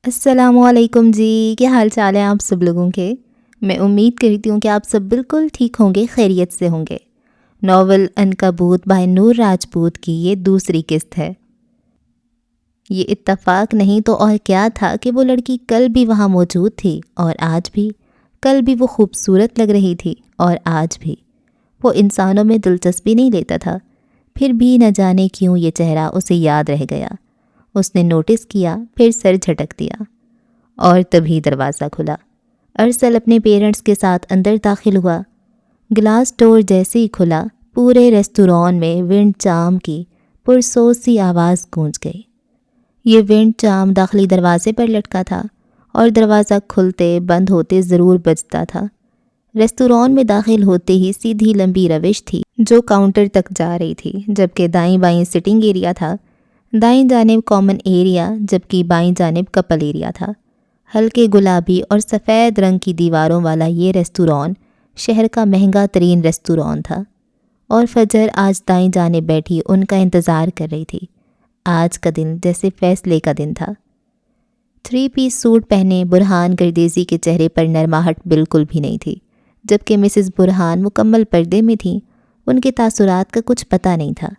السلام علیکم جی، کیا حال چال ہیں آپ سب لوگوں کے؟ میں امید کرتی ہوں کہ آپ سب بالکل ٹھیک ہوں گے، خیریت سے ہوں گے۔ ناول عنکبوت بائی نور راجپوت کی یہ دوسری قسط ہے۔ یہ اتفاق نہیں تو اور کیا تھا کہ وہ لڑکی کل بھی وہاں موجود تھی اور آج بھی۔ کل بھی وہ خوبصورت لگ رہی تھی اور آج بھی۔ وہ انسانوں میں دلچسپی نہیں لیتا تھا، پھر بھی نہ جانے کیوں یہ چہرہ اسے یاد رہ گیا۔ اس نے نوٹس کیا، پھر سر جھٹک دیا اور تبھی دروازہ کھلا۔ ارسل اپنے پیرنٹس کے ساتھ اندر داخل ہوا۔ گلاس ڈور جیسے ہی کھلا، پورے ریستوران میں ونڈ چام کی پرسوز سی آواز گونج گئی۔ یہ ونڈ چام داخلی دروازے پر لٹکا تھا اور دروازہ کھلتے بند ہوتے ضرور بجتا تھا۔ ریستوران میں داخل ہوتے ہی سیدھی لمبی روش تھی جو کاؤنٹر تک جا رہی تھی، جبکہ دائیں بائیں سٹنگ ایریا تھا۔ دائیں جانب کامن ایریا جبکہ بائیں جانب کپل ایریا تھا۔ ہلکے گلابی اور سفید رنگ کی دیواروں والا یہ ریستوران شہر کا مہنگا ترین ریستوران تھا، اور فجر آج دائیں جانب بیٹھی ان کا انتظار کر رہی تھی۔ آج کا دن جیسے فیصلے کا دن تھا۔ 3 پیس سوٹ پہنے برہان گردیزی کے چہرے پر نرماہٹ بالکل بھی نہیں تھی، جبکہ مسز برہان مکمل پردے میں تھیں۔ ان کے تاثرات کا کچھ پتہ نہیں تھا۔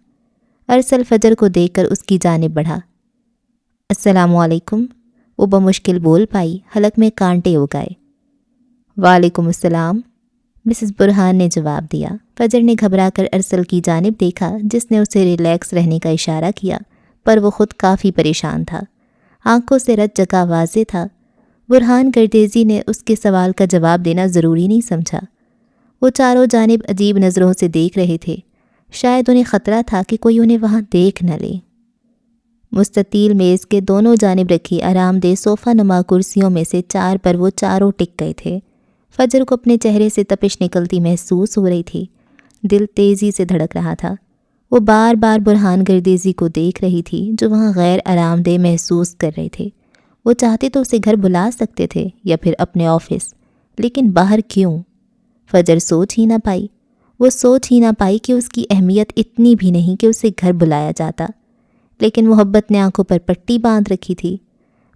ارسل فجر کو دیکھ کر اس کی جانب بڑھا۔ السلام علیکم، وہ بمشکل بول پائی، حلق میں کانٹے اگائے۔ وعلیکم السلام، مسز برہان نے جواب دیا۔ فجر نے گھبرا کر ارسل کی جانب دیکھا، جس نے اسے ریلیکس رہنے کا اشارہ کیا، پر وہ خود کافی پریشان تھا۔ آنکھوں سے رت جگہ واضح تھا۔ برہان گردیزی نے اس کے سوال کا جواب دینا ضروری نہیں سمجھا۔ وہ چاروں جانب عجیب نظروں سے دیکھ رہے تھے، شاید انہیں خطرہ تھا کہ کوئی انہیں وہاں دیکھ نہ لے۔ مستطیل میز کے دونوں جانب رکھی آرام دہ صوفہ نما کرسیوں میں سے 4 پر وہ چاروں ٹک گئے تھے۔ فجر کو اپنے چہرے سے تپش نکلتی محسوس ہو رہی تھی۔ دل تیزی سے دھڑک رہا تھا۔ وہ بار بار برہان گردیزی کو دیکھ رہی تھی جو وہاں غیر آرام دہ محسوس کر رہے تھے۔ وہ چاہتے تو اسے گھر بلا سکتے تھے یا پھر اپنے آفس، لیکن باہر کیوں؟ فجر سوچ ہی نہ پائی۔ وہ سوچ ہی نہ پائی کہ اس کی اہمیت اتنی بھی نہیں کہ اسے گھر بلایا جاتا، لیکن محبت نے آنکھوں پر پٹی باندھ رکھی تھی۔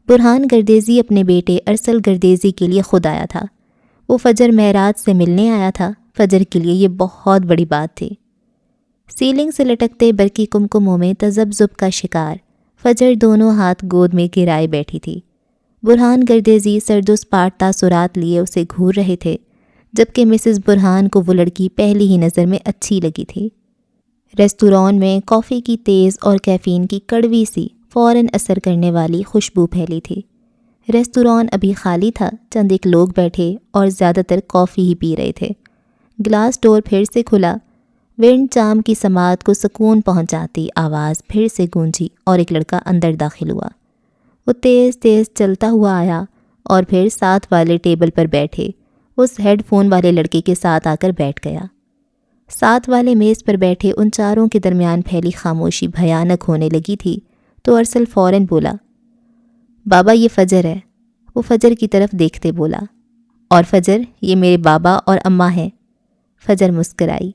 برہان گردیزی اپنے بیٹے ارسل گردیزی کے لیے خود آیا تھا۔ وہ فجر معراج سے ملنے آیا تھا۔ فجر کے لیے یہ بہت بڑی بات تھی۔ سیلنگ سے لٹکتے برقی کمکموں میں تذبذب کا شکار فجر دونوں ہاتھ گود میں گرائے بیٹھی تھی۔ برہان گردیزی سرد و سپاٹ تاثرات لیے اسے گھور رہے تھے، جبکہ مسز برہان کو وہ لڑکی پہلی ہی نظر میں اچھی لگی تھی۔ ریستوران میں کافی کی تیز اور کیفین کی کڑوی سی فوراً اثر کرنے والی خوشبو پھیلی تھی۔ ریستوران ابھی خالی تھا، چند ایک لوگ بیٹھے اور زیادہ تر کافی ہی پی رہے تھے۔ گلاس ڈور پھر سے کھلا۔ ونڈ چام کی سماعت کو سکون پہنچاتی آواز پھر سے گونجی اور ایک لڑکا اندر داخل ہوا۔ وہ تیز تیز چلتا ہوا آیا اور پھر ساتھ والے ٹیبل پر بیٹھے اس ہیڈ فون والے لڑکے کے ساتھ آ کر بیٹھ گیا۔ ساتھ والے میز پر بیٹھے ان چاروں کے درمیان پھیلی خاموشی بھیانک ہونے لگی تھی تو ارسل فوراً بولا، بابا یہ فجر ہے۔ وہ فجر کی طرف دیکھتے بولا، اور فجر یہ میرے بابا اور اماں ہیں۔ فجر مسکرائی۔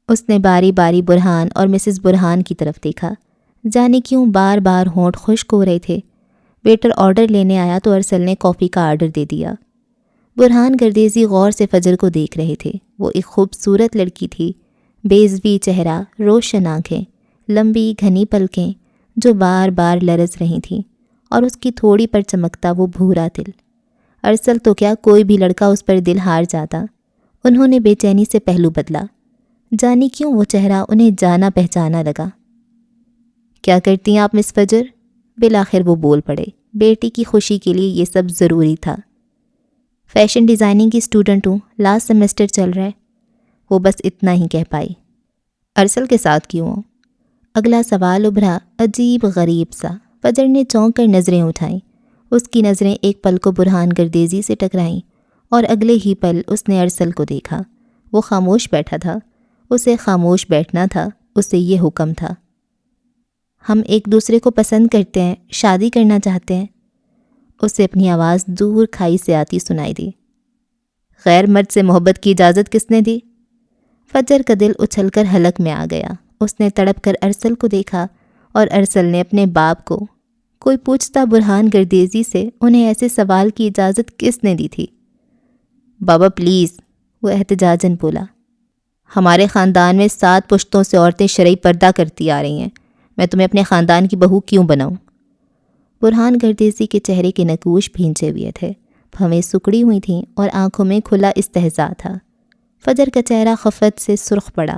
اس نے باری باری برہان اور مسز برہان کی طرف دیکھا، جانے کیوں بار بار ہونٹ خشک ہو رہے تھے۔ ویٹر آرڈر لینے آیا تو ارسل نے کافی کا آرڈر دے دیا۔ برہان گردیزی غور سے فجر کو دیکھ رہے تھے۔ وہ ایک خوبصورت لڑکی تھی، بیضوی چہرہ، روشن آنکھیں، لمبی گھنی پلکیں جو بار بار لرز رہی تھیں، اور اس کی تھوڑی پر چمکتا وہ بھورا دل۔ ارسل تو کیا کوئی بھی لڑکا اس پر دل ہار جاتا۔ انہوں نے بے چینی سے پہلو بدلا، جانے کیوں وہ چہرہ انہیں جانا پہچانا لگا۔ کیا کرتی ہیں آپ مس فجر؟ بالآخر وہ بول پڑے۔ بیٹی کی خوشی کے لیے یہ سب ضروری تھا۔ فیشن ڈیزائننگ کی اسٹوڈنٹ ہوں، لاسٹ سیمسٹر چل رہا ہے۔ وہ بس اتنا ہی کہہ پائی۔ ارسل کے ساتھ کیوں ہوں؟ اگلا سوال ابھرا، عجیب غریب سا۔ فجر نے چونک کر نظریں اٹھائیں۔ اس کی نظریں ایک پل کو برہان گردیزی سے ٹکرائیں اور اگلے ہی پل اس نے ارسل کو دیکھا۔ وہ خاموش بیٹھا تھا۔ اسے خاموش بیٹھنا تھا، اسے یہ حکم تھا۔ ہم ایک دوسرے کو پسند کرتے ہیں، شادی کرنا چاہتے ہیں۔ اسے اپنی آواز دور کھائی سے آتی سنائی دی۔ غیر مرد سے محبت کی اجازت کس نے دی؟ فجر کا دل اچھل کر حلق میں آ گیا۔ اس نے تڑپ کر ارسل کو دیکھا اور ارسل نے اپنے باپ کو۔ کوئی پوچھتا برہان گردیزی سے انہیں ایسے سوال کی اجازت کس نے دی تھی؟ بابا پلیز، وہ احتجاجاً بولا، ہمارے خاندان میں 7 پشتوں سے عورتیں شرعی پردہ کرتی آ رہی ہیں، میں تمہیں اپنے خاندان کی بہو کیوں بناؤں؟ برہان گردیزی کے چہرے کے نقوش بھینچے ہوئے تھے، بھویں سکڑی ہوئی تھیں اور آنکھوں میں کھلا استہزاء تھا۔ فجر کا چہرہ خفت سے سرخ پڑا۔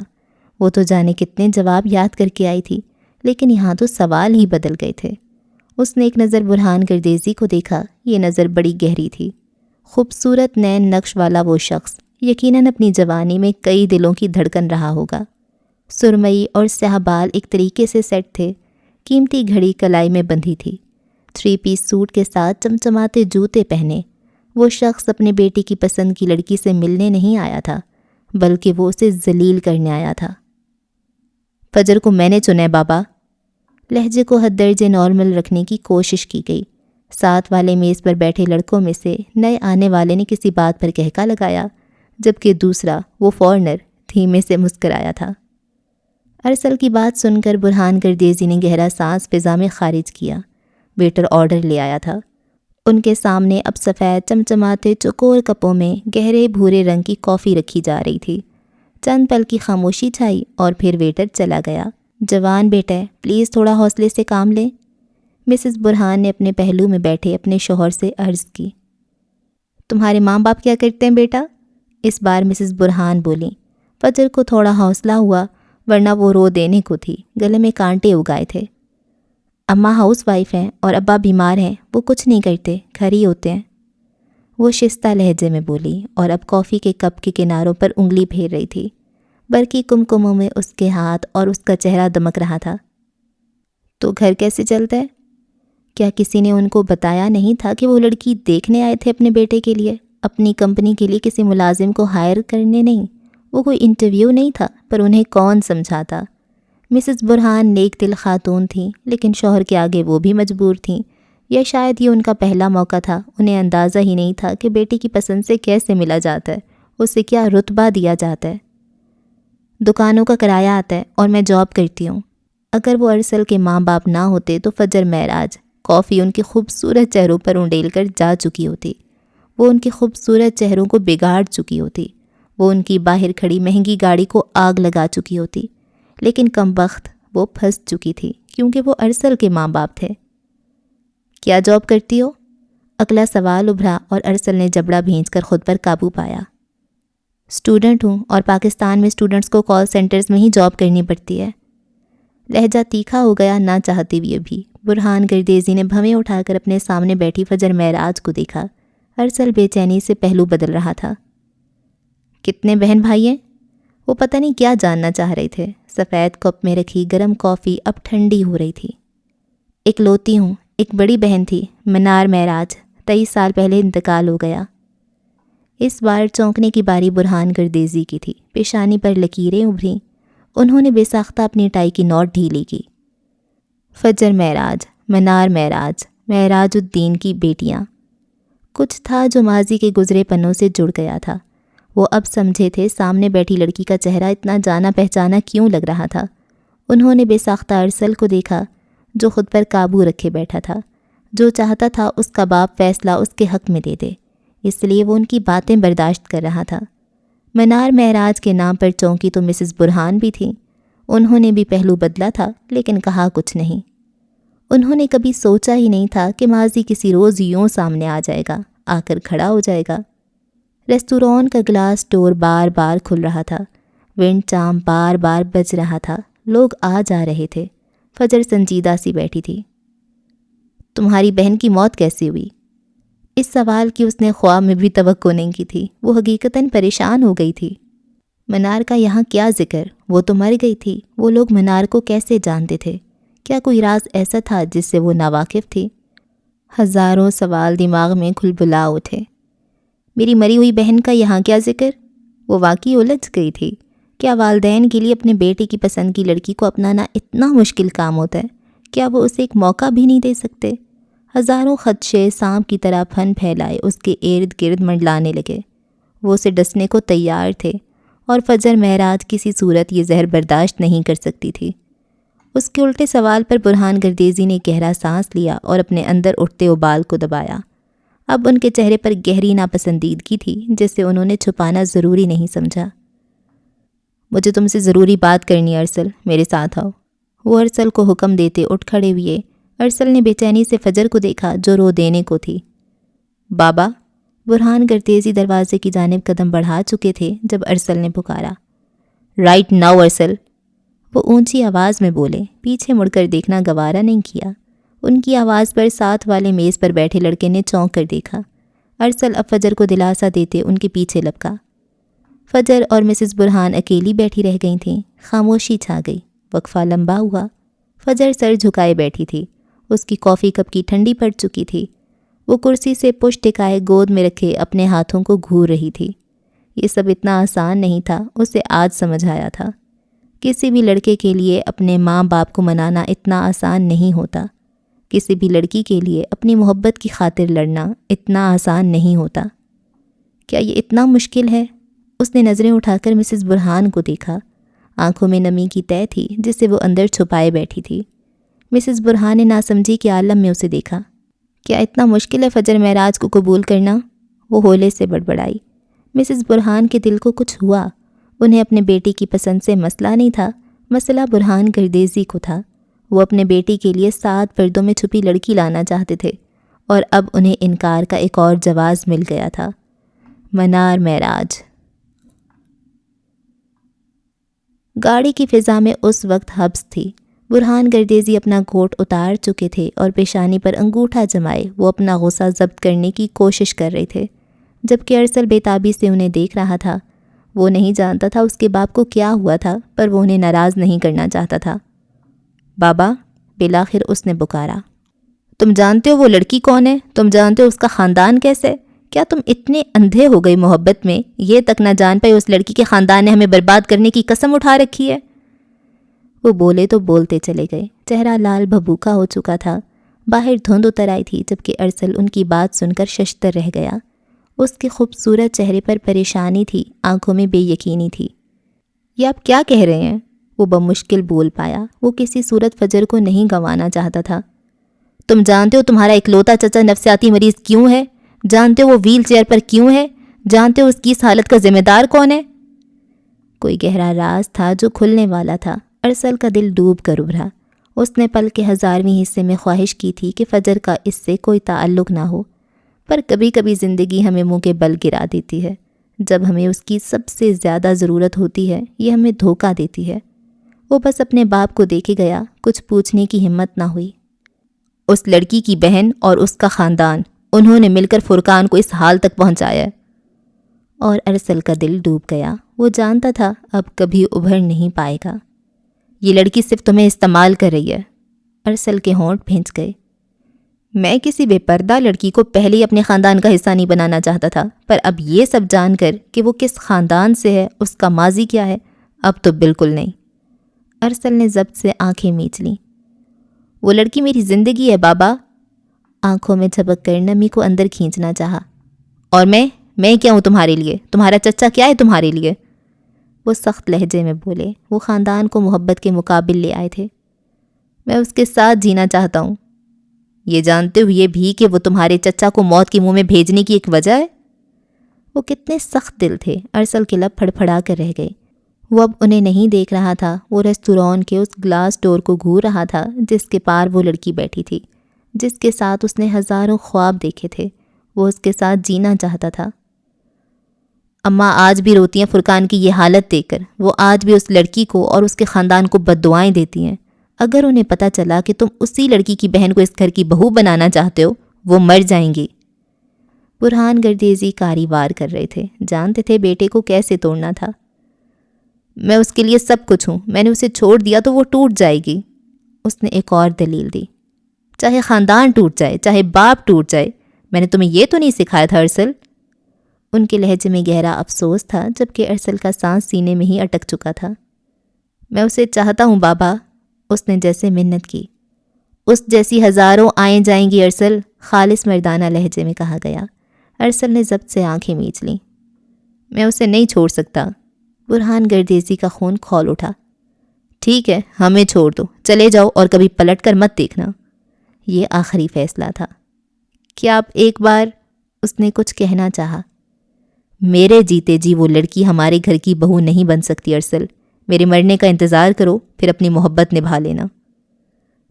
وہ تو جانے کتنے جواب یاد کر کے آئی تھی، لیکن یہاں تو سوال ہی بدل گئے تھے۔ اس نے ایک نظر برہان گردیزی کو دیکھا، یہ نظر بڑی گہری تھی۔ خوبصورت نین نقش والا وہ شخص یقیناً اپنی جوانی میں کئی دلوں کی دھڑکن رہا ہوگا۔ سرمئی اور سیاہ بال ایک طریقے سے سیٹ تھے، قیمتی گھڑی کلائی میں بندھی تھی، 3 پیس سوٹ کے ساتھ چمچماتے جوتے پہنے۔ وہ شخص اپنے بیٹے کی پسند کی لڑکی سے ملنے نہیں آیا تھا، بلکہ وہ اسے ذلیل کرنے آیا تھا۔ فجر کو میں نے چنا ہے بابا۔ لہجے کو حد درجے نارمل رکھنے کی کوشش کی گئی۔ ساتھ والے میز پر بیٹھے لڑکوں میں سے نئے آنے والے نے کسی بات پر کہکا لگایا، جبکہ دوسرا، وہ فورنر، دھیمے سے مسکرایا تھا۔ ارسل کی بات سن کر برہان گردیزی نے گہرا سانس فضا میں خارج کیا۔ ویٹر آرڈر لے آیا تھا۔ ان کے سامنے اب سفید چمچماتے چوکور کپوں میں گہرے بھورے رنگ کی کافی رکھی جا رہی تھی۔ چند پل کی خاموشی چھائی اور پھر ویٹر چلا گیا۔ جوان بیٹا، پلیز تھوڑا حوصلے سے کام لیں، مسز برہان نے اپنے پہلو میں بیٹھے اپنے شوہر سے عرض کی۔ تمہارے ماں باپ کیا کرتے ہیں بیٹا؟ اس بار مسز برہان بولیں۔ فجر کو تھوڑا حوصلہ ہوا، ورنہ وہ رو دینے کو تھی، گلے میں کانٹے اگائے تھے۔ اماں ہاؤس وائف ہیں اور ابا بیمار ہیں، وہ کچھ نہیں کرتے، گھر ہی ہوتے ہیں، وہ شستہ لہجے میں بولی اور اب کافی کے کپ کے کناروں پر انگلی پھیر رہی تھی۔ برقی کمکموں میں اس کے ہاتھ اور اس کا چہرہ دمک رہا تھا۔ تو گھر کیسے چلتا ہے؟ کیا کسی نے ان کو بتایا نہیں تھا کہ وہ لڑکی دیکھنے آئے تھے اپنے بیٹے کے لیے، اپنی کمپنی کے لیے کسی ملازم کو ہائر کرنے نہیں؟ وہ کوئی انٹرویو نہیں تھا، پر انہیں کون سمجھاتا؟ مسز برہان نیک دل خاتون تھیں، لیکن شوہر کے آگے وہ بھی مجبور تھیں، یا شاید یہ ان کا پہلا موقع تھا۔ انہیں اندازہ ہی نہیں تھا کہ بیٹی کی پسند سے کیسے ملا جاتا ہے، اسے کیا رتبہ دیا جاتا ہے۔ دکانوں کا کرایہ آتا ہے اور میں جاب کرتی ہوں۔ اگر وہ ارسل کے ماں باپ نہ ہوتے تو فجر معراج کافی ان کے خوبصورت چہروں پر انڈیل کر جا چکی ہوتی۔ وہ ان کے خوبصورت چہروں کو بگاڑ چکی ہوتی۔ وہ ان کی باہر کھڑی مہنگی گاڑی کو آگ لگا چکی ہوتی۔ لیکن کم بخت وہ پھنس چکی تھی، کیونکہ وہ ارسل کے ماں باپ تھے۔ کیا جاب کرتی ہو؟ اگلا سوال ابھرا اور ارسل نے جبڑا بھینچ کر خود پر قابو پایا۔ اسٹوڈنٹ ہوں، اور پاکستان میں اسٹوڈنٹس کو کال سینٹرز میں ہی جاب کرنی پڑتی ہے۔ لہجہ تیکھا ہو گیا نہ چاہتے ہوئے بھی۔ برہان گردیزی نے بھویں اٹھا کر اپنے سامنے بیٹھی فجر معراج کو دیکھا۔ ارسل بے چینی سے پہلو بدل رہا تھا۔ کتنے بہن بھائی ہیں؟ وہ پتہ نہیں کیا جاننا چاہ رہے تھے۔ سفید کپ میں رکھی گرم کافی اب ٹھنڈی ہو رہی تھی۔ ایک لوتی ہوں، ایک بڑی بہن تھی، منار معراج، 23 سال پہلے انتقال ہو گیا۔ اس بار چونکنے کی باری برہان گردیزی کی تھی۔ پیشانی پر لکیریں ابھریں۔ انہوں نے بے ساختہ اپنی ٹائی کی نوٹ ڈھیلی کی۔ فجر معراج، منار معراج، معراج الدین کی بیٹیاں۔ کچھ تھا جو ماضی کے گزرے پنوں سے جڑ گیا تھا۔ وہ اب سمجھے تھے سامنے بیٹھی لڑکی کا چہرہ اتنا جانا پہچانا کیوں لگ رہا تھا۔ انہوں نے بے ساختہ ارسل کو دیکھا، جو خود پر قابو رکھے بیٹھا تھا، جو چاہتا تھا اس کا باپ فیصلہ اس کے حق میں دے دے، اس لیے وہ ان کی باتیں برداشت کر رہا تھا۔ منار معراج کے نام پر چونکی تو مسز برہان بھی تھیں۔ انہوں نے بھی پہلو بدلا تھا، لیکن کہا کچھ نہیں۔ انہوں نے کبھی سوچا ہی نہیں تھا کہ ماضی کسی روز یوں سامنے آ جائے گا، آ کر کھڑا ہو جائے گا۔ ریستوران کا گلاس ڈور بار بار کھل رہا تھا، ونڈ چام بار بار بج رہا تھا، لوگ آ جا رہے تھے۔ فجر سنجیدہ سی بیٹھی تھی۔ تمہاری بہن کی موت کیسی ہوئی؟ اس سوال کی اس نے خواب میں بھی توقع نہیں کی تھی۔ وہ حقیقتاً پریشان ہو گئی تھی۔ منار کا یہاں کیا ذکر؟ وہ تو مر گئی تھی۔ وہ لوگ منار کو کیسے جانتے تھے؟ کیا کوئی راز ایسا تھا جس سے وہ ناواقف تھی؟ ہزاروں سوال دماغ میں کھلبلا اٹھے۔ میری مری ہوئی بہن کا یہاں کیا ذکر؟ وہ واقعی الجھ گئی تھی۔ کیا والدین کے لیے اپنے بیٹے کی پسند کی لڑکی کو اپنانا اتنا مشکل کام ہوتا ہے؟ کیا وہ اسے ایک موقع بھی نہیں دے سکتے؟ ہزاروں خدشے سانپ کی طرح پھن پھیلائے اس کے ارد گرد منڈلانے لگے۔ وہ اسے ڈسنے کو تیار تھے، اور فجر معراج کسی صورت یہ زہر برداشت نہیں کر سکتی تھی۔ اس کے الٹے سوال پر برہان گردیزی نے گہرا سانس لیا اور اپنے اندر اٹھتے ابال کو دبایا۔ اب ان کے چہرے پر گہری ناپسندیدگی تھی جسے انہوں نے چھپانا ضروری نہیں سمجھا۔ مجھے تم سے ضروری بات کرنی ہے ارسل، میرے ساتھ آؤ۔ وہ ارسل کو حکم دیتے اٹھ کھڑے ہوئے۔ ارسل نے بے چینی سے فجر کو دیکھا جو رو دینے کو تھی۔ بابا، برہان گردیزی دروازے کی جانب قدم بڑھا چکے تھے جب ارسل نے پکارا۔ رائٹ ناؤ ارسل، وہ اونچی آواز میں بولے۔ پیچھے مڑ کر دیکھنا گوارا نہیں کیا۔ ان کی آواز پر ساتھ والے میز پر بیٹھے لڑکے نے چونک کر دیکھا۔ ارسل اب فجر کو دلاسا دیتے ان کے پیچھے لپکا۔ فجر اور مسز برہان اکیلی بیٹھی رہ گئی تھیں۔ خاموشی چھا گئی۔ وقفہ لمبا ہوا۔ فجر سر جھکائے بیٹھی تھی۔ اس کی کافی کپ کی ٹھنڈی پڑ چکی تھی۔ وہ کرسی سے پشت ٹکائے گود میں رکھے اپنے ہاتھوں کو گھور رہی تھی۔ یہ سب اتنا آسان نہیں تھا، اسے آج سمجھ آیا تھا۔ کسی بھی لڑکے کے لیے اپنے ماں باپ کو منانا اتنا آسان نہیں ہوتا۔ کسی بھی لڑکی کے لیے اپنی محبت کی خاطر لڑنا اتنا آسان نہیں ہوتا۔ کیا یہ اتنا مشکل ہے؟ اس نے نظریں اٹھا کر مسز برہان کو دیکھا۔ آنکھوں میں نمی کی تہ تھی جسے وہ اندر چھپائے بیٹھی تھی۔ مسز برہان نے ناسمجھی کے عالم میں اسے دیکھا۔ کیا اتنا مشکل ہے فجر معراج کو قبول کرنا؟ وہ ہولے سے بڑبڑائی۔ مسز برہان کے دل کو کچھ ہوا۔ انہیں اپنے بیٹی کی پسند سے مسئلہ نہیں تھا، مسئلہ برہان گردیزی کو تھا۔ وہ اپنے بیٹی کے لیے 7 پردوں میں چھپی لڑکی لانا چاہتے تھے اور اب انہیں انکار کا ایک اور جواز مل گیا تھا۔ منار معراج۔ گاڑی کی فضا میں اس وقت حبس تھی۔ برہان گردیزی اپنا کوٹ اتار چکے تھے اور پیشانی پر انگوٹھا جمائے وہ اپنا غصہ ضبط کرنے کی کوشش کر رہے تھے، جبکہ ارسل بے تابی سے انہیں دیکھ رہا تھا۔ وہ نہیں جانتا تھا اس کے باپ کو کیا ہوا تھا، پر وہ انہیں ناراض نہیں کرنا چاہتا تھا۔ بابا، بالآخر اس نے پکارا۔ تم جانتے ہو وہ لڑکی کون ہے؟ تم جانتے ہو اس کا خاندان کیسے؟ کیا تم اتنے اندھے ہو گئی محبت میں یہ تک نہ جان پائے اس لڑکی کے خاندان نے ہمیں برباد کرنے کی قسم اٹھا رکھی ہے؟ وہ بولے تو بولتے چلے گئے۔ چہرہ لال بھبوکا ہو چکا تھا۔ باہر دھند اتر آئی تھی جبکہ ارسل ان کی بات سن کر ششدر رہ گیا۔ اس کے خوبصورت چہرے پر پریشانی تھی، آنکھوں میں بے یقینی تھی۔ یہ آپ کیا کہہ رہے ہیں؟ وہ بمشکل بول پایا۔ وہ کسی صورت فجر کو نہیں گنوانا چاہتا تھا۔ تم جانتے ہو تمہارا اکلوتا چچا نفسیاتی مریض کیوں ہے؟ جانتے ہو وہ ویل چیئر پر کیوں ہے؟ جانتے ہو اس کی اس حالت کا ذمہ دار کون ہے؟ کوئی گہرا راز تھا جو کھلنے والا تھا۔ ارسل کا دل ڈوب کر ابھرا۔ اس نے پل کے 1000ویں حصے میں خواہش کی تھی کہ فجر کا اس سے کوئی تعلق نہ ہو، پر کبھی کبھی زندگی ہمیں منہ کے بل گرا دیتی ہے۔ جب ہمیں اس کی سب سے زیادہ ضرورت ہوتی ہے یہ ہمیں دھوکہ دیتی ہے۔ وہ بس اپنے باپ کو دیکھے گیا، کچھ پوچھنے کی ہمت نہ ہوئی۔ اس لڑکی کی بہن اور اس کا خاندان، انہوں نے مل کر فرقان کو اس حال تک پہنچایا ہے۔ اور ارسل کا دل ڈوب گیا۔ وہ جانتا تھا اب کبھی ابھر نہیں پائے گا۔ یہ لڑکی صرف تمہیں استعمال کر رہی ہے۔ ارسل کے ہونٹ بھینچ گئے۔ میں کسی بے پردہ لڑکی کو پہلے ہی اپنے خاندان کا حصہ نہیں بنانا چاہتا تھا، پر اب یہ سب جان کر کہ وہ کس خاندان سے ہے، اس کا ماضی کیا ہے، اب تو بالکل نہیں۔ ارسل نے ضبط سے آنکھیں میچ لیں۔ وہ لڑکی میری زندگی ہے بابا۔ آنکھوں میں جھپک کر نمی کو اندر کھینچنا چاہا۔ اور میں کیا ہوں تمہارے لیے؟ تمہارا چچا کیا ہے تمہارے لیے؟ وہ سخت لہجے میں بولے۔ وہ خاندان کو محبت کے مقابل لے آئے تھے۔ میں اس کے ساتھ جینا چاہتا ہوں، یہ جانتے ہوئے بھی کہ وہ تمہارے چچا کو موت کے منہ میں بھیجنے کی ایک وجہ ہے۔ وہ کتنے سخت دل تھے۔ ارسل کے لب پھڑپھڑا کر رہ گئے۔ وہ اب انہیں نہیں دیکھ رہا تھا۔ وہ ریستوران کے اس گلاس ڈور کو گھور رہا تھا جس کے پار وہ لڑکی بیٹھی تھی، جس کے ساتھ اس نے ہزاروں خواب دیکھے تھے۔ وہ اس کے ساتھ جینا چاہتا تھا۔ اماں آج بھی روتی ہیں فرقان کی یہ حالت دیکھ کر۔ وہ آج بھی اس لڑکی کو اور اس کے خاندان کو بد دعائیں دیتی ہیں۔ اگر انہیں پتہ چلا کہ تم اسی لڑکی کی بہن کو اس گھر کی بہو بنانا چاہتے ہو، وہ مر جائیں گی۔ برہان گردیزی کاری وار کر رہے تھے، جانتے تھے بیٹے کو کیسے توڑنا تھا۔ میں اس کے لیے سب کچھ ہوں، میں نے اسے چھوڑ دیا تو وہ ٹوٹ جائے گی۔ اس نے ایک اور دلیل دی۔ چاہے خاندان ٹوٹ جائے، چاہے باپ ٹوٹ جائے، میں نے تمہیں یہ تو نہیں سکھایا تھا ارسل۔ ان کے لہجے میں گہرا افسوس تھا، جبکہ ارسل کا سانس سینے میں ہی اٹک چکا تھا۔ میں اسے چاہتا ہوں بابا، اس نے جیسے منت کی۔ اس جیسی ہزاروں آئیں جائیں گی ارسل، خالص مردانہ لہجے میں کہا گیا۔ ارسل نے ضبط سے آنکھیں میچ لیں۔ میں اسے نہیں چھوڑ سکتا۔ برہان گردیزی کا خون کھول اٹھا۔ ٹھیک ہے ہمیں چھوڑ دو، چلے جاؤ اور کبھی پلٹ کر مت دیکھنا۔ یہ آخری فیصلہ تھا۔ کیا آپ ایک بار، اس نے کچھ کہنا چاہا۔ میرے جیتے جی وہ لڑکی ہمارے گھر کی بہو نہیں بن سکتی ارسل، میرے مرنے کا انتظار کرو پھر اپنی محبت نبھا لینا۔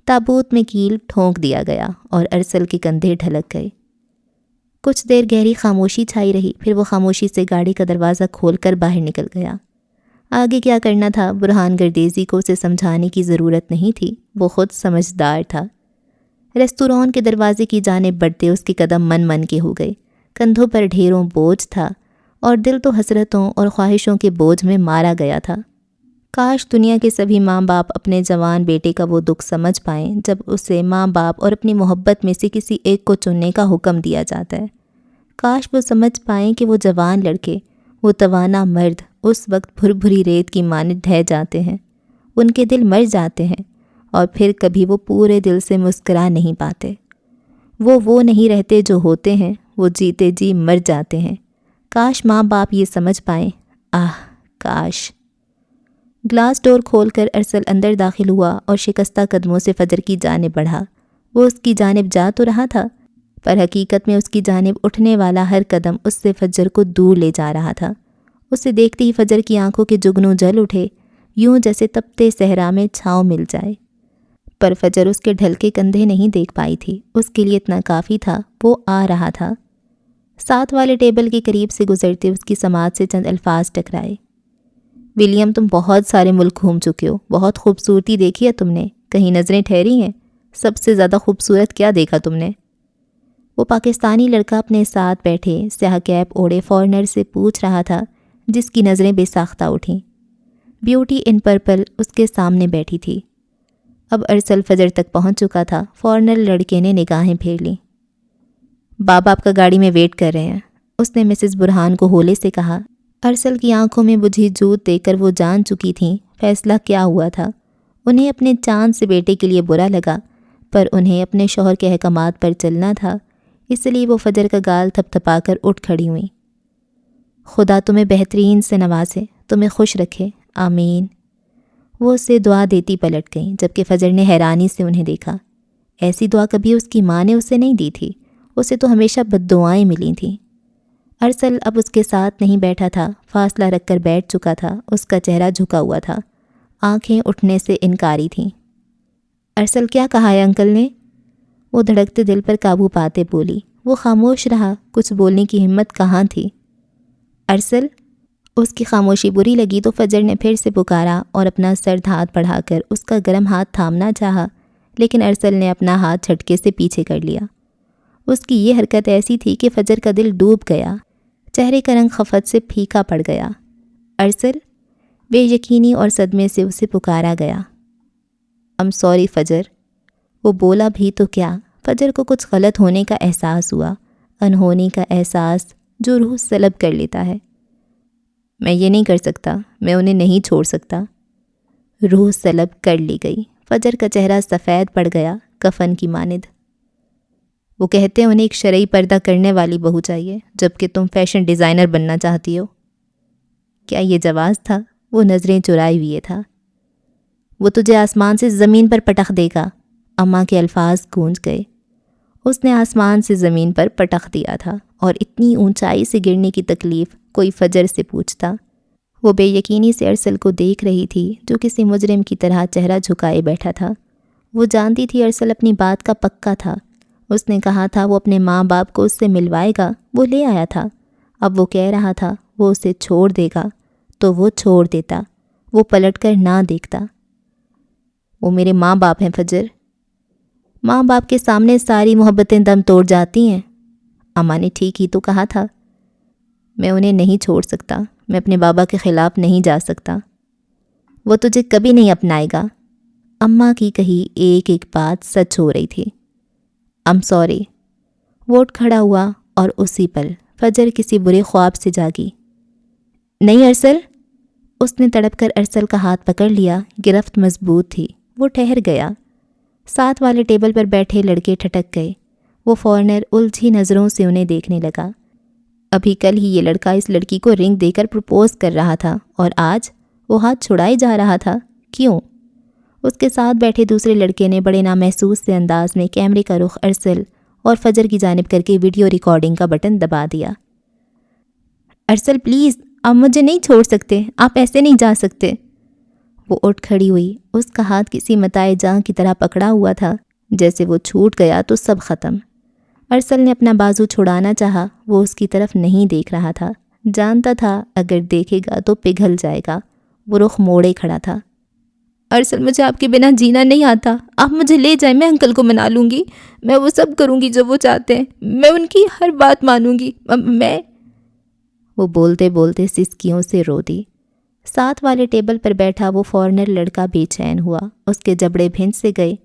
تابوت میں کیل ٹھونک دیا گیا اور ارسل کے کندھے ڈھلک گئے۔ کچھ دیر گہری خاموشی چھائی رہی، پھر وہ خاموشی سے گاڑی کا دروازہ کھول کر باہر نکل گیا۔ آگے کیا کرنا تھا برہان گردیزی کو اسے سمجھانے کی ضرورت نہیں تھی، وہ خود سمجھدار تھا۔ ریستوران کے دروازے کی جانب بڑھتے اس کے قدم من من کے ہو گئے، کندھوں پر ڈھیروں بوجھ تھا اور دل تو حسرتوں اور خواہشوں کے بوجھ میں مارا گیا تھا۔ کاش دنیا کے سبھی ماں باپ اپنے جوان بیٹے کا وہ دکھ سمجھ پائیں جب اسے ماں باپ اور اپنی محبت میں سے کسی ایک کو چننے کا حکم دیا جاتا ہے۔ کاش وہ سمجھ پائیں کہ وہ جوان لڑکے، وہ توانا مرد اس وقت بھر بھری ریت کی مانند ڈھہ جاتے ہیں، ان کے دل مر جاتے ہیں اور پھر کبھی وہ پورے دل سے مسکرا نہیں پاتے۔ وہ نہیں رہتے جو ہوتے ہیں، وہ جیتے جی مر جاتے ہیں۔ کاش ماں باپ یہ سمجھ پائیں، کاش۔ گلاس ڈور کھول کر ارسل اندر داخل ہوا اور شکستہ قدموں سے فجر کی جانب بڑھا۔ وہ اس کی جانب جا تو رہا تھا، پر حقیقت میں اس کی جانب اٹھنے والا ہر قدم اس سے فجر کو دور لے جا رہا تھا۔ اسے دیکھتے ہی فجر کی آنکھوں کے جگنوں جل اٹھے، یوں جیسے تپتے صحرا میں چھاؤں مل جائے۔ پر فجر اس کے ڈھلکے کندھے نہیں دیکھ پائی تھی، اس کے لیے اتنا کافی تھا، وہ آ رہا تھا۔ ساتھ والے ٹیبل کے قریب سے گزرتے اس کی سماعت سے چند الفاظ ٹکرائے۔ ولیم تم بہت سارے ملک گھوم چکے ہو، بہت خوبصورتی دیکھی ہے تم نے، کہیں نظریں ٹھہری ہیں؟ سب سے زیادہ خوبصورت کیا دیکھا تم نے؟ وہ پاکستانی لڑکا اپنے ساتھ بیٹھے سیاہ کیپ اوڑے فارنر سے پوچھ رہا تھا، جس کی نظریں بے ساختہ اٹھیں۔ بیوٹی ان پرپل اس کے سامنے بیٹھی تھی۔ اب ارسل فجر تک پہنچ چکا تھا۔ فارنر لڑکے نے نگاہیں پھیر لیں۔ بابا آپ کا گاڑی میں ویٹ کر رہے ہیں، اس نے مسز برہان کو ہولے سے کہا۔ ارسل کی آنکھوں میں بجھی جوت دے کر وہ جان چکی تھیں فیصلہ کیا ہوا تھا۔ انہیں اپنے چاند سے بیٹے کے لیے برا لگا، پر انہیں اپنے شوہر کے احکامات پر چلنا تھا، اس لیے وہ فجر کا گال تھپ تھپا کر اٹھ کھڑی ہوئیں۔ خدا تمہیں بہترین سے نوازے، تمہیں خوش رکھے، آمین۔ وہ اس سے دعا دیتی پلٹ گئیں، جبکہ فجر نے حیرانی سے انہیں دیکھا۔ ایسی دعا کبھی اس کی ماں نے اسے نہیں دی تھی، اسے تو ہمیشہ بد دعائیں ملی تھیں۔ ارسل اب اس کے ساتھ نہیں بیٹھا تھا، فاصلہ رکھ کر بیٹھ چکا تھا، اس کا چہرہ جھکا ہوا تھا، آنکھیں اٹھنے سے انکاری تھیں۔ ارسل کیا کہا ہے انکل نے؟ وہ دھڑکتے دل پر قابو پاتے بولی۔ وہ خاموش رہا، کچھ بولنے کی ہمت کہاں تھی۔ ارسل، اس کی خاموشی بری لگی تو فجر نے پھر سے پکارا اور اپنا سرد ہاتھ بڑھا کر اس کا گرم ہاتھ تھامنا چاہا، لیکن ارسل نے اپنا ہاتھ جھٹکے سے پیچھے کر لیا۔ اس کی یہ حرکت ایسی تھی کہ فجر کا دل ڈوب گیا، چہرے کا رنگ خفت سے پھیکا پڑ گیا۔ ارسل، بے یقینی اور صدمے سے اسے پکارا گیا۔ I'm sorry فجر۔ وہ بولا بھی تو کیا، فجر کو کچھ غلط ہونے کا احساس ہوا، انہونی کا احساس جو روح سلب کر لیتا ہے۔ میں یہ نہیں کر سکتا، میں انہیں نہیں چھوڑ سکتا۔ روح سلب کر لی گئی۔ فجر کا چہرہ سفید پڑ گیا، کفن کی مانند۔ وہ کہتے ہیں انہیں ایک شرعی پردہ کرنے والی بہو چاہیے، جبکہ تم فیشن ڈیزائنر بننا چاہتی ہو۔ کیا یہ جواز تھا؟ وہ نظریں چرائے ہوئے تھا۔ وہ تجھے آسمان سے زمین پر پٹخ دے گا، اماں کے الفاظ گونج گئے۔ اس نے آسمان سے زمین پر پٹخ دیا تھا، اور اتنی اونچائی سے گرنے کی تکلیف کوئی فجر سے پوچھتا۔ وہ بے یقینی سے ارسل کو دیکھ رہی تھی، جو کسی مجرم کی طرح چہرہ جھکائے بیٹھا تھا۔ وہ جانتی تھی ارسل اپنی بات کا پکا تھا، اس نے کہا تھا وہ اپنے ماں باپ کو اس سے ملوائے گا، وہ لے آیا تھا۔ اب وہ کہہ رہا تھا وہ اسے چھوڑ دے گا، تو وہ چھوڑ دیتا، وہ پلٹ کر نہ دیکھتا۔ وہ میرے ماں باپ ہیں فجر۔ ماں باپ کے سامنے ساری محبتیں دم توڑ جاتی ہیں۔ اماں نے ٹھیک ہی تو کہا تھا۔ میں انہیں نہیں چھوڑ سکتا، میں اپنے بابا کے خلاف نہیں جا سکتا۔ وہ تجھے کبھی نہیں اپنائے گا۔ اماں کی کہی ایک ایک بات سچ ہو رہی تھی۔ I'm sorry۔ وہ اٹھ کھڑا ہوا اور اسی پل فجر کسی برے خواب سے جاگی۔ نہیں ارسل، اس نے تڑپ کر ارسل کا ہاتھ پکڑ لیا، گرفت مضبوط تھی۔ وہ ٹھہر گیا۔ ساتھ والے ٹیبل پر بیٹھے لڑکے ٹھٹک گئے۔ وہ فارنر الجھی نظروں سے انہیں دیکھنے لگا۔ ابھی کل ہی یہ لڑکا اس لڑکی کو رنگ دے کر پرپوز کر رہا تھا، اور آج وہ ہاتھ چھڑائے جا رہا تھا۔ کیوں؟ اس کے ساتھ بیٹھے دوسرے لڑکے نے بڑے نامحسوس سے انداز میں کیمرے کا رخ ارسل اور فجر کی جانب کر کے ویڈیو ریکارڈنگ کا بٹن دبا دیا۔ ارسل پلیز، آپ مجھے نہیں چھوڑ سکتے، آپ ایسے نہیں جا سکتے۔ وہ اٹھ کھڑی ہوئی، اس کا ہاتھ کسی متاع جاں کی طرح پکڑا ہوا تھا، جیسے وہ چھوٹ گیا تو سب ختم۔ ارسل نے اپنا بازو چھڑانا چاہا، وہ اس کی طرف نہیں دیکھ رہا تھا، جانتا تھا اگر دیکھے گا تو پگھل جائے گا۔ وہ رخ موڑے کھڑا تھا۔ ارسل، مجھے آپ کے بنا جینا نہیں آتا، آپ مجھے لے جائیں، میں انکل کو منا لوں گی، میں وہ سب کروں گی جو وہ چاہتے ہیں، میں ان کی ہر بات مانوں گی، میں وہ بولتے بولتے سسکیوں سے رو دی۔ ساتھ والے ٹیبل پر بیٹھا وہ فورنر لڑکا بے چین ہوا، اس کے جبڑے بھنس سے گئے،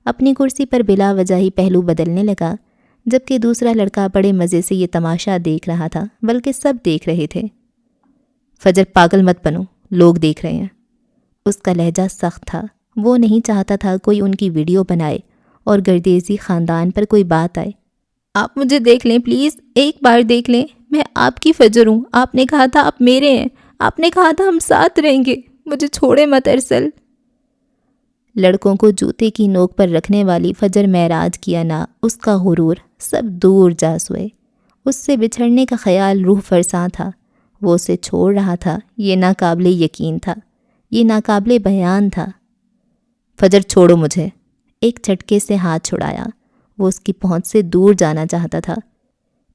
اپنی کرسی پر بلا وجہ ہی پہلو بدلنے لگا، جبکہ دوسرا لڑکا بڑے مزے سے یہ تماشا دیکھ رہا تھا، بلکہ سب دیکھ رہے تھے۔ فجر، پاگل مت بنو، لوگ دیکھ رہے ہیں۔ اس کا لہجہ سخت تھا، وہ نہیں چاہتا تھا کوئی ان کی ویڈیو بنائے اور گردیزی خاندان پر کوئی بات آئے۔ آپ مجھے دیکھ لیں پلیز، ایک بار دیکھ لیں، میں آپ کی فجر ہوں، آپ نے کہا تھا آپ میرے ہیں، آپ نے کہا تھا ہم ساتھ رہیں گے، مجھے چھوڑے مت ارسل۔ لڑکوں کو جوتے کی نوک پر رکھنے والی فجر معراج کی انا، اس کا غرور، سب دور جا سوئے۔ اس سے بچھڑنے کا خیال روح فرساں تھا، وہ اسے چھوڑ رہا تھا، یہ ناقابل یقین تھا، یہ ناقابل بیان تھا۔ فجر، چھوڑو مجھے۔ ایک جھٹکے سے ہاتھ چھڑایا، وہ اس کی پہنچ سے دور جانا چاہتا تھا،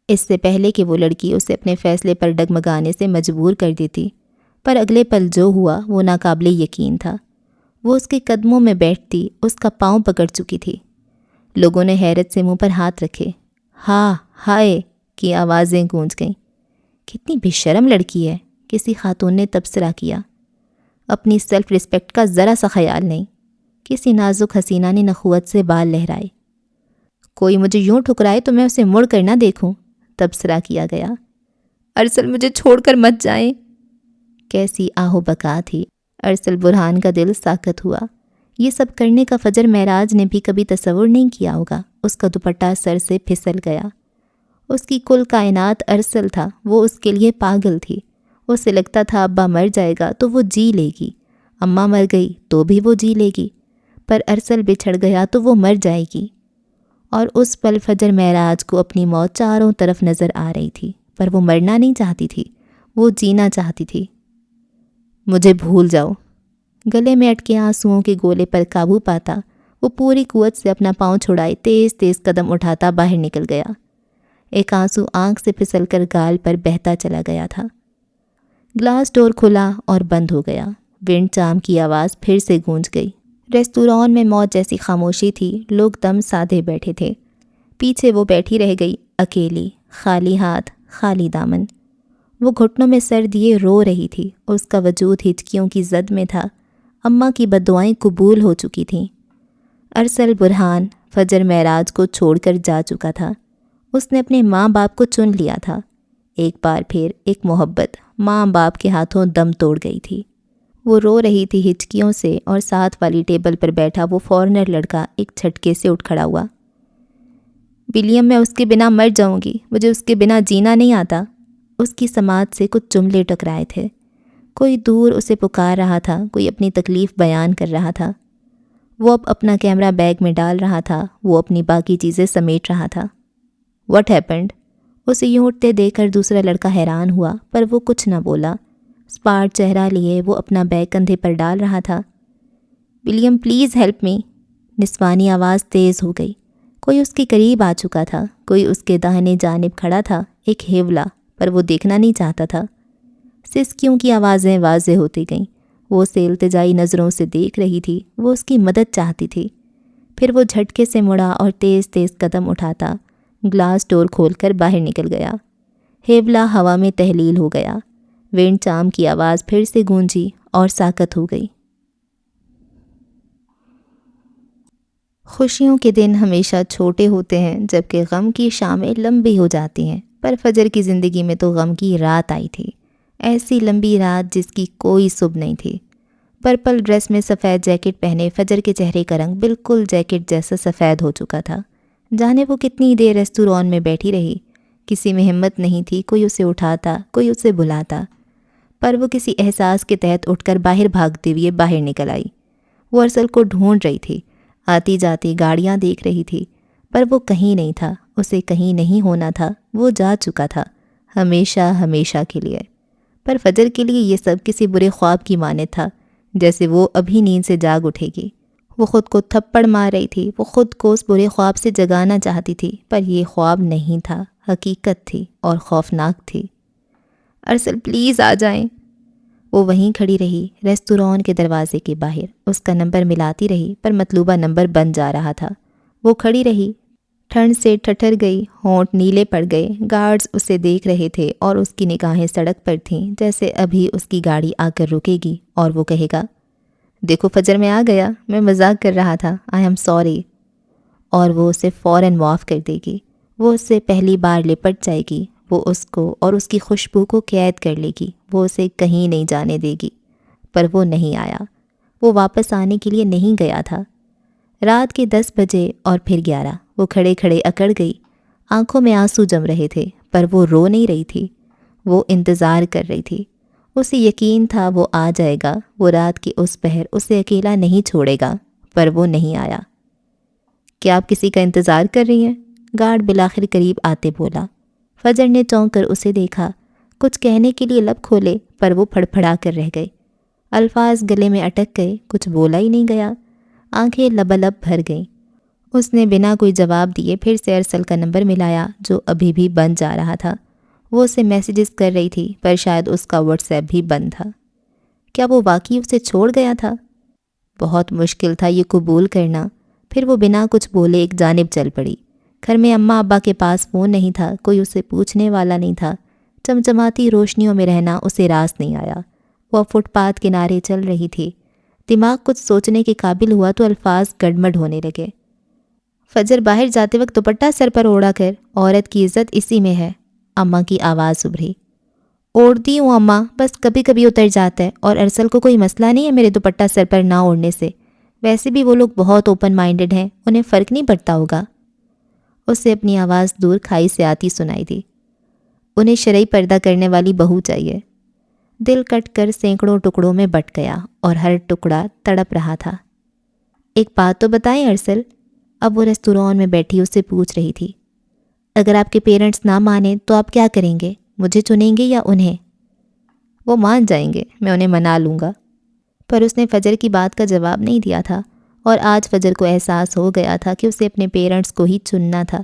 اس سے پہلے کہ وہ لڑکی اسے اپنے فیصلے پر ڈگمگانے سے مجبور کر دیتی، پر اگلے پل جو ہوا وہ ناقابل یقین تھا۔ وہ اس کے قدموں میں بیٹھتی، اس کا پاؤں پکڑ چکی تھی۔ لوگوں نے حیرت سے منہ پر ہاتھ رکھے، ہاں ہائے کی آوازیں گونج گئیں۔ کتنی بے شرم لڑکی ہے، کسی خاتون نے تبصرہ کیا۔ اپنی سیلف ریسپیکٹ کا ذرا سا خیال نہیں، کسی نازک حسینہ نے نخوت سے بال لہرائے۔ کوئی مجھے یوں ٹھکرائے تو میں اسے مڑ کر نہ دیکھوں، تبصرہ کیا گیا۔ ارسل، مجھے چھوڑ کر مت جائیں۔ کیسی آہ و بکا تھی، ارسل برہان کا دل ساکت ہوا۔ یہ سب کرنے کا فجر معراج نے بھی کبھی تصور نہیں کیا ہوگا۔ اس کا دوپٹہ سر سے پھسل گیا۔ اس کی کل کائنات ارسل تھا، وہ اس کے لیے پاگل تھی۔ اسے لگتا تھا ابا مر جائے گا تو وہ جی لے گی، اماں مر گئی تو بھی وہ جی لے گی، پر ارسل بچھڑ گیا تو وہ مر جائے گی۔ اور اس پل فجر معراج کو اپنی موت چاروں طرف نظر آ رہی تھی، پر وہ مرنا نہیں چاہتی تھی، وہ جینا چاہتی تھی۔ مجھے بھول جاؤ۔ گلے میں اٹکے آنسوؤں کے گولے پر قابو پاتا، وہ پوری قوت سے اپنا پاؤں چھڑائے تیز تیز قدم اٹھاتا باہر نکل گیا۔ ایک آنسو آنکھ سے پھسل کر گال پر بہتا چلا گیا تھا۔ گلاس ڈور کھلا اور بند ہو گیا۔ ونڈ چام کی آواز پھر سے گونج گئی۔ ریستوران میں موت جیسی خاموشی تھی، لوگ دم سادھے بیٹھے تھے۔ پیچھے وہ بیٹھی رہ گئی، اکیلی، خالی ہاتھ، خالی دامن۔ وہ گھٹنوں میں سر دیے رو رہی تھی، اس کا وجود ہچکیوں کی زد میں تھا۔ اماں کی بددعائیں قبول ہو چکی تھیں۔ ارسل برہان فجر معراج کو چھوڑ کر جا چکا تھا۔ اس نے اپنے ماں باپ کو چن لیا تھا۔ ایک بار پھر ایک محبت ماں باپ کے ہاتھوں دم توڑ گئی تھی۔ وہ رو رہی تھی ہچکیوں سے، اور ساتھ والی ٹیبل پر بیٹھا وہ فورنر لڑکا ایک جھٹکے سے اٹھ کھڑا ہوا۔ ولیم، میں اس کے بنا مر جاؤں گی، مجھے اس کے بنا جینا نہیں آتا۔ اس کی سماعت سے کچھ جملے ٹکرائے تھے، کوئی دور اسے پکار رہا تھا، کوئی اپنی تکلیف بیان کر رہا تھا۔ وہ اب اپنا کیمرہ بیگ میں ڈال رہا تھا، وہ اپنی باقی چیزیں سمیٹ رہا تھا۔ What happened? اسے یوں اٹھتے دیکھ کر دوسرا لڑکا حیران ہوا، پر وہ کچھ نہ بولا۔ سپاٹ چہرہ لیے وہ اپنا بیگ کندھے پر ڈال رہا تھا۔ William, please help me. نسوانی آواز تیز ہو گئی۔ کوئی اس کے قریب آ چکا تھا، کوئی اس کے داہنے جانب کھڑا تھا، ایک ہیولا، پر وہ دیکھنا نہیں چاہتا تھا۔ سسکیوں کی آوازیں واضح ہوتی گئیں۔ وہ اسے التجائی نظروں سے دیکھ رہی تھی، وہ اس کی مدد چاہتی تھی۔ پھر وہ جھٹکے سے مڑا اور تیز تیز قدم اٹھاتا گلاس ڈور کھول کر باہر نکل گیا۔ ہیولا ہوا میں تحلیل ہو گیا۔ ونڈ چام کی آواز پھر سے گونجی اور ساکت ہو گئی۔ خوشیوں کے دن ہمیشہ چھوٹے ہوتے ہیں، جبکہ غم کی شامیں لمبی ہو جاتی ہیں، پر فجر کی زندگی میں تو غم کی رات آئی تھی، ایسی لمبی رات جس کی کوئی صبح نہیں تھی۔ پرپل ڈریس میں سفید جیکٹ پہنے فجر کے چہرے کا رنگ بالکل جیکٹ جیسا سفید ہو چکا تھا۔ جانے وہ کتنی دیر ریستوران میں بیٹھی رہی، کسی میں ہمت نہیں تھی کوئی اسے اٹھاتا، کوئی اسے بلاتا، پر وہ کسی احساس کے تحت اٹھ کر باہر بھاگتے ہوئے باہر نکل آئی۔ وہ ارسل کو ڈھونڈ رہی تھی، آتی جاتی گاڑیاں دیکھ رہی تھی، پر وہ کہیں نہیں تھا، اسے کہیں نہیں ہونا تھا، وہ جا چکا تھا ہمیشہ ہمیشہ کے لیے۔ پر فجر کے لیے یہ سب کسی برے خواب کی مانند تھا، جیسے وہ ابھی نیند سے جاگ اٹھے گی۔ وہ خود کو تھپڑ مار رہی تھی، وہ خود کو اس برے خواب سے جگانا چاہتی تھی، پر یہ خواب نہیں تھا، حقیقت تھی اور خوفناک تھی۔ ارسل پلیز آ جائیں۔ وہ وہیں کھڑی رہی، ریستوران کے دروازے کے باہر، اس کا نمبر ملاتی رہی، پر مطلوبہ نمبر بن جا رہا تھا۔ وہ کھڑی رہی، ٹھنڈ سے ٹھٹر گئی، ہونٹ نیلے پڑ گئے۔ گارڈز اسے دیکھ رہے تھے اور اس کی نگاہیں سڑک پر تھیں، جیسے ابھی اس کی گاڑی آ کر رکے گی اور وہ کہے گا، دیکھو فجر میں آ گیا، میں مذاق کر رہا تھا، آئی ایم سوری، اور وہ اسے فوراً معاف کر دے گی۔ وہ اس سے پہلی بار لپٹ جائے گی، وہ اس کو اور اس کی خوشبو کو قید کر لے گی، وہ اسے کہیں نہیں جانے دے گی۔ پر وہ نہیں آیا، وہ واپس آنے کے لیے نہیں گیا تھا۔ رات کے 10 بجے اور پھر 11، وہ کھڑے کھڑے اکڑ گئی، آنکھوں میں آنسو جم رہے تھے، پر وہ رو نہیں رہی تھی، وہ انتظار کر رہی تھی۔ اسے یقین تھا وہ آ جائے گا، وہ رات کی اس پہر اسے اکیلا نہیں چھوڑے گا، پر وہ نہیں آیا۔ کیا آپ کسی کا انتظار کر رہی ہیں؟ گارڈ بالآخر قریب آتے بولا۔ فجر نے چونک کر اسے دیکھا، کچھ کہنے کے لیے لب کھولے، پر وہ پھڑپھڑا کر رہ گئے، الفاظ گلے میں اٹک گئے، کچھ بولا ہی نہیں گیا، آنکھیں لبالب بھر گئیں۔ اس نے بنا کوئی جواب دیے پھر سے ارسل کا نمبر ملایا، جو ابھی بھی بند جا رہا تھا۔ وہ اسے میسیجز کر رہی تھی، پر شاید اس کا واٹس ایپ بھی بند تھا۔ کیا وہ واقعی اسے چھوڑ گیا تھا؟ بہت مشکل تھا یہ قبول کرنا۔ پھر وہ بنا کچھ بولے ایک جانب چل پڑی۔ گھر میں اماں ابا کے پاس فون نہیں تھا، کوئی اسے پوچھنے والا نہیں تھا، چمچماتی روشنیوں میں رہنا اسے راس نہیں آیا۔ وہ فٹ پاتھ کنارے چل رہی تھی، دماغ کچھ سوچنے کے قابل ہوا تو الفاظ گڑمڑ ہونے لگے۔ فجر باہر جاتے وقت دوپٹہ سر پر اوڑھا کر، عورت کی عزت اسی میں ہے، اماں کی آواز ابھری۔ اوڑھتی ہوں اماں، بس کبھی کبھی اتر جاتا ہے، اور ارسل کو کوئی مسئلہ نہیں ہے میرے دوپٹہ سر پر نہ اوڑھنے سے، ویسے بھی وہ لوگ بہت اوپن مائنڈڈ ہیں، انہیں فرق نہیں پڑتا ہوگا۔ اسے اپنی آواز دور کھائی سے آتی سنائی دی۔ انہیں شرعی پردہ کرنے والی بہو چاہیے۔ دل کٹ کر سینکڑوں ٹکڑوں میں بٹ گیا، اور ہر ٹکڑا تڑپ رہا تھا۔ ایک بات تو بتائیں ارسل، اب وہ ریستوران میں بیٹھی اس سے پوچھ رہی تھی، اگر آپ کے پیرنٹس نہ مانیں تو آپ کیا کریں گے؟ مجھے چنیں گے یا انہیں؟ وہ مان جائیں گے، میں انہیں منا لوں گا۔ پر اس نے فجر کی بات کا جواب نہیں دیا تھا، اور آج فجر کو احساس ہو گیا تھا کہ اسے اپنے پیرنٹس کو ہی چننا تھا،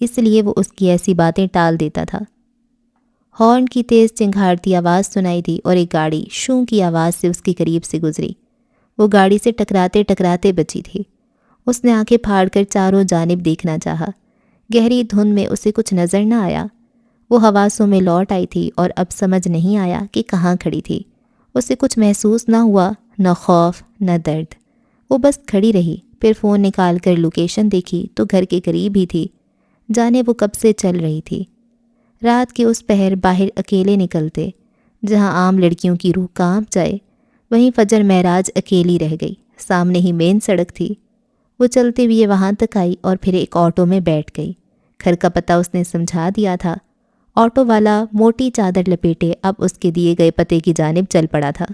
اس لیے وہ اس کی ایسی باتیں ٹال دیتا تھا۔ ہارن کی تیز چنگھاڑتی آواز سنائی دی، اور ایک گاڑی شوں کی آواز سے اس کے قریب سے گزری۔ وہ گاڑی سے ٹکراتے ٹکراتے بچی تھی۔ اس نے آنکھیں پھاڑ کر چاروں جانب دیکھنا چاہا، گہری دھند میں اسے کچھ نظر نہ آیا۔ وہ حواسوں میں لوٹ آئی تھی، اور اب سمجھ نہیں آیا کہ کہاں کھڑی تھی۔ اسے کچھ محسوس نہ ہوا، نہ خوف نہ درد۔ وہ بس کھڑی رہی، پھر فون نکال کر لوکیشن دیکھی تو گھر کے قریب ہی تھی، جانے وہ کب سے چل رہی تھی۔ رات کے اس پہر باہر اکیلے نکلتے، جہاں عام لڑکیوں کی روح کانپ جائے، وہیں فجر معراج اکیلی رہ گئی۔ سامنے ہی مین سڑک تھی۔ وہ چلتے ہوئے وہاں تک آئی اور پھر ایک آٹو میں بیٹھ گئی۔ گھر کا پتہ اس نے سمجھا دیا تھا۔ آٹو والا موٹی چادر لپیٹے اب اس کے دیے گئے پتے کی جانب چل پڑا تھا۔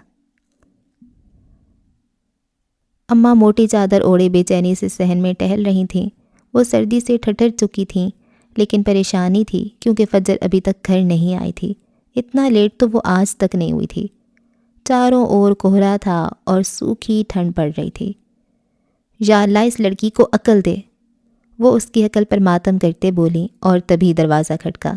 اماں موٹی چادر اوڑھے بے چینی سے صحن میں ٹہل رہی تھیں۔ وہ سردی سے ٹھٹر چکی تھیں، لیکن پریشانی تھی کیونکہ فجر ابھی تک گھر نہیں آئی تھی۔ اتنا لیٹ تو وہ آج تک نہیں ہوئی تھی۔ چاروں اور کوہرا تھا اور سوکھی ٹھنڈ پڑ رہی تھی۔ یا اللہ اس لڑکی کو عقل دے، وہ اس کی عقل پر ماتم کرتے بولیں، اور تبھی دروازہ کھٹکا۔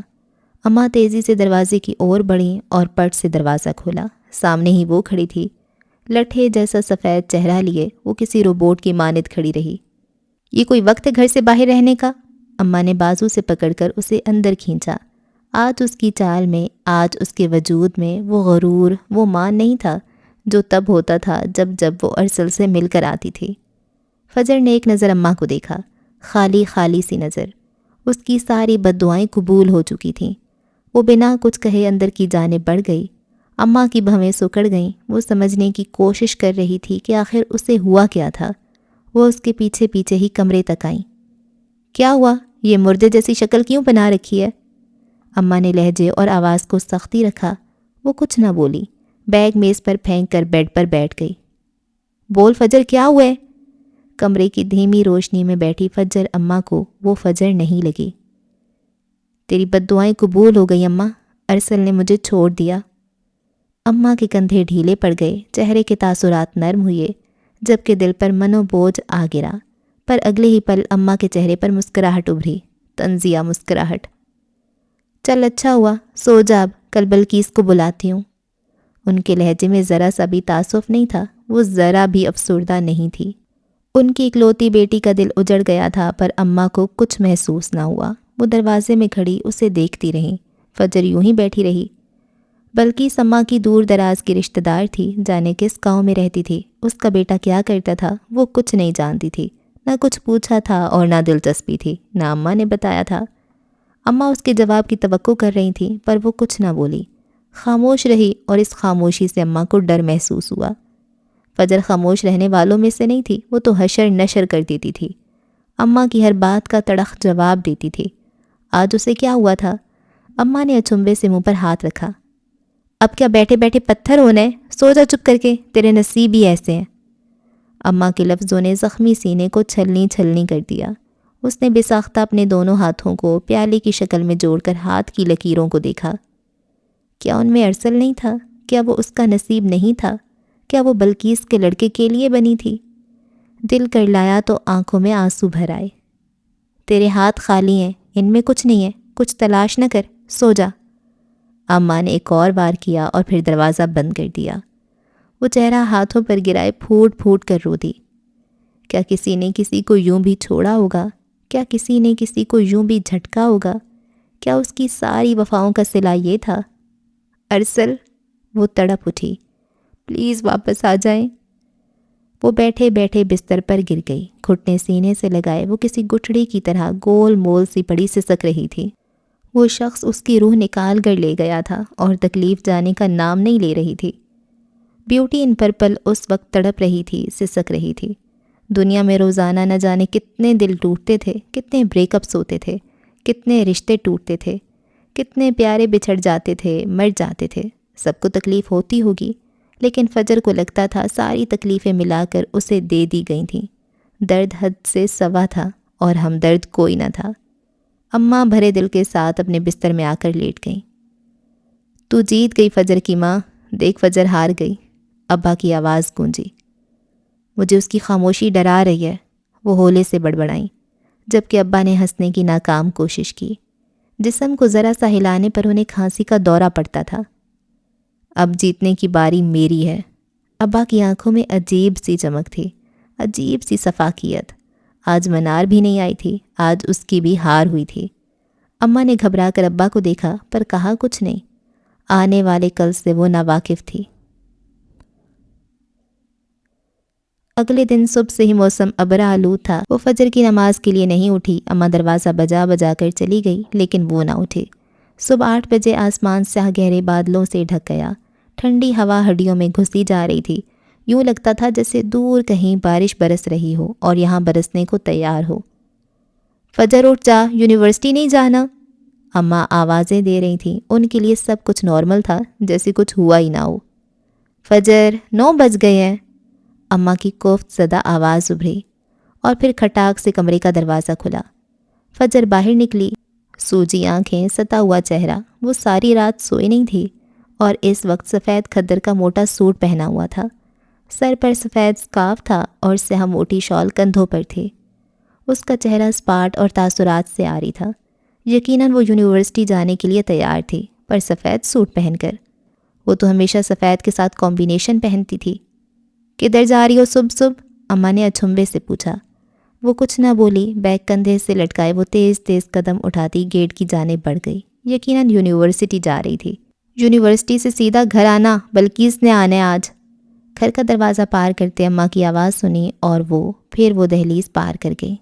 اماں تیزی سے دروازے کی اور بڑھیں اور پٹ سے دروازہ کھولا۔ سامنے ہی وہ کھڑی تھی، لٹھے جیسا سفید چہرہ لیے وہ کسی روبوٹ کی مانند کھڑی رہی۔ یہ کوئی وقت ہے گھر سے باہر رہنے کا؟ اماں نے بازو سے پکڑ کر اسے اندر کھینچا۔ آج اس کی چال میں، آج اس کے وجود میں وہ غرور، وہ مان نہیں تھا جو تب ہوتا تھا جب جب وہ ارسل سے مل کر آتی تھی۔ فجر نے ایک نظر اماں کو دیکھا، خالی خالی سی نظر۔ اس کی ساری بد دعائیں قبول ہو چکی تھیں۔ وہ بنا کچھ کہے اندر کی جانب بڑھ گئی۔ اماں کی بھویں سکڑ گئیں۔ وہ سمجھنے کی کوشش کر رہی تھی کہ آخر اسے ہوا کیا تھا۔ وہ اس کے پیچھے پیچھے ہی کمرے تک آئیں۔ کیا ہوا؟ یہ مردے جیسی شکل کیوں بنا رکھی ہے؟ اماں نے لہجے اور آواز کو سختی رکھا۔ وہ کچھ نہ بولی، بیگ میز پر پھینک کر بیڈ پر بیٹھ گئی۔ بول فجر کیا ہوا ہے؟ کمرے کی دھیمی روشنی میں بیٹھی فجر اماں کو وہ فجر نہیں لگی۔ تیری بد دعائیں قبول ہو گئی اماں، ارسل نے مجھے چھوڑ دیا۔ اماں کے کندھے ڈھیلے پڑ گئے، چہرے کے تاثرات نرم ہوئے، جبکہ دل پر منو بوجھ آ گرا۔ پر اگلے ہی پل اماں کے چہرے پر مسکراہٹ ابھری، طنزیہ مسکراہٹ۔ چل اچھا ہوا، سو جا، اب کل بلقیس کو بلاتی ہوں۔ ان کے لہجے میں ذرا سا بھی تعصف نہیں تھا، وہ ذرا بھی افسردہ نہیں تھی۔ ان کی اکلوتی بیٹی کا دل اجڑ گیا تھا، پر اماں کو کچھ محسوس نہ ہوا۔ وہ دروازے میں کھڑی اسے دیکھتی رہیں۔ فجر یوں ہی بیٹھی رہی۔ بلقیس اماں کی دور دراز کی رشتہ دار تھی، جانے کس گاؤں میں رہتی تھی، اس کا بیٹا کیا کرتا تھا وہ کچھ نہیں جانتی تھی، نہ کچھ پوچھا تھا اور نہ دلچسپی تھی، نہ اماں نے بتایا تھا۔ اماں اس کے جواب کی توقع کر رہی تھیں، پر وہ کچھ نہ بولی، خاموش رہی، اور اس خاموشی سے اماں کو ڈر محسوس ہوا۔ فجر خاموش رہنے والوں میں سے نہیں تھی، وہ تو حشر نشر کر دیتی تھی، اماں کی ہر بات کا تڑخ جواب دیتی تھی۔ آج اسے کیا ہوا تھا؟ اماں نے اچنبے سے منہ پر ہاتھ رکھا۔ اب کیا بیٹھے بیٹھے پتھر ہونا ہے؟ سو جا چپ کر کے، تیرے نصیب ہی ایسے ہیں۔ اماں کے لفظوں نے زخمی سینے کو چھلنی چھلنی کر دیا۔ اس نے بے ساختہ اپنے دونوں ہاتھوں کو پیالے کی شکل میں جوڑ کر ہاتھ کی لکیروں کو دیکھا۔ کیا ان میں ارسل نہیں تھا؟ کیا وہ اس کا نصیب نہیں تھا؟ کیا وہ بلقیس کے لڑکے کے لیے بنی تھی؟ دل کر لایا تو آنکھوں میں آنسو بھر آئے۔ تیرے ہاتھ خالی ہیں، ان میں کچھ نہیں ہے، کچھ تلاش نہ کر، سو جا۔ اماں نے ایک اور بار کیا اور پھر دروازہ بند کر دیا۔ وہ چہرہ ہاتھوں پر گرائے پھوٹ پھوٹ کر رو دی۔ کیا کسی نے کسی کو یوں بھی چھوڑا ہوگا؟ کیا کسی نے کسی کو یوں بھی جھٹکا ہوگا؟ کیا اس کی ساری وفاؤں کا صلہ یہ تھا؟ ارسل، وہ تڑپ اٹھی، پلیز واپس آ جائیں۔ وہ بیٹھے بیٹھے بستر پر گر گئی، گھٹنے سینے سے لگائے وہ کسی گٹھڑی کی طرح گول مول سی پڑی سسک رہی تھی۔ وہ شخص اس کی روح نکال کر لے گیا تھا اور تکلیف جانے کا نام نہیں لے رہی تھی۔ بیوٹی ان پرپل اس وقت تڑپ رہی تھی، سسک رہی تھی۔ دنیا میں روزانہ نہ جانے کتنے دل ٹوٹتے تھے، کتنے بریک اپس ہوتے تھے، کتنے رشتے ٹوٹتے تھے، کتنے پیارے بچھڑ جاتے تھے، مر جاتے تھے۔ سب کو تکلیف ہوتی ہوگی، لیکن فجر کو لگتا تھا ساری تکلیفیں ملا کر اسے دے دی گئی تھیں۔ درد حد سے سوا تھا اور ہمدرد کوئی نہ تھا۔ اماں بھرے دل کے ساتھ اپنے بستر میں آ کر لیٹ گئیں۔ تو جیت گئی فجر کی ماں، دیکھ فجر ہار گئی، ابا کی آواز گونجی۔ مجھے اس کی خاموشی ڈرا رہی ہے، وہ ہولے سے بڑبڑائیں، جبکہ ابا نے ہنسنے کی ناکام کوشش کی۔ جسم کو ذرا سا ہلانے پر انہیں کھانسی کا دورہ پڑتا تھا۔ اب جیتنے کی باری میری ہے۔ ابا کی آنکھوں میں عجیب سی چمک تھی، عجیب سی صفاقیت۔ آج منار بھی نہیں آئی تھی، آج اس کی بھی ہار ہوئی تھی۔ اماں نے گھبرا کر ابا کو دیکھا پر کہا کچھ نہیں۔ آنے والے کل سے وہ ناواقف تھی۔ اگلے دن صبح سے ہی موسم ابرا آلود تھا۔ وہ فجر کی نماز کے لیے نہیں اٹھی۔ اماں دروازہ بجا بجا کر چلی گئی، لیکن وہ نہ اٹھے۔ صبح 8 بجے آسمان سیاہ گہرے بادلوں سے ڈھک گیا۔ ٹھنڈی ہوا ہڈیوں میں گھسی جا رہی تھی۔ یوں لگتا تھا جیسے دور کہیں بارش برس رہی ہو اور یہاں برسنے کو تیار ہو۔ فجر اٹھ جا، یونیورسٹی نہیں جانا؟ اماں آوازیں دے رہی تھیں۔ ان کے لیے سب کچھ نارمل تھا، جیسے کچھ ہوا ہی نہ ہو۔ فجر، 9 بج گئے ہیں۔ اماں کی کوفت زدہ آواز ابھری اور پھر کھٹاک سے کمرے کا دروازہ کھلا۔ فجر باہر نکلی، سوجی آنکھیں، ستا ہوا چہرہ۔ وہ ساری رات سوئی نہیں تھی اور اس وقت سفید کھدر کا موٹا سوٹ پہنا ہوا تھا۔ سر پر سفید سکارف تھا اور سیاہ موٹی شال کندھوں پر تھی۔ اس کا چہرہ سپاٹ اور تاثرات سے عاری تھا۔ یقیناً وہ یونیورسٹی جانے کے لیے تیار تھی، پر سفید سوٹ پہن کر۔ وہ تو ہمیشہ سفید کے ساتھ کمبینیشن پہنتی تھی۔ کدھر جا رہی ہو صبح صبح؟ اماں نے اچھمبے سے پوچھا۔ وہ کچھ نہ بولی، بیگ کندھے سے لٹکائے وہ تیز تیز قدم اٹھاتی گیٹ کی جانب بڑھ گئی۔ یقیناً یونیورسٹی جا رہی تھی۔ یونیورسٹی سے سیدھا گھر آنا، بلقیس نے آنا ہے آج۔ گھر کا دروازہ پار کرتے اماں کی آواز سنی اور پھر وہ دہلیز پار کر گئی۔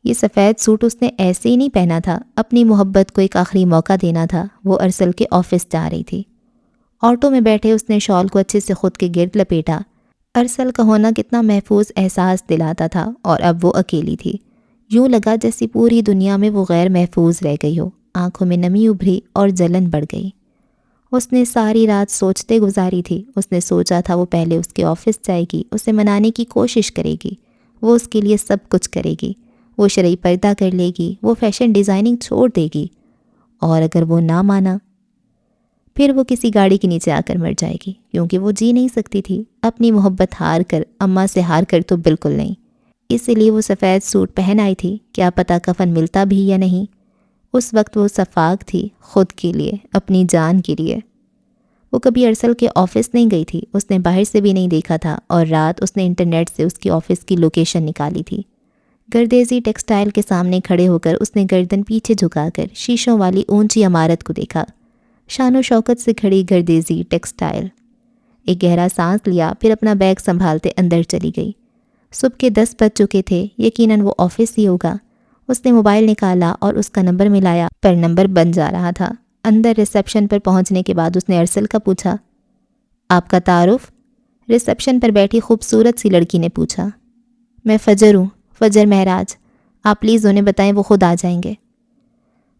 یہ سفید سوٹ اس نے ایسے ہی نہیں پہنا تھا، اپنی محبت کو ایک آخری موقع دینا تھا۔ وہ ارسل کے آفس جا رہی تھی۔ آٹو میں بیٹھے اس نے شال کو اچھے سے خود کے گرد لپیٹا۔ ارسل کا ہونا کتنا محفوظ احساس دلاتا تھا، اور اب وہ اکیلی تھی۔ یوں لگا جیسی پوری دنیا میں وہ غیر محفوظ رہ گئی ہو۔ آنکھوں میں نمی ابھری اور جلن بڑھ گئی۔ اس نے ساری رات سوچتے گزاری تھی۔ اس نے سوچا تھا وہ پہلے اس کے آفس جائے گی، اسے منانے کی کوشش کرے گی، وہ اس کے لیے سب کچھ کرے گی، وہ شرعی پردہ کر لے گی، وہ فیشن ڈیزائننگ چھوڑ دے گی، اور اگر وہ نہ مانا پھر وہ کسی گاڑی کے نیچے آ کر مر جائے گی، کیونکہ وہ جی نہیں سکتی تھی اپنی محبت ہار کر، اماں سے ہار کر تو بالکل نہیں۔ اسی لیے وہ سفید سوٹ پہن آئی تھی، کیا پتہ کفن ملتا بھی یا نہیں۔ اس وقت وہ شفاق تھی، خود کے لیے، اپنی جان کے لیے۔ وہ کبھی ارسل کے آفس نہیں گئی تھی، اس نے باہر سے بھی نہیں دیکھا تھا، اور رات اس نے انٹرنیٹ سے اس کی آفس کی لوکیشن نکالی تھی۔ گردیزی ٹیکسٹائل کے سامنے کھڑے ہو کر اس نے گردن پیچھے جھکا کر شیشوں والی اونچی عمارت کو دیکھا۔ شان و شوکت سے کھڑی گردیزی ٹیکسٹائل۔ ایک گہرا سانس لیا، پھر اپنا بیگ سنبھالتے اندر چلی گئی۔ صبح کے 10 بج چکے تھے، یقیناً وہ آفس ہی ہوگا۔ اس نے موبائل نکالا اور اس کا نمبر ملایا، پر نمبر بند جا رہا تھا۔ اندر ریسیپشن پر پہنچنے کے بعد اس نے ارسل کا پوچھا، آپ کا تعارف؟ ریسیپشن پر بیٹھی خوبصورت سی لڑکی نے پوچھا۔ میں فجر ہوں، فجر مہراج۔ آپ پلیز انہیں بتائیں، وہ خود آ جائیں گے۔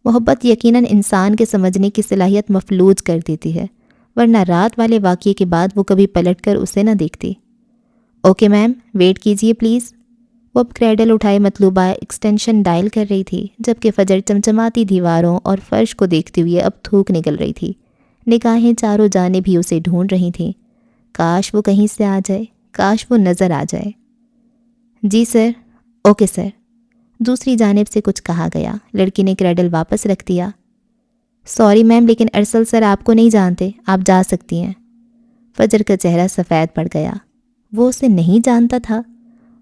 محبت یقیناً انسان کے سمجھنے کی صلاحیت مفلوج کر دیتی ہے، ورنہ رات والے واقعے کے بعد وہ کبھی پلٹ کر اسے نہ دیکھتی۔ اوکے میم، ویٹ کیجئے پلیز۔ وہ اب کریڈل اٹھائے مطلوبہ ایکسٹینشن ڈائل کر رہی تھی، جبکہ فجر چمچماتی دیواروں اور فرش کو دیکھتے ہوئے اب تھوک نکل رہی تھی۔ نگاہیں چاروں جانب بھی اسے ڈھونڈ رہی تھیں۔ کاش وہ کہیں سے آ جائے، کاش وہ نظر آ جائے۔ جی سر۔ Okay sir. دوسری جانب سے کچھ کہا گیا۔ لڑکی نے کریڈل واپس رکھ دیا۔ سوری میم، لیکن ارسل سر آپ کو نہیں جانتے، آپ جا سکتی ہیں۔ فجر کا چہرہ سفید پڑ گیا۔ وہ اسے نہیں جانتا تھا؟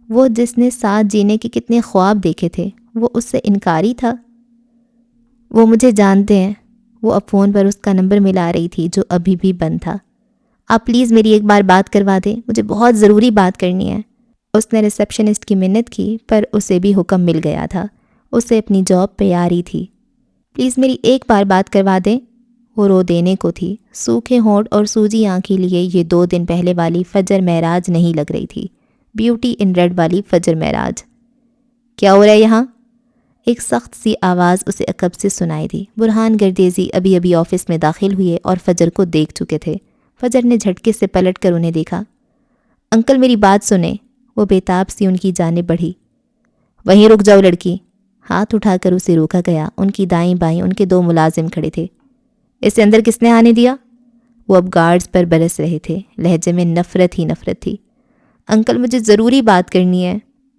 وہ جس نے ساتھ جینے کے کتنے خواب دیکھے تھے، وہ اس سے انکاری تھا؟ وہ مجھے جانتے ہیں۔ وہ اب فون پر اس کا نمبر ملا رہی تھی جو ابھی بھی بند تھا۔ آپ پلیز میری ایک بار بات کروا دیں، مجھے بہت ضروری بات کرنی ہے۔ اس نے ریسیپشنسٹ کی منت کی، پر اسے بھی حکم مل گیا تھا۔ اسے اپنی جاب پہ آ رہی تھی۔ پلیز میری ایک بار بات کروا دیں۔ وہ رو دینے کو تھی۔ سوکھے ہونٹ اور سوجی آنکھیں لیے یہ 2 دن پہلے والی فجر معراج نہیں لگ رہی تھی، بیوٹی ان ریڈ والی فجر معراج۔ کیا ہو رہا ہے یہاں؟ ایک سخت سی آواز اسے عقب سے سنائی دی۔ برہان گردیزی ابھی ابھی آفس میں داخل ہوئے اور فجر کو دیکھ چکے تھے۔ فجر نے جھٹکے سے پلٹ کر انہیں دیکھا۔ انکل میری بات سنیں۔ وہ بےتاب سی ان کی جانب بڑھی۔ وہیں رک جاؤ لڑکی۔ ہاتھ اٹھا کر اسے روکا گیا۔ ان کی دائیں بائیں ان کے 2 ملازم کھڑے تھے۔ اسے اندر کس نے آنے دیا؟ وہ اب گارڈز پر برس رہے تھے، لہجے میں نفرت ہی نفرت تھی۔ انکل مجھے ضروری بات کرنی ہے۔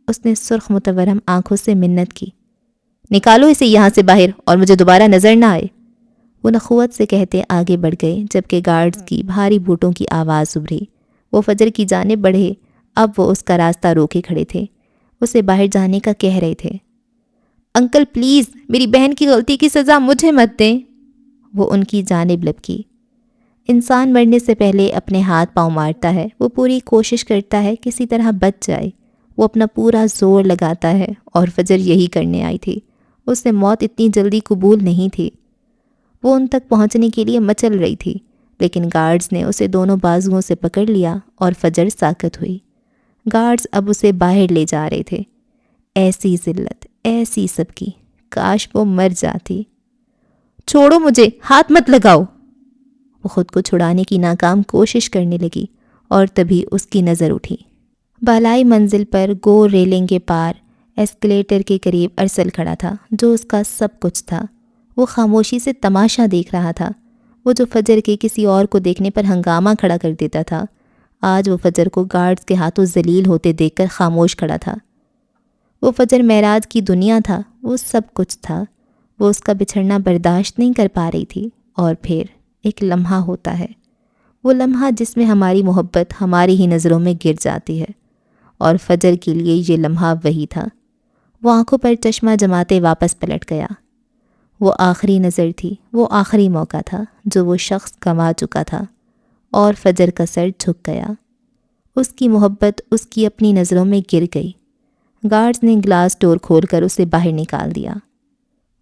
اس نے سرخ متورم آنکھوں سے منت کی۔ نکالو اسے یہاں سے باہر اور مجھے دوبارہ نظر نہ آئے۔ وہ نخوت سے کہتے آگے بڑھ گئے، جبکہ گارڈز کی بھاری بوٹوں کی آواز ابھری۔ وہ فجر کی جانب بڑھے۔ اب وہ اس کا راستہ روکے کھڑے تھے، اسے باہر جانے کا کہہ رہے تھے۔ انکل پلیز، میری بہن کی غلطی کی سزا مجھے مت دیں۔ وہ ان کی جانب لپکی۔ انسان مرنے سے پہلے اپنے ہاتھ پاؤں مارتا ہے، وہ پوری کوشش کرتا ہے کسی طرح بچ جائے، وہ اپنا پورا زور لگاتا ہے، اور فجر یہی کرنے آئی تھی۔ اس سے موت اتنی جلدی قبول نہیں تھی۔ وہ ان تک پہنچنے کے لیے مچل رہی تھی، لیکن گارڈز نے اسے دونوں بازوؤں سے پکڑ لیا اور فجر ساکت ہوئی۔ گارڈز اب اسے باہر لے جا رہے تھے۔ ایسی ذلت، ایسی سب کی، کاش وہ مر جاتی۔ چھوڑو مجھے، ہاتھ مت لگاؤ۔ وہ خود کو چھڑانے کی ناکام کوشش کرنے لگی، اور تبھی اس کی نظر اٹھی۔ بالائی منزل پر گو ریلنگ کے پار ایسکلیٹر کے قریب ارسل کھڑا تھا، جو اس کا سب کچھ تھا۔ وہ خاموشی سے تماشا دیکھ رہا تھا۔ وہ جو فجر کے کسی اور کو دیکھنے پر ہنگامہ کھڑا کر دیتا تھا، آج وہ فجر کو گارڈز کے ہاتھوں ذلیل ہوتے دیکھ کر خاموش کھڑا تھا۔ وہ فجر معراج کی دنیا تھا، وہ سب کچھ تھا۔ وہ اس کا بچھڑنا برداشت نہیں کر پا رہی تھی۔ اور پھر ایک لمحہ ہوتا ہے، وہ لمحہ جس میں ہماری محبت ہماری ہی نظروں میں گر جاتی ہے، اور فجر کے لیے یہ لمحہ وہی تھا۔ وہ آنکھوں پر چشمہ جماتے واپس پلٹ گیا۔ وہ آخری نظر تھی، وہ آخری موقع تھا جو وہ شخص گنوا چکا تھا، اور فجر کا سر جھک گیا۔ اس کی محبت اس کی اپنی نظروں میں گر گئی۔ گارڈز نے گلاس ڈور کھول کر اسے باہر نکال دیا۔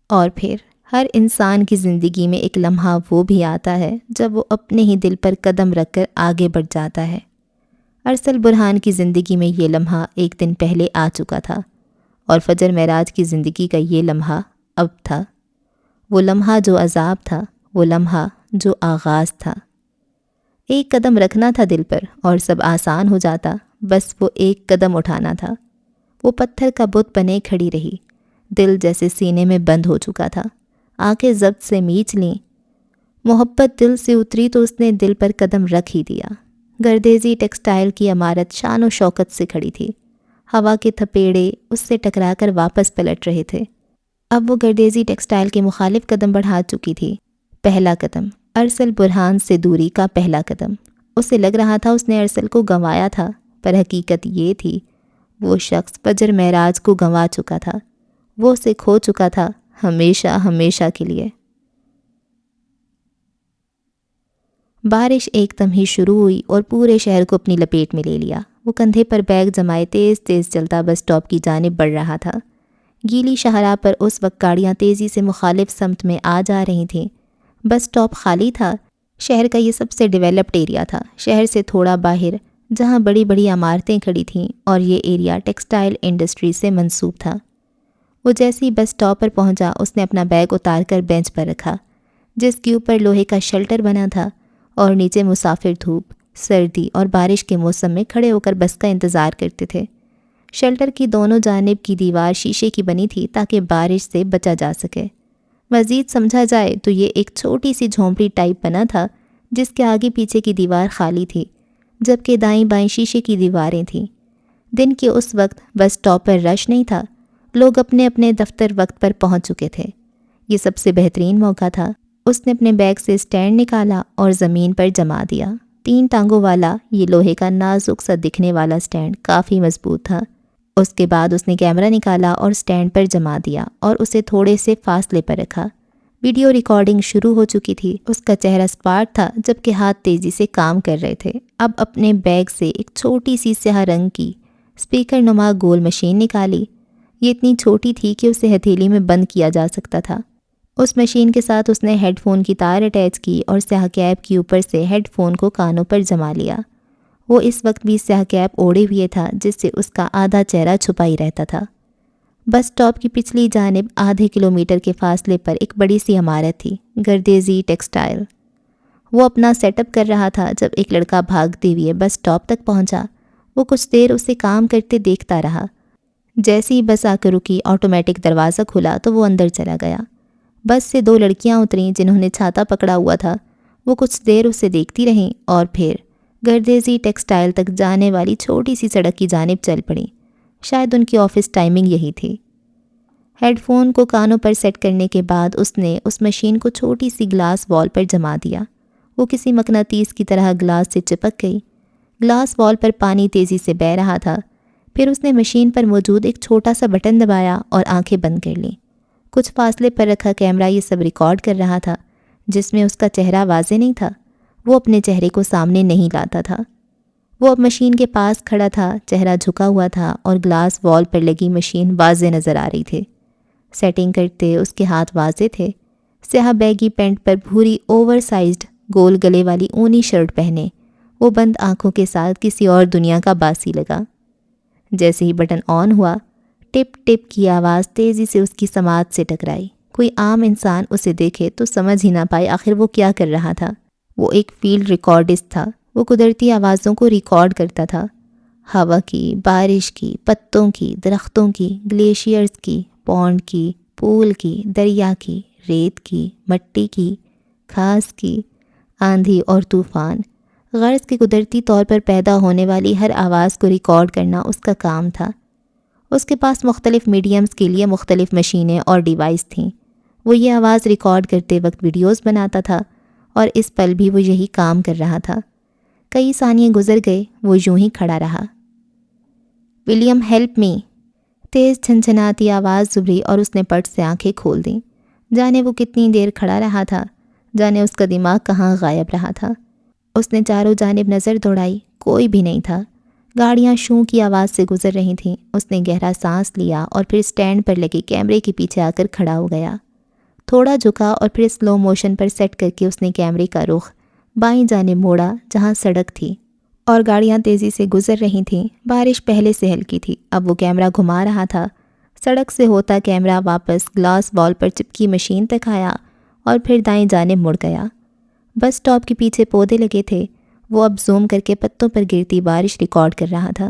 اور پھر ہر انسان کی زندگی میں ایک لمحہ وہ بھی آتا ہے جب وہ اپنے ہی دل پر قدم رکھ کر آگے بڑھ جاتا ہے۔ ارسل برہان کی زندگی میں یہ لمحہ ایک دن پہلے آ چکا تھا، اور فجر معراج کی زندگی کا یہ لمحہ اب تھا۔ وہ لمحہ جو عذاب تھا، وہ لمحہ جو آغاز تھا۔ ایک قدم رکھنا تھا دل پر اور سب آسان ہو جاتا، بس وہ ایک قدم اٹھانا تھا۔ وہ پتھر کا بت بنے کھڑی رہی، دل جیسے سینے میں بند ہو چکا تھا، آنکھیں ضبط سے میچ لیں۔ محبت دل سے اتری تو اس نے دل پر قدم رکھ ہی دیا۔ گردیزی ٹیکسٹائل کی عمارت شان و شوکت سے کھڑی تھی، ہوا کے تھپیڑے اس سے ٹکرا کر واپس پلٹ رہے تھے۔ اب وہ گردیزی ٹیکسٹائل کے مخالف قدم بڑھا چکی تھی۔ پہلا قدم، ارسل برہان سے دوری کا پہلا قدم۔ اسے لگ رہا تھا اس نے ارسل کو گنوایا تھا، پر حقیقت یہ تھی وہ شخص فجر معراج کو گنوا چکا تھا، وہ اسے کھو چکا تھا، ہمیشہ ہمیشہ کے لیے۔ بارش ایک دم ہی شروع ہوئی اور پورے شہر کو اپنی لپیٹ میں لے لیا۔ وہ کندھے پر بیگ جمائے تیز تیز چلتا بس اسٹاپ کی جانب بڑھ رہا تھا۔ گیلی شاہراہ پر اس وقت گاڑیاں تیزی سے مخالف سمت میں آ جا رہی تھیں۔ بس اسٹاپ خالی تھا۔ شہر کا یہ سب سے ڈیولپڈ ایریا تھا، شہر سے تھوڑا باہر، جہاں بڑی بڑی عمارتیں کھڑی تھیں، اور یہ ایریا ٹیکسٹائل انڈسٹری سے منسوب تھا۔ وہ جیسے ہی بس اسٹاپ پر پہنچا، اس نے اپنا بیگ اتار کر بینچ پر رکھا، جس کے اوپر لوہے کا شیلٹر بنا تھا، اور نیچے مسافر دھوپ، سردی اور بارش کے موسم میں کھڑے ہو کر بس کا انتظار کرتے تھے۔ شیلٹر کی دونوں جانب کی دیوار شیشے کی بنی تھی تاکہ بارش سے بچا جا سکے۔ مزید سمجھا جائے تو یہ ایک چھوٹی سی جھونپڑی ٹائپ بنا تھا، جس کے آگے پیچھے کی دیوار خالی تھی، جبکہ دائیں بائیں شیشے کی دیواریں تھیں۔ دن کے اس وقت بس اسٹاپ پر رش نہیں تھا، لوگ اپنے اپنے دفتر وقت پر پہنچ چکے تھے۔ یہ سب سے بہترین موقع تھا۔ اس نے اپنے بیگ سے سٹینڈ نکالا اور زمین پر جما دیا۔ 3 ٹانگوں والا یہ لوہے کا نازک سا دکھنے والا سٹینڈ کافی مضبوط تھا۔ اس کے بعد اس نے کیمرہ نکالا اور سٹینڈ پر جما دیا اور اسے تھوڑے سے فاصلے پر رکھا۔ ویڈیو ریکارڈنگ شروع ہو چکی تھی۔ اس کا چہرہ سپاٹ تھا، جبکہ ہاتھ تیزی سے کام کر رہے تھے۔ اب اپنے بیگ سے ایک چھوٹی سی سیاہ رنگ کی اسپیکر نما گول مشین نکالی۔ یہ اتنی چھوٹی تھی کہ اسے ہتھیلی میں بند کیا جا سکتا تھا۔ اس مشین کے ساتھ اس نے ہیڈ فون کی تار اٹیچ کی اور سیاہ کیپ کے اوپر سے ہیڈ فون کو کانوں پر جما لیا۔ وہ اس وقت بھی سیاہ کیپ اوڑھے ہوئے تھا، جس سے اس کا آدھا چہرہ چھپا ہی رہتا تھا۔ بس اسٹاپ کی پچھلی جانب آدھے کلومیٹر کے فاصلے پر ایک بڑی سی عمارت تھی، گردیزی ٹیکسٹائل۔ وہ اپنا سیٹ اپ کر رہا تھا جب ایک لڑکا بھاگتے ہوئے بس اسٹاپ تک پہنچا۔ وہ کچھ دیر اسے کام کرتے دیکھتا رہا۔ جیسے ہی بس آ کر رکی، آٹومیٹک دروازہ کھلا تو وہ اندر چلا گیا۔ بس سے 2 لڑکیاں اتریں جنہوں نے چھاتا پکڑا ہوا تھا۔ وہ کچھ دیر اسے دیکھتی رہیں اور پھر گردیزی ٹیکسٹائل تک جانے والی چھوٹی سی سڑک کی جانب چل پڑیں۔ شاید ان کی آفس ٹائمنگ یہی تھی۔ ہیڈ فون کو کانوں پر سیٹ کرنے کے بعد اس نے اس مشین کو چھوٹی سی گلاس وال پر جما دیا۔ وہ کسی مقناطیس کی طرح گلاس سے چپک گئی۔ گلاس وال پر پانی تیزی سے بہہ رہا تھا۔ پھر اس نے مشین پر موجود ایک چھوٹا سا بٹن دبایا اور آنکھیں بند کر لیں۔ کچھ فاصلے پر رکھا کیمرہ یہ سب ریکارڈ کر رہا تھا، جس میں اس کا چہرہ واضح نہیں تھا۔ وہ اپنے چہرے کو سامنے نہیں لاتا تھا۔ وہ اب مشین کے پاس کھڑا تھا، چہرہ جھکا ہوا تھا اور گلاس وال پر لگی مشین واضح نظر آ رہی تھی۔ سیٹنگ کرتے اس کے ہاتھ واضح تھے۔ سیاہ بیگی پینٹ پر بھوری اوور سائزڈ گول گلے والی اونی شرٹ پہنے، وہ بند آنکھوں کے ساتھ کسی اور دنیا کا باسی لگا۔ جیسے ہی بٹن آن ہوا، ٹپ ٹپ کی آواز تیزی سے اس کی سماعت سے ٹکرائی۔ کوئی عام انسان اسے دیکھے تو سمجھ ہی نہ پائے آخر وہ کیا کر رہا تھا۔ وہ ایک فیلڈ ریکارڈسٹ تھا۔ وہ قدرتی آوازوں کو ریکارڈ کرتا تھا، ہوا کی، بارش کی، پتوں کی، درختوں کی، گلیشیئرز کی، پونڈ کی، پول کی، دریا کی، ریت کی، مٹی کی، گھاس کی، آندھی اور طوفان۔ غرض کہ قدرتی طور پر پیدا ہونے والی ہر آواز کو ریکارڈ کرنا اس کا کام تھا۔ اس کے پاس مختلف میڈیمز کے لیے مختلف مشینیں اور ڈیوائس تھیں۔ وہ یہ آواز ریکارڈ کرتے وقت ویڈیوز بناتا تھا اور اس پل بھی وہ یہی کام کر رہا تھا۔ کئی ثانیے گزر گئے، وہ یوں ہی کھڑا رہا۔ ولیم ہیلپ می، تیز چھنچھناتی آواز ابھری اور اس نے پٹ سے آنکھیں کھول دیں۔ جانے وہ کتنی دیر کھڑا رہا تھا، جانے اس کا دماغ کہاں غائب رہا تھا۔ اس نے چاروں جانب نظر دوڑائی، کوئی بھی نہیں تھا۔ گاڑیاں شوں کی آواز سے گزر رہی تھیں۔ اس نے گہرا سانس لیا اور پھر سٹینڈ پر لگے کیمرے کے پیچھے آ کر کھڑا ہو گیا۔ تھوڑا جھکا اور پھر سلو موشن پر سیٹ کر کے اس نے کیمرے کا رخ بائیں جانب موڑا جہاں سڑک تھی اور گاڑیاں تیزی سے گزر رہی تھیں۔ بارش پہلے سے ہلکی تھی۔ اب وہ کیمرہ گھما رہا تھا۔ سڑک سے ہوتا کیمرہ واپس گلاس وال پر چپکی مشین تک آیا اور پھر دائیں جانب مڑ گیا۔ بس اسٹاپ کے پیچھے پودے لگے تھے، وہ اب زوم کر کے پتوں پر گرتی بارش ریکارڈ کر رہا تھا۔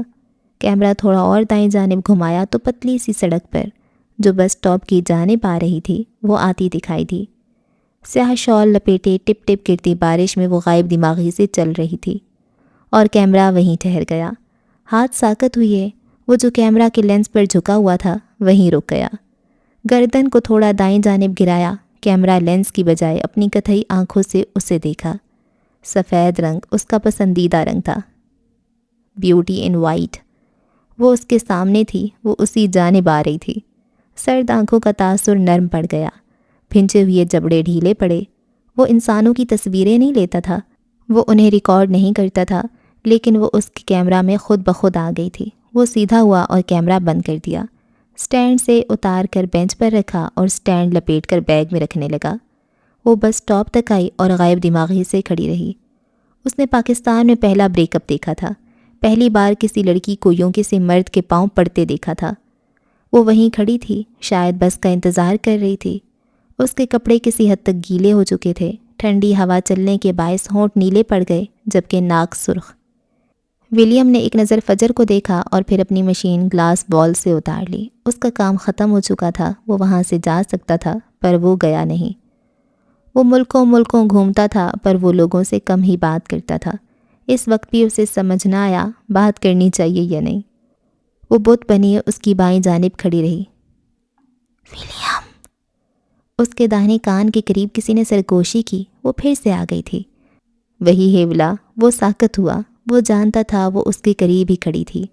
کیمرہ تھوڑا اور دائیں جانب گھمایا تو پتلی سی سڑک پر جو بس اسٹاپ کی جانب آ رہی تھی وہ آتی دکھائی دی۔ سیاہ شال لپیٹے ٹپ ٹپ گرتی بارش میں وہ غائب دماغی سے چل رہی تھی اور کیمرہ وہیں ٹھہر گیا۔ ہاتھ ساکت ہوئے، وہ جو کیمرہ کے لینس پر جھکا ہوا تھا وہیں رک گیا۔ گردن کو تھوڑا دائیں جانب گرایا، کیمرہ لینس کی بجائے اپنی کتھئی آنکھوں سے اسے دیکھا۔ سفید رنگ اس کا پسندیدہ رنگ تھا، بیوٹی ان وائٹ۔ وہ اس کے سامنے تھی، وہ اسی جانب آ رہی تھی۔ سرد آنکھوں کا تاثر نرم پڑ گیا، بھنچے ہوئے جبڑے ڈھیلے پڑے۔ وہ انسانوں کی تصویریں نہیں لیتا تھا، وہ انہیں ریکارڈ نہیں کرتا تھا، لیکن وہ اس کے کیمرہ میں خود بخود آ گئی تھی۔ وہ سیدھا ہوا اور کیمرہ بند کر دیا، سٹینڈ سے اتار کر بینچ پر رکھا اور سٹینڈ لپیٹ کر بیگ میں رکھنے لگا۔ وہ بس اسٹاپ تک آئی اور غائب دماغی سے کھڑی رہی۔ اس نے پاکستان میں پہلا بریک اپ دیکھا تھا، پہلی بار کسی لڑکی کو یوں کسی مرد کے پاؤں پڑتے دیکھا تھا۔ وہ وہیں کھڑی تھی، شاید بس کا انتظار کر رہی تھی۔ اس کے کپڑے کسی حد تک گیلے ہو چکے تھے، ٹھنڈی ہوا چلنے کے باعث ہونٹ نیلے پڑ گئے جبکہ ناک سرخ۔ ولیم نے ایک نظر فجر کو دیکھا اور پھر اپنی مشین گلاس بال سے اتار لی۔ اس کا کام ختم ہو چکا تھا، وہ وہاں سے جا سکتا تھا پر وہ گیا نہیں۔ وہ ملکوں ملکوں گھومتا تھا پر وہ لوگوں سے کم ہی بات کرتا تھا۔ اس وقت بھی اسے سمجھ نہ آیا بات کرنی چاہیے یا نہیں۔ وہ بت بنی اس کی بائیں جانب کھڑی رہی۔ ولیم! اس کے داہنے کان کے قریب کسی نے سرگوشی کی، وہ پھر سے آ گئی تھی۔ وہی ہیولا، وہ ساکت ہوا، وہ جانتا تھا وہ اس کے قریب ہی کھڑی تھی،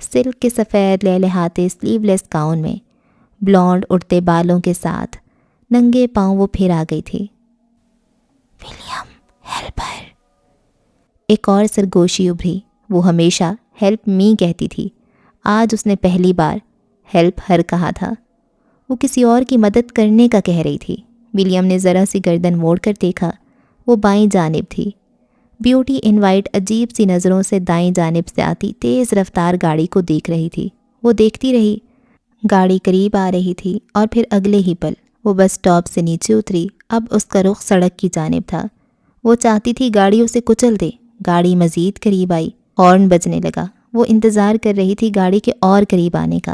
سلک کے سفید لہلہاتے سلیو لیس گاؤن میں، بلونڈ اڑتے بالوں کے ساتھ، ننگے پاؤں وہ پھر آ گئی تھی۔ William, help her! ایک اور سرگوشی ابھری، وہ ہمیشہ ہیلپ می کہتی تھی، آج اس نے پہلی بار ہیلپ ہر کہا تھا۔ وہ کسی اور کی مدد کرنے کا کہہ رہی تھی۔ ولیم نے ذرا سی گردن موڑ کر دیکھا، وہ بائیں جانب تھی۔ بیوٹی ان وائٹ عجیب سی نظروں سے دائیں جانب سے آتی تیز رفتار گاڑی کو دیکھ رہی تھی۔ وہ دیکھتی رہی، گاڑی قریب آ رہی تھی اور پھر اگلے ہی پل وہ بس اسٹاپ سے نیچے اتری۔ اب اس کا رخ سڑک کی جانب تھا۔ وہ چاہتی تھی گاڑی اسے کچل دے۔ گاڑی مزید قریب آئی، ہارن بجنے لگا۔ وہ انتظار کر رہی تھی گاڑی کے اور قریب آنے کا،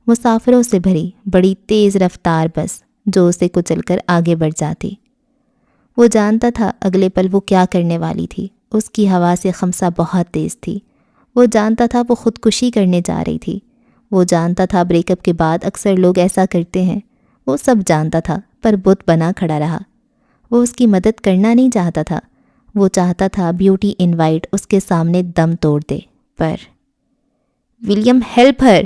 مسافروں سے بھری بڑی تیز رفتار بس جو اسے کچل کر آگے بڑھ جاتی۔ وہ جانتا تھا اگلے پل وہ کیا کرنے والی تھی۔ اس کی ہوا سے خمسہ بہت تیز تھی۔ وہ جانتا تھا وہ خودکشی کرنے جا رہی تھی۔ وہ جانتا تھا بریک اپ کے بعد اکثر لوگ ایسا کرتے ہیں۔ وہ سب جانتا تھا پر بت بنا کھڑا رہا۔ وہ اس کی مدد کرنا نہیں چاہتا تھا، وہ چاہتا تھا بیوٹی ان وائٹ اس کے سامنے دم توڑ دے۔ پر ولیم، ہیلپ ہر!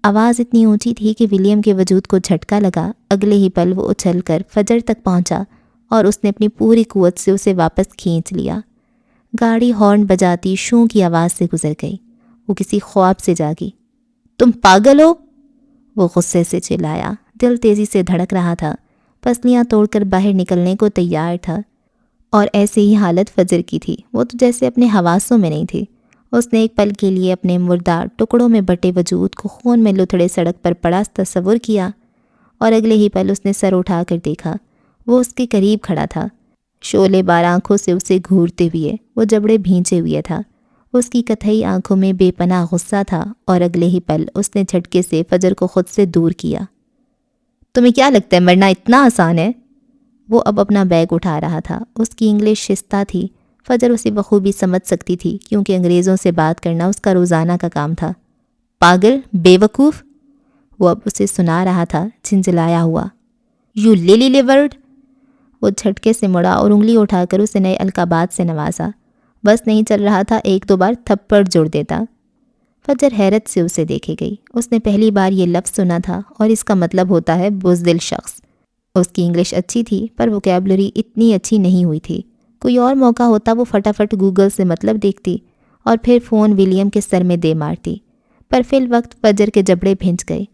آواز اتنی اونچی تھی کہ ولیم کے وجود کو جھٹکا لگا۔ اگلے ہی پل وہ اچھل کر فجر تک پہنچا اور اس نے اپنی پوری قوت سے اسے واپس کھینچ لیا۔ گاڑی ہارن بجاتی شوں کی آواز سے گزر گئی۔ وہ کسی خواب سے جاگی۔ تم پاگل ہو! وہ غصے سے چلایا۔ دل تیزی سے دھڑک رہا تھا، پسلیاں توڑ کر باہر نکلنے کو تیار تھا۔ اور ایسے ہی حالت فجر کی تھی، وہ تو جیسے اپنے حواسوں میں نہیں تھی۔ اس نے ایک پل کے لیے اپنے مردار ٹکڑوں میں بٹے وجود کو خون میں لتھڑے سڑک پر پڑا تصور کیا، اور اگلے ہی پل اس نے سر اٹھا کر دیکھا، وہ اس کے قریب کھڑا تھا، شعلے بار آنکھوں سے اسے گھورتے ہوئے۔ وہ جبڑے بھینچے ہوئے تھا، اس کی کتھئی آنکھوں میں بے پناہ غصہ تھا، اور اگلے ہی پل اس نے جھٹکے سے فجر کو خود سے دور کیا۔ تمہیں کیا لگتا ہے مرنا اتنا آسان ہے؟ وہ اب اپنا بیگ اٹھا رہا تھا۔ اس کی انگلش شستہ تھی، فجر اسے بخوبی سمجھ سکتی تھی کیونکہ انگریزوں سے بات کرنا اس کا روزانہ کا کام تھا۔ پاگل، بے وقوف! وہ اب اسے سنا رہا تھا، جھنجھلایا ہوا۔ یو لیلی لیورڈ! وہ جھٹکے سے مڑا اور انگلی اٹھا کر اسے نئے القابات سے نوازا۔ بس نہیں چل رہا تھا، ایک دو بار تھپڑ جوڑ دیتا۔ فجر حیرت سے اسے دیکھے گئی۔ اس نے پہلی بار یہ لفظ سنا تھا اور اس کا مطلب ہوتا ہے بزدل شخص۔ اس کی انگلش اچھی تھی پر ووکیبلری اتنی اچھی نہیں ہوئی تھی۔ کوئی اور موقع ہوتا وہ فٹافٹ گوگل سے مطلب دیکھتی اور پھر فون ولیم کے سر میں دے مارتی، پر فی الوقت فجر کے جبڑے بھنج گئے۔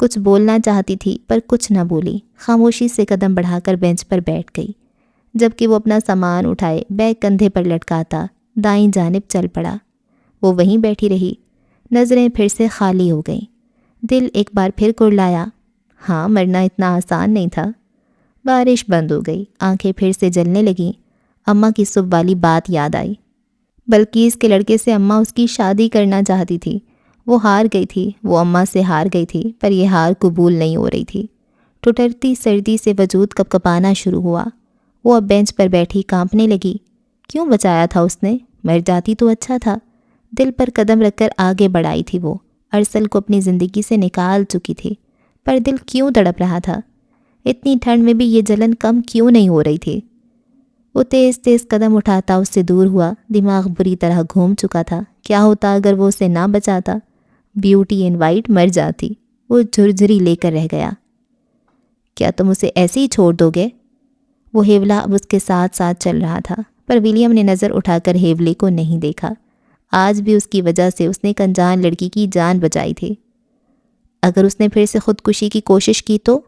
کچھ بولنا چاہتی تھی پر کچھ نہ بولی، خاموشی سے قدم بڑھا کر بینچ پر بیٹھ گئی۔ جبکہ وہ اپنا سامان اٹھائے بیگ کندھے پر لٹکاتا دائیں جانب چل پڑا۔ وہ وہیں بیٹھی رہی، نظریں پھر سے خالی ہو گئیں۔ دل ایک بار پھر کرلایا، ہاں مرنا اتنا آسان نہیں تھا۔ بارش بند ہو گئی، آنکھیں پھر سے جلنے لگیں۔ اماں کی صبح والی بات یاد آئی۔ بلقیس کے لڑکے سے اماں اس کی شادی کرنا چاہتی تھی۔ وہ ہار گئی تھی، وہ اماں سے ہار گئی تھی، پر یہ ہار قبول نہیں ہو رہی تھی۔ ٹھٹرتی سردی سے وجود کپ کپانا شروع ہوا۔ وہ اب بینچ پر بیٹھی کانپنے لگی۔ کیوں بچایا تھا اس نے؟ مر جاتی تو اچھا تھا۔ دل پر قدم رکھ کر آگے بڑھائی تھی وہ۔ ارسل کو اپنی زندگی سے نکال چکی تھی، پر دل کیوں تڑپ رہا تھا؟ اتنی ٹھنڈ میں بھی یہ جلن کم کیوں نہیں ہو رہی تھی؟ وہ تیز تیز قدم اٹھاتا اس سے دور ہوا۔ دماغ بری طرح گھوم چکا تھا۔ کیا ہوتا اگر وہ اسے نہ بچاتا؟ بیوٹی ان وائٹ مر جاتی۔ وہ جھرجھری لے کر رہ گیا۔ کیا تم اسے ایسے ہی چھوڑ دو گے؟ وہ ہیولا اب اس کے ساتھ ساتھ چل رہا تھا، پر ولیم نے نظر اٹھا کر ہیولے کو نہیں دیکھا۔ آج بھی اس کی وجہ سے اس نے ایک انجان لڑکی کی جان بچائی تھی۔ اگر اس نے پھر سے خودکشی کی کوشش کی تو؟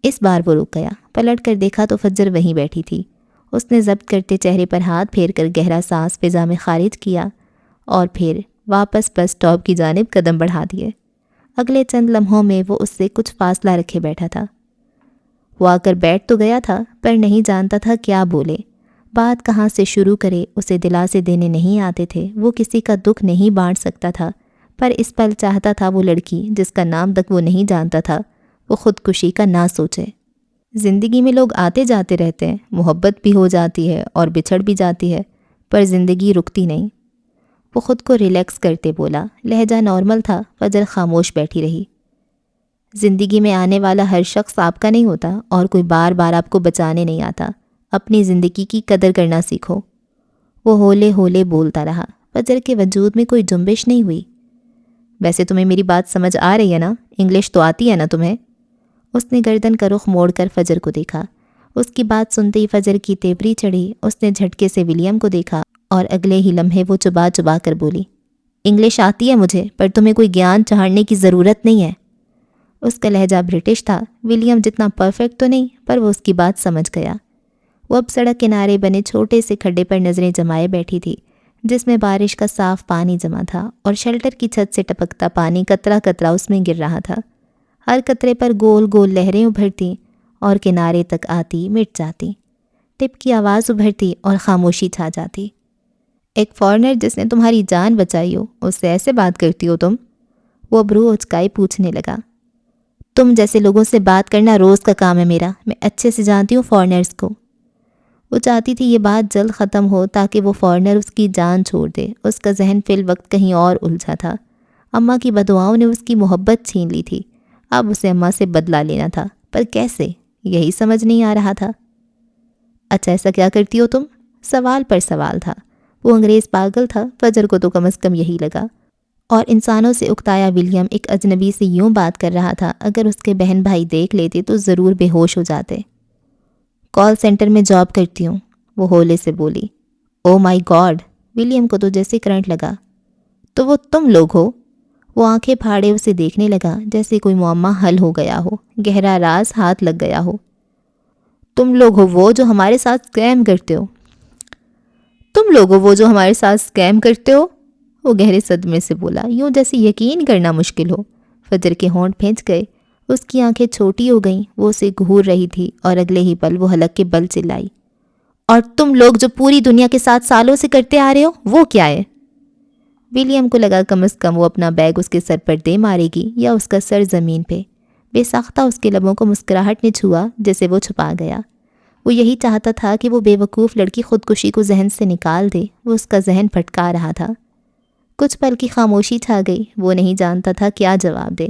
اس بار وہ رک گیا۔ پلٹ کر دیکھا تو فجر وہیں بیٹھی تھی۔ اس نے ضبط کرتے چہرے پر ہاتھ پھیر کر گہرا سانس فضا میں خارج کیا اور پھر واپس بس اسٹاپ کی جانب قدم بڑھا دیے۔ اگلے چند لمحوں میں وہ اس سے کچھ فاصلہ رکھے بیٹھا تھا۔ وہ آ کر بیٹھ تو گیا تھا، پر نہیں جانتا تھا کیا بولے، بات کہاں سے شروع کرے۔ اسے دلاسے دینے نہیں آتے تھے، وہ کسی کا دکھ نہیں بانٹ سکتا تھا، پر اس پل چاہتا تھا وہ لڑکی جس کا نام تک وہ نہیں جانتا تھا وہ خودکشی کا نہ سوچے۔ زندگی میں لوگ آتے جاتے رہتے ہیں، محبت بھی ہو جاتی ہے اور بچھڑ بھی جاتی ہے، پر زندگی رکتی نہیں۔ وہ خود کو ریلیکس کرتے بولا۔ لہجہ نارمل تھا۔ فجر خاموش بیٹھی رہی۔ زندگی میں آنے والا ہر شخص آپ کا نہیں ہوتا، اور کوئی بار بار آپ کو بچانے نہیں آتا۔ اپنی زندگی کی قدر کرنا سیکھو۔ وہ ہولے ہولے بولتا رہا۔ فجر کے وجود میں کوئی جنبش نہیں ہوئی۔ ویسے تمہیں میری بات سمجھ آ رہی ہے نا؟ انگلش تو آتی ہے نا تمہیں؟ اس نے گردن کا رخ موڑ کر فجر کو دیکھا۔ اس کی بات سنتے ہی فجر کی تیبری چڑھی۔ اس نے جھٹکے سے ولیم کو دیکھا اور اگلے ہی لمحے وہ چبا چبا کر بولی، انگلش آتی ہے مجھے، پر تمہیں کوئی گیان چڑھانے کی ضرورت نہیں ہے۔ اس کا لہجہ برٹش تھا۔ ولیم جتنا پرفیکٹ تو نہیں، پر وہ اس کی بات سمجھ گیا۔ وہ اب سڑک کنارے بنے چھوٹے سے کھڈے پر نظریں جمائے بیٹھی تھی، جس میں بارش کا صاف پانی جمع تھا اور شیلٹر کی چھت سے ٹپکتا پانی قطرہ قطرہ اس میں گر رہا تھا۔ ہر قطرے پر گول گول لہریں ابھرتیں اور کنارے تک آتی مٹ جاتی۔ ٹپ کی آواز ابھرتی اور خاموشی چھا جاتی۔ ایک فارنر جس نے تمہاری جان بچائی ہو، اس سے ایسے بات کرتی ہو تم؟ وہ ابرو اچکائی پوچھنے لگا۔ تم جیسے لوگوں سے بات کرنا روز کا کام ہے میرا، میں اچھے سے جانتی ہوں فارنرز کو۔ وہ چاہتی تھی یہ بات جلد ختم ہو تاکہ وہ فارنر اس کی جان چھوڑ دے۔ اس کا ذہن فی الوقت کہیں اور الجھا تھا۔ اماں کی بددعاؤں نے اس کی محبت چھین لی تھی۔ اب اسے اماں سے بدلہ لینا تھا، پر کیسے؟ یہی سمجھ نہیں آ رہا تھا۔ اچھا ایسا کیا کرتی ہو تم؟ سوال پر سوال تھا۔ وہ انگریز پاگل تھا، فجر کو تو کم از کم یہی لگا۔ اور انسانوں سے اکتایا ولیم ایک اجنبی سے یوں بات کر رہا تھا، اگر اس کے بہن بھائی دیکھ لیتے تو ضرور بے ہوش ہو جاتے۔ کال سینٹر میں جاب کرتی ہوں، وہ ہولے سے بولی۔ او مائی گاڈ! ولیم کو تو جیسے کرنٹ لگا۔ تو وہ تم لوگ ہو؟ وہ آنکھیں پھاڑے اسے دیکھنے لگا جیسے کوئی معمہ حل ہو گیا ہو، گہرا راز ہاتھ لگ گیا ہو۔ تم لوگ ہو وہ جو ہمارے ساتھ اسکیم کرتے ہو؟ تم لوگ ہو وہ جو ہمارے ساتھ اسکیم کرتے ہو؟ وہ گہرے صدمے سے بولا، یوں جیسے یقین کرنا مشکل ہو۔ فجر کے ہونٹ پھینچ گئے۔ اس کی آنکھیں چھوٹی ہو گئیں۔ وہ اسے گھور رہی تھی اور اگلے ہی پل وہ حلق کے بل چلائی۔ اور تم لوگ جو پوری دنیا کے ساتھ سالوں سے کرتے آ رہے ہو وہ کیا ہے؟ ولیم کو لگا کم از کم وہ اپنا بیگ اس کے سر پر دے مارے گی یا اس کا سر زمین پہ۔ بے ساختہ اس کے لبوں کو مسکراہٹ نے چھوا جسے وہ چھپا گیا۔ وہ یہی چاہتا تھا کہ وہ بے وقوف لڑکی خودکشی کو ذہن سے نکال دے۔ وہ اس کا ذہن پھٹکا رہا تھا۔ کچھ پل کی خاموشی چھا گئی۔ وہ نہیں جانتا تھا کیا جواب دے،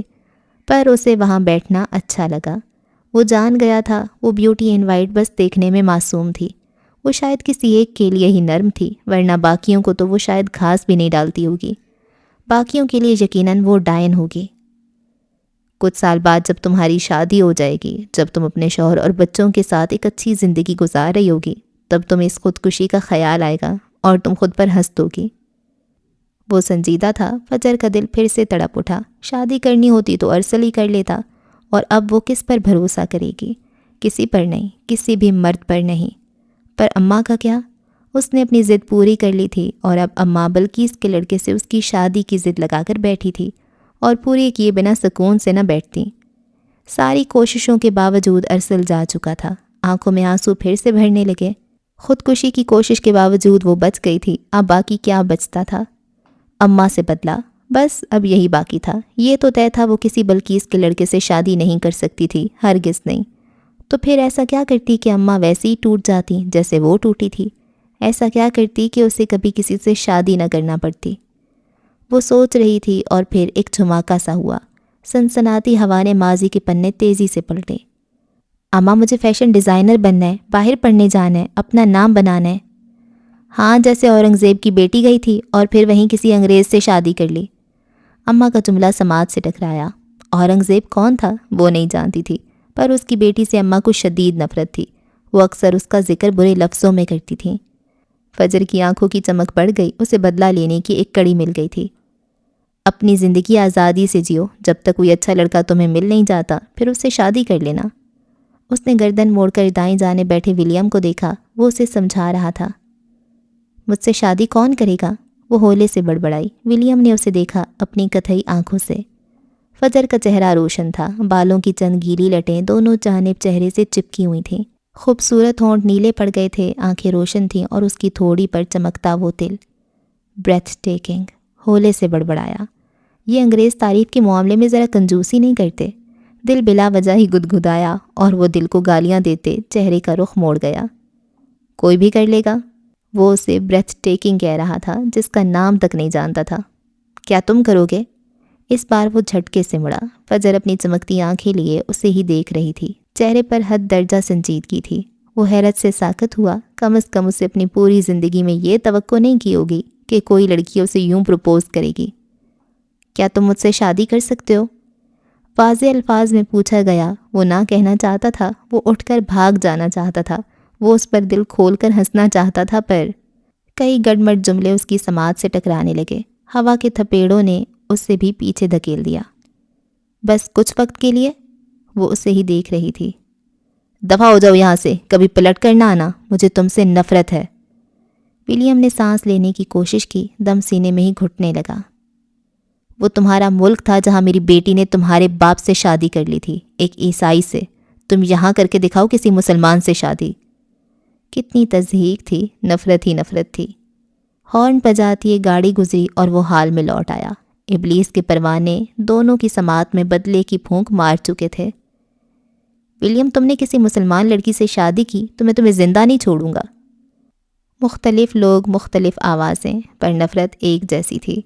پر اسے وہاں بیٹھنا اچھا لگا۔ وہ جان گیا تھا وہ بیوٹی ان وائٹ بس دیکھنے میں معصوم تھی۔ وہ شاید کسی ایک کے لیے ہی نرم تھی، ورنہ باقیوں کو تو وہ شاید گھاس بھی نہیں ڈالتی ہوگی۔ باقیوں کے لیے یقیناً وہ ڈائن ہوگی۔ کچھ سال بعد جب تمہاری شادی ہو جائے گی، جب تم اپنے شوہر اور بچوں کے ساتھ ایک اچھی زندگی گزار رہی ہوگی، تب تمہیں اس خودکشی کا خیال آئے گا اور تم خود پر ہنس دو گی۔ وہ سنجیدہ تھا۔ فجر کا دل پھر سے تڑپ اٹھا۔ شادی کرنی ہوتی تو ارسل ہی کر لیتا، اور اب وہ کس پر بھروسہ کرے گی؟ کسی پر نہیں، کسی بھی مرد پر نہیں۔ پر اماں کا کیا؟ اس نے اپنی ضد پوری کر لی تھی، اور اب اماں بلقیس کے لڑکے سے اس کی شادی کی ضد لگا کر بیٹھی تھی، اور پوری کیے بنا سکون سے نہ بیٹھتی۔ ساری کوششوں کے باوجود ارسل جا چکا تھا۔ آنکھوں میں آنسو پھر سے بھرنے لگے۔ خودکشی کی کوشش کے باوجود وہ بچ گئی تھی، اب باقی کیا بچتا تھا؟ اماں سے بدلا، بس اب یہی باقی تھا۔ یہ تو طے تھا وہ کسی بلقیس کے لڑکے سے شادی نہیں کر سکتی تھی، ہرگز نہیں۔ تو پھر ایسا کیا کرتی کہ اماں ویسے ہی ٹوٹ جاتی جیسے وہ ٹوٹی تھی؟ ایسا کیا کرتی کہ اسے کبھی کسی سے شادی نہ کرنا پڑتی؟ وہ سوچ رہی تھی اور پھر ایک جھماکا سا ہوا۔ سنسناتی ہوا نے ماضی کے پنے تیزی سے پلٹے۔ اماں مجھے فیشن ڈیزائنر بننا ہے، باہر پڑھنے جانا ہے، اپنا نام بنانا ہے۔ ہاں، جیسے اورنگزیب کی بیٹی گئی تھی اور پھر وہیں کسی انگریز سے شادی کر لی۔ اماں کا جملہ سماعت سے ٹکرایا۔ اورنگزیب کون تھا وہ نہیں جانتی تھی، پر اس کی بیٹی سے اماں کو شدید نفرت تھی۔ وہ اکثر اس کا ذکر برے لفظوں میں کرتی تھیں۔ فجر کی آنکھوں کی چمک بڑھ گئی، اسے بدلہ لینے کی ایک کڑی مل گئی تھی۔ اپنی زندگی آزادی سے جیو، جب تک کوئی اچھا لڑکا تمہیں مل نہیں جاتا پھر اس سے شادی کر لینا۔ اس نے گردن موڑ کر دائیں جانے بیٹھے ولیم کو دیکھا، وہ اسے سمجھا رہا تھا۔ مجھ سے شادی کون کرے گا؟ وہ ہولے سے بڑبڑائی۔ ولیم نے اسے دیکھا اپنی کتھئی آنکھوں سے۔ فجر کا چہرہ روشن تھا، بالوں کی چند گیلی لٹیں دونوں جانب چہرے سے چپکی ہوئی تھیں۔ خوبصورت ہونٹ نیلے پڑ گئے تھے، آنکھیں روشن تھیں اور اس کی تھوڑی پر چمکتا وہ تل۔ بریتھ ٹیکنگ، ہولے سے بڑبڑایا۔ یہ انگریز تعریف کے معاملے میں ذرا کنجوسی نہیں کرتے؟ دل بلا وجہ ہی گدگدایا اور وہ دل کو گالیاں دیتے چہرے کا رخ موڑ گیا۔ کوئی بھی کر لے گا؟ وہ اسے بریتھ ٹیکنگ کہہ رہا تھا جس کا نام تک نہیں جانتا تھا۔ کیا تم کرو گے؟ اس بار وہ جھٹکے سے مڑا۔ فجر اپنی چمکتی آنکھیں لیے اسے ہی دیکھ رہی تھی، چہرے پر حد درجہ سنجیدگی تھی۔ وہ حیرت سے ساکت ہوا، کم از کم اسے اپنی پوری زندگی میں یہ توقع نہیں کی ہوگی کہ کوئی لڑکی اسے یوں پروپوز کرے گی۔ کیا تم مجھ سے شادی کر سکتے ہو؟ واضح الفاظ میں پوچھا گیا۔ وہ نہ کہنا چاہتا تھا، وہ اٹھ کر بھاگ جانا چاہتا تھا، وہ اس پر دل کھول کر ہنسنا چاہتا تھا، پر کئی گڑمٹ جملے اس کی سماعت سے ٹکرانے لگے۔ ہوا کے تھپیڑوں نے اس سے بھی پیچھے دھکیل دیا۔ بس کچھ وقت کے لیے؟ وہ اسے ہی دیکھ رہی تھی۔ دفع ہو جاؤ یہاں سے، کبھی پلٹ کر نہ آنا، مجھے تم سے نفرت ہے۔ ولیم نے سانس لینے کی کوشش کی، دم سینے میں ہی گھٹنے لگا۔ وہ تمہارا ملک تھا جہاں میری بیٹی نے تمہارے باپ سے شادی کر لی تھی، ایک عیسائی سے۔ تم یہاں کر کے دکھاؤ کسی مسلمان سے شادی۔ کتنی تضحیک تھی، نفرت ہی نفرت تھی۔ ہارن بجاتی ایک گاڑی گزری اور وہ حال میں لوٹ آیا۔ ابلیس کے پروانے دونوں کی سماعت میں بدلے کی پھونک مار چکے تھے۔ ولیم، تم نے کسی مسلمان لڑکی سے شادی کی تو میں تمہیں زندہ نہیں چھوڑوں گا۔ مختلف لوگ، مختلف آوازیں، پر نفرت ایک جیسی تھی۔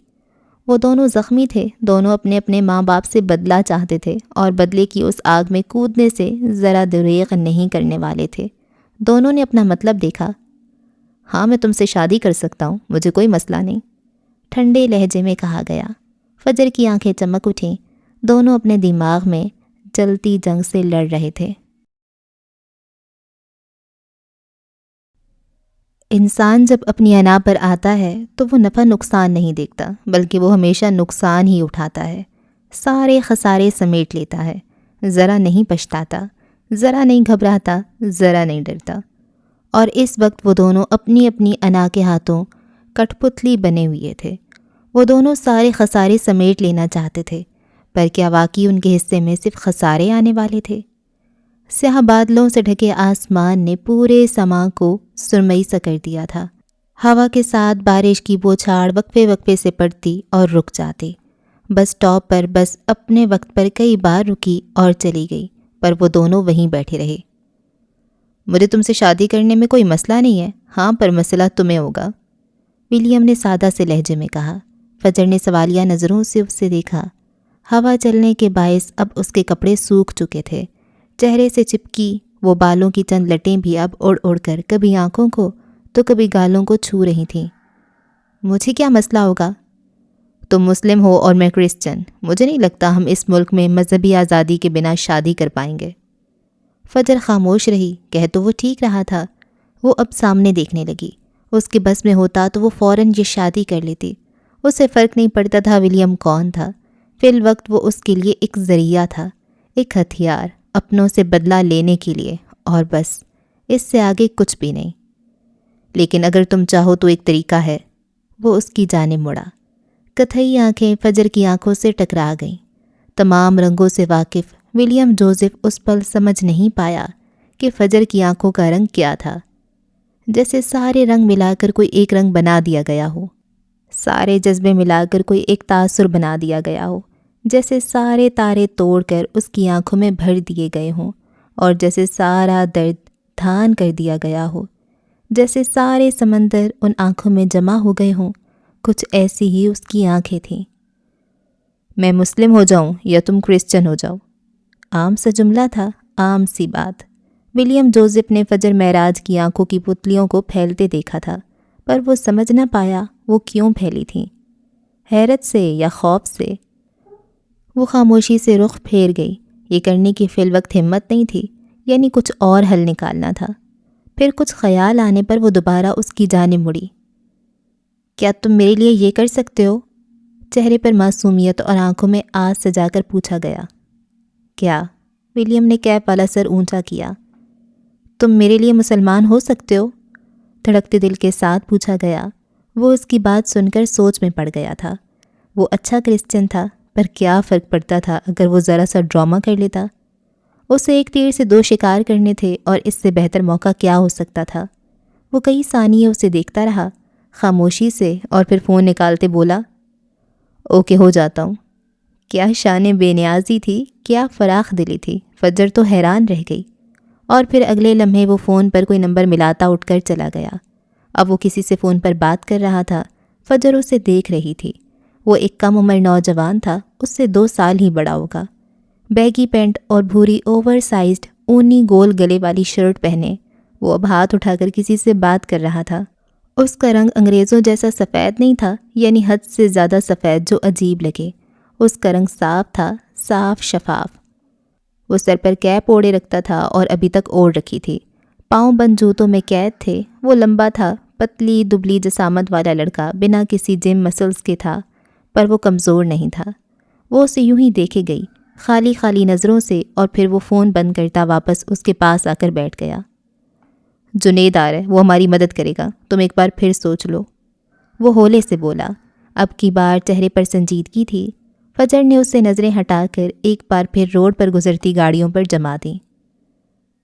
وہ دونوں زخمی تھے، دونوں اپنے اپنے ماں باپ سے بدلہ چاہتے تھے اور بدلے کی اس آگ میں کودنے سے ذرا دریغ نہیں کرنے والے تھے۔ دونوں نے اپنا مطلب دیکھا۔ ہاں، میں تم سے شادی کر سکتا ہوں، مجھے کوئی مسئلہ نہیں، ٹھنڈے لہجے میں کہا گیا۔ فجر کی آنکھیں چمک اٹھیں، دونوں اپنے دماغ میں جلتی جنگ سے لڑ رہے تھے۔ انسان جب اپنی انا پر آتا ہے تو وہ نفع نقصان نہیں دیکھتا، بلکہ وہ ہمیشہ نقصان ہی اٹھاتا ہے، سارے خسارے سمیٹ لیتا ہے، ذرا نہیں پچھتاتا، ذرا نہیں گھبراتا، ذرا نہیں ڈرتا۔ اور اس وقت وہ دونوں اپنی اپنی انا کے ہاتھوں کٹھ پتلی بنے ہوئے تھے۔ وہ دونوں سارے خسارے سمیٹ لینا چاہتے تھے، پر کیا واقعی ان کے حصے میں صرف خسارے آنے والے تھے؟ سیاہ بادلوں سے ڈھکے آسمان نے پورے سما کو سرمئی سا کر دیا تھا۔ ہوا کے ساتھ بارش کی بوچھاڑ وقفے وقفے سے پڑتی اور رک جاتی۔ بس اسٹاپ پر بس اپنے وقت پر کئی بار رکی اور چلی گئی، پر وہ دونوں وہیں بیٹھے رہے۔ مجھے تم سے شادی کرنے میں کوئی مسئلہ نہیں ہے، ہاں، پر مسئلہ تمہیں ہوگا، ولیم نے سادہ سے لہجے میں کہا۔ فجر نے سوالیہ نظروں سے اسے دیکھا۔ ہوا چلنے کے باعث اب اس کے کپڑے سوکھ چکے تھے، چہرے سے چپکی وہ بالوں کی چند لٹیں بھی اب اڑ اڑ کر کبھی آنکھوں کو تو کبھی گالوں کو چھو رہی تھیں۔ مجھے کیا مسئلہ ہوگا؟ تم مسلم ہو اور میں کرسچن، مجھے نہیں لگتا ہم اس ملک میں مذہبی آزادی کے بنا شادی کر پائیں گے۔ فجر خاموش رہی، کہہ تو وہ ٹھیک رہا تھا۔ وہ اب سامنے دیکھنے لگی۔ اس کے بس میں ہوتا تو وہ فوراً یہ شادی کر لیتی۔ اسے فرق نہیں پڑتا تھا ولیم کون تھا، فی الوقت وہ اس کے لیے ایک ذریعہ تھا، ایک ہتھیار اپنوں سے بدلہ لینے کے لیے، اور بس، اس سے آگے کچھ بھی نہیں۔ لیکن اگر تم چاہو تو ایک طریقہ ہے۔ وہ اس کی جانب مڑا۔ کتھئی آنکھیں فجر کی آنکھوں سے ٹکرا گئیں۔ تمام رنگوں سے واقف ولیم جوزف اس پل سمجھ نہیں پایا کہ فجر کی آنکھوں کا رنگ کیا تھا۔ جیسے سارے رنگ ملا کر کوئی ایک رنگ بنا دیا گیا ہو، سارے جذبے ملا کر کوئی ایک تاثر بنا دیا گیا ہو، جیسے سارے تارے توڑ کر اس کی آنکھوں میں بھر دیے گئے ہوں، اور جیسے سارا درد دھان کر دیا گیا ہو، جیسے سارے سمندر ان آنکھوں میں جمع ہو گئے ہوں۔ کچھ ایسی ہی اس کی آنکھیں تھیں۔ میں مسلم ہو جاؤں یا تم کرسچن ہو جاؤ، عام سا جملہ تھا، عام سی بات۔ ولیم جوزف نے فجر معراج کی آنکھوں کی پتلیوں کو پھیلتے دیکھا تھا، پر وہ سمجھ نہ پایا وہ کیوں پھیلی تھیں، حیرت سے یا خوف سے۔ وہ خاموشی سے رخ پھیر گئی، یہ کرنے کی فی الوقت ہمت نہیں تھی، یعنی کچھ اور حل نکالنا تھا۔ پھر کچھ خیال آنے پر وہ دوبارہ اس کی جانب مڑی۔ کیا تم میرے لیے یہ کر سکتے ہو؟ چہرے پر معصومیت اور آنکھوں میں آس سجا کر پوچھا گیا۔ کیا؟ ولیم نے کیپ والا سر اونچا کیا۔ تم میرے لیے مسلمان ہو سکتے ہو؟ دھڑکتے دل کے ساتھ پوچھا گیا۔ وہ اس کی بات سن کر سوچ میں پڑ گیا تھا۔ وہ اچھا کرسچن تھا، پر کیا فرق پڑتا تھا اگر وہ ذرا سا ڈرامہ کر لیتا؟ اسے ایک تیر سے دو شکار کرنے تھے، اور اس سے بہتر موقع کیا ہو سکتا تھا؟ وہ کئی ثانیے اسے دیکھتا رہا، خاموشی سے، اور پھر فون نکالتے بولا، اوکے ہو جاتا ہوں۔ کیا شان بے نیازی تھی، کیا فراخ دلی تھی۔ فجر تو حیران رہ گئی، اور پھر اگلے لمحے وہ فون پر کوئی نمبر ملاتا اٹھ کر چلا گیا۔ اب وہ کسی سے فون پر بات کر رہا تھا۔ فجر اسے دیکھ رہی تھی۔ وہ ایک کم عمر نوجوان تھا، اس سے 2 سال ہی بڑا ہوگا۔ بیگی پینٹ اور بھوری اوور سائزڈ اونی گول گلے والی شرٹ پہنے وہ اب ہاتھ اٹھا کر کسی سے بات کر رہا تھا۔ اس کا رنگ انگریزوں جیسا سفید نہیں تھا، یعنی حد سے زیادہ سفید جو عجیب لگے۔ اس کا رنگ صاف تھا، صاف شفاف۔ وہ سر پر کیپ اوڑے رکھتا تھا اور ابھی تک اوڑھ رکھی تھی۔ پاؤں بند جوتوں میں قید تھے۔ وہ لمبا تھا، پتلی دبلی جسامت والا لڑکا، بنا کسی جم مسلز کے تھا، پر وہ کمزور نہیں تھا۔ وہ اسے یوں ہی دیکھے گئی، خالی خالی نظروں سے، اور پھر وہ فون بند کرتا واپس اس کے پاس آ کر بیٹھ گیا۔ جنید آ رہا ہے، وہ ہماری مدد کرے گا، تم ایک بار پھر سوچ لو، وہ ہولے سے بولا۔ اب کی بار چہرے پر سنجیدگی تھی۔ فجر نے اس سے نظریں ہٹا کر ایک بار پھر روڈ پر گزرتی گاڑیوں پر جما دیں۔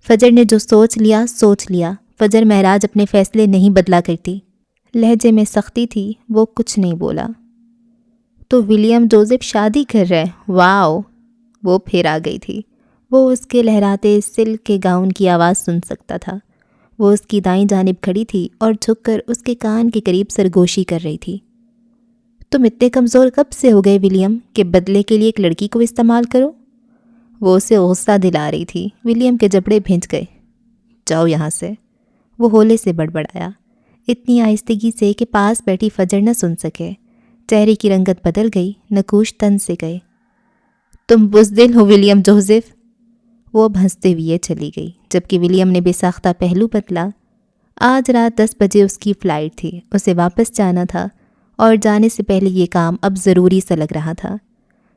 فجر نے جو سوچ لیا۔ فجر معراج اپنے فیصلے نہیں بدلا کرتی۔ لہجے میں سختی تھی، وہ کچھ نہیں بولا۔ تو ولیم جوزف شادی کر رہے، واو! وہ پھر آ گئی تھی۔ وہ اس کے لہراتے سلک کے گاؤن کی آواز سن سکتا تھا۔ وہ اس کی دائیں جانب کھڑی تھی اور جھک کر اس کے کان کے قریب سرگوشی کر رہی تھی۔ تم اتنے کمزور کب سے ہو گئے ولیم کہ بدلے کے لیے ایک لڑکی کو استعمال کرو؟ وہ اسے غصہ دلا رہی تھی۔ ولیم کے جبڑے بھنج گئے۔ جاؤ یہاں سے، وہ ہولے سے بڑبڑایا، اتنی آہستگی سے کہ پاس بیٹھی فجر نہ سن سکے۔ چہرے کی رنگت بدل گئی، نقوش تن سے گئے۔ تم بزدل ہو ولیم جوزف۔ وہ اب ہنستے ہوئے چلی گئی، جبکہ ولیم نے بے ساختہ پہلو بدلا۔ آج رات 10 بجے اس کی فلائٹ تھی، اسے واپس جانا تھا، اور جانے سے پہلے یہ کام اب ضروری سا لگ رہا تھا۔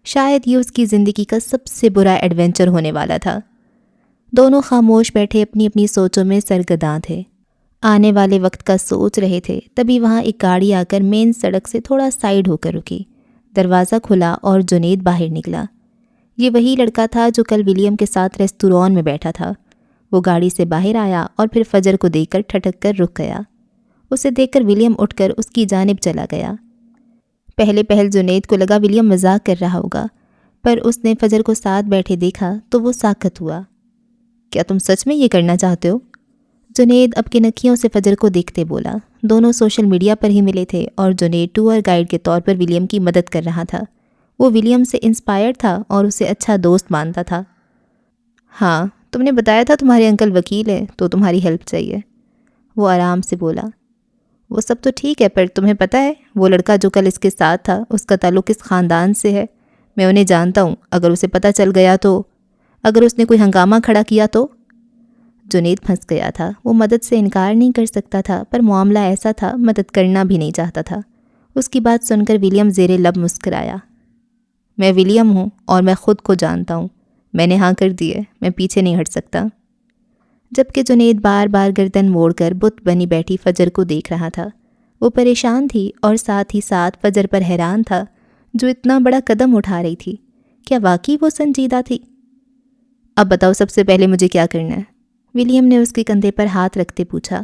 شاید یہ اس کی زندگی کا سب سے برا ایڈونچر ہونے والا تھا۔ دونوں خاموش بیٹھے اپنی اپنی سوچوں میں سرگرداں تھے، آنے والے وقت کا سوچ رہے تھے۔ تبھی وہاں ایک گاڑی آ کر مین سڑک سے تھوڑا سائیڈ ہو کر رکی۔ دروازہ کھلا اور جنید باہر نکلا۔ یہ وہی لڑکا تھا جو کل ولیم کے ساتھ ریستوران میں بیٹھا تھا۔ وہ گاڑی سے باہر آیا اور پھر فجر کو دیکھ کر ٹھٹک کر رک گیا۔ اسے دیکھ کر ولیم اٹھ کر اس کی جانب چلا گیا۔ پہل جنید کو لگا ولیم مذاق کر رہا ہوگا، پر اس نے فجر کو ساتھ بیٹھے دیکھا تو وہ ساکت ہوا۔ کیا تم سچ میں یہ کرنا چاہتے ہو؟ جنید اب کی نکھیوں سے فجر کو دیکھتے بولا۔ دونوں سوشل میڈیا پر ہی ملے تھے، اور جنید ٹور گائیڈ کے طور پر ولیم کی مدد کر رہا تھا۔ وہ ولیم سے انسپائر تھا اور اسے اچھا دوست مانتا تھا۔ ہاں، تم نے بتایا تھا تمہارے انکل وکیل ہے، تو تمہاری ہیلپ چاہیے، وہ آرام سے بولا۔ وہ سب تو ٹھیک ہے، پر تمہیں پتہ ہے وہ لڑکا جو کل اس کے ساتھ تھا، اس کا تعلق کس خاندان سے ہے؟ میں انہیں جانتا ہوں۔ اگر اسے پتہ چل گیا تو، اگر اس نے کوئی ہنگامہ کھڑا کیا تو؟ جنید پھنس گیا تھا۔ وہ مدد سے انکار نہیں کر سکتا تھا، پر معاملہ ایسا تھا مدد کرنا بھی نہیں چاہتا تھا۔ اس کی بات سن کر ولیم زیر لب مسکرایا۔ میں ولیم ہوں اور میں خود کو جانتا ہوں، میں نے ہاں کر دی ہے، میں پیچھے نہیں ہٹ سکتا۔ جبکہ جنید بار بار گردن موڑ کر بت بنی بیٹھی فجر کو دیکھ رہا تھا۔ وہ پریشان تھی اور ساتھ ہی ساتھ فجر پر حیران تھا، جو اتنا بڑا قدم اٹھا رہی تھی۔ کیا واقعی وہ سنجیدہ تھی؟ اب بتاؤ سب سے پہلے مجھے کیا کرنا ہے؟ ولیم نے اس کے کندھے پر ہاتھ رکھتے پوچھا۔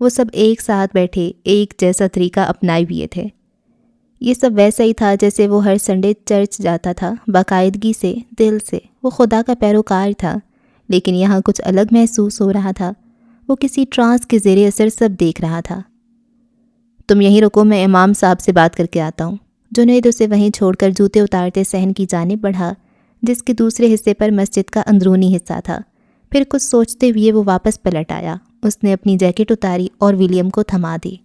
وہ سب ایک ساتھ بیٹھے ایک جیسا طریقہ اپنائے ہوئے تھے۔ یہ سب ویسا ہی تھا جیسے وہ ہر سنڈے چرچ جاتا تھا، باقاعدگی سے، دل سے۔ وہ خدا کا پیروکار تھا، لیکن یہاں کچھ الگ محسوس ہو رہا تھا۔ وہ کسی ٹرانس کے زیر اثر سب دیکھ رہا تھا۔ تم یہیں رکو، میں امام صاحب سے بات کر کے آتا ہوں۔ جنید اسے وہیں چھوڑ کر جوتے اتارتے صحن کی جانب بڑھا، جس کے دوسرے حصے پر مسجد کا اندرونی حصہ تھا۔ پھر کچھ سوچتے ہوئے وہ واپس پلٹ آیا۔ اس نے اپنی جیکٹ اتاری اور ولیم کو تھما دی۔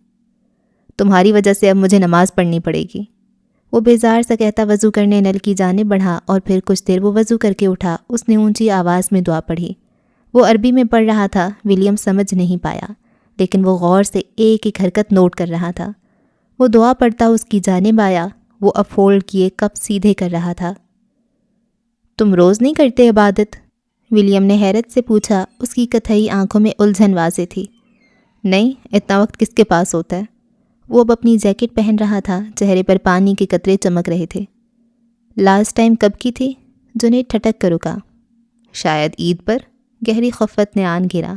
تمہاری وجہ سے اب مجھے نماز پڑھنی پڑے گی، وہ بیزار سا کہتا وضو کرنے نل کی جانب بڑھا، اور پھر کچھ دیر وہ وضو کر کے اٹھا۔ اس نے اونچی آواز میں دعا پڑھی۔ وہ عربی میں پڑھ رہا تھا، ولیم سمجھ نہیں پایا، لیکن وہ غور سے ایک ایک حرکت نوٹ کر رہا تھا۔ وہ دعا پڑھتا اس کی جانب آیا، وہ اب فولڈ کیے کپ سیدھے کر رہا تھا۔ تم روز نہیں کرتے عبادت؟ ولیم نے حیرت سے پوچھا۔ اس کی کتھئی آنکھوں میں الجھن واضح تھی۔ نہیں، اتنا وقت کس کے پاس ہوتا ہے؟ وہ اب اپنی جیکٹ پہن رہا تھا، چہرے پر پانی کے قطرے چمک رہے تھے۔ لاسٹ ٹائم کب کی تھی؟ جنید ٹھٹک کر رکا۔ شاید عید پر، گہری خفت نے آن گھیرا۔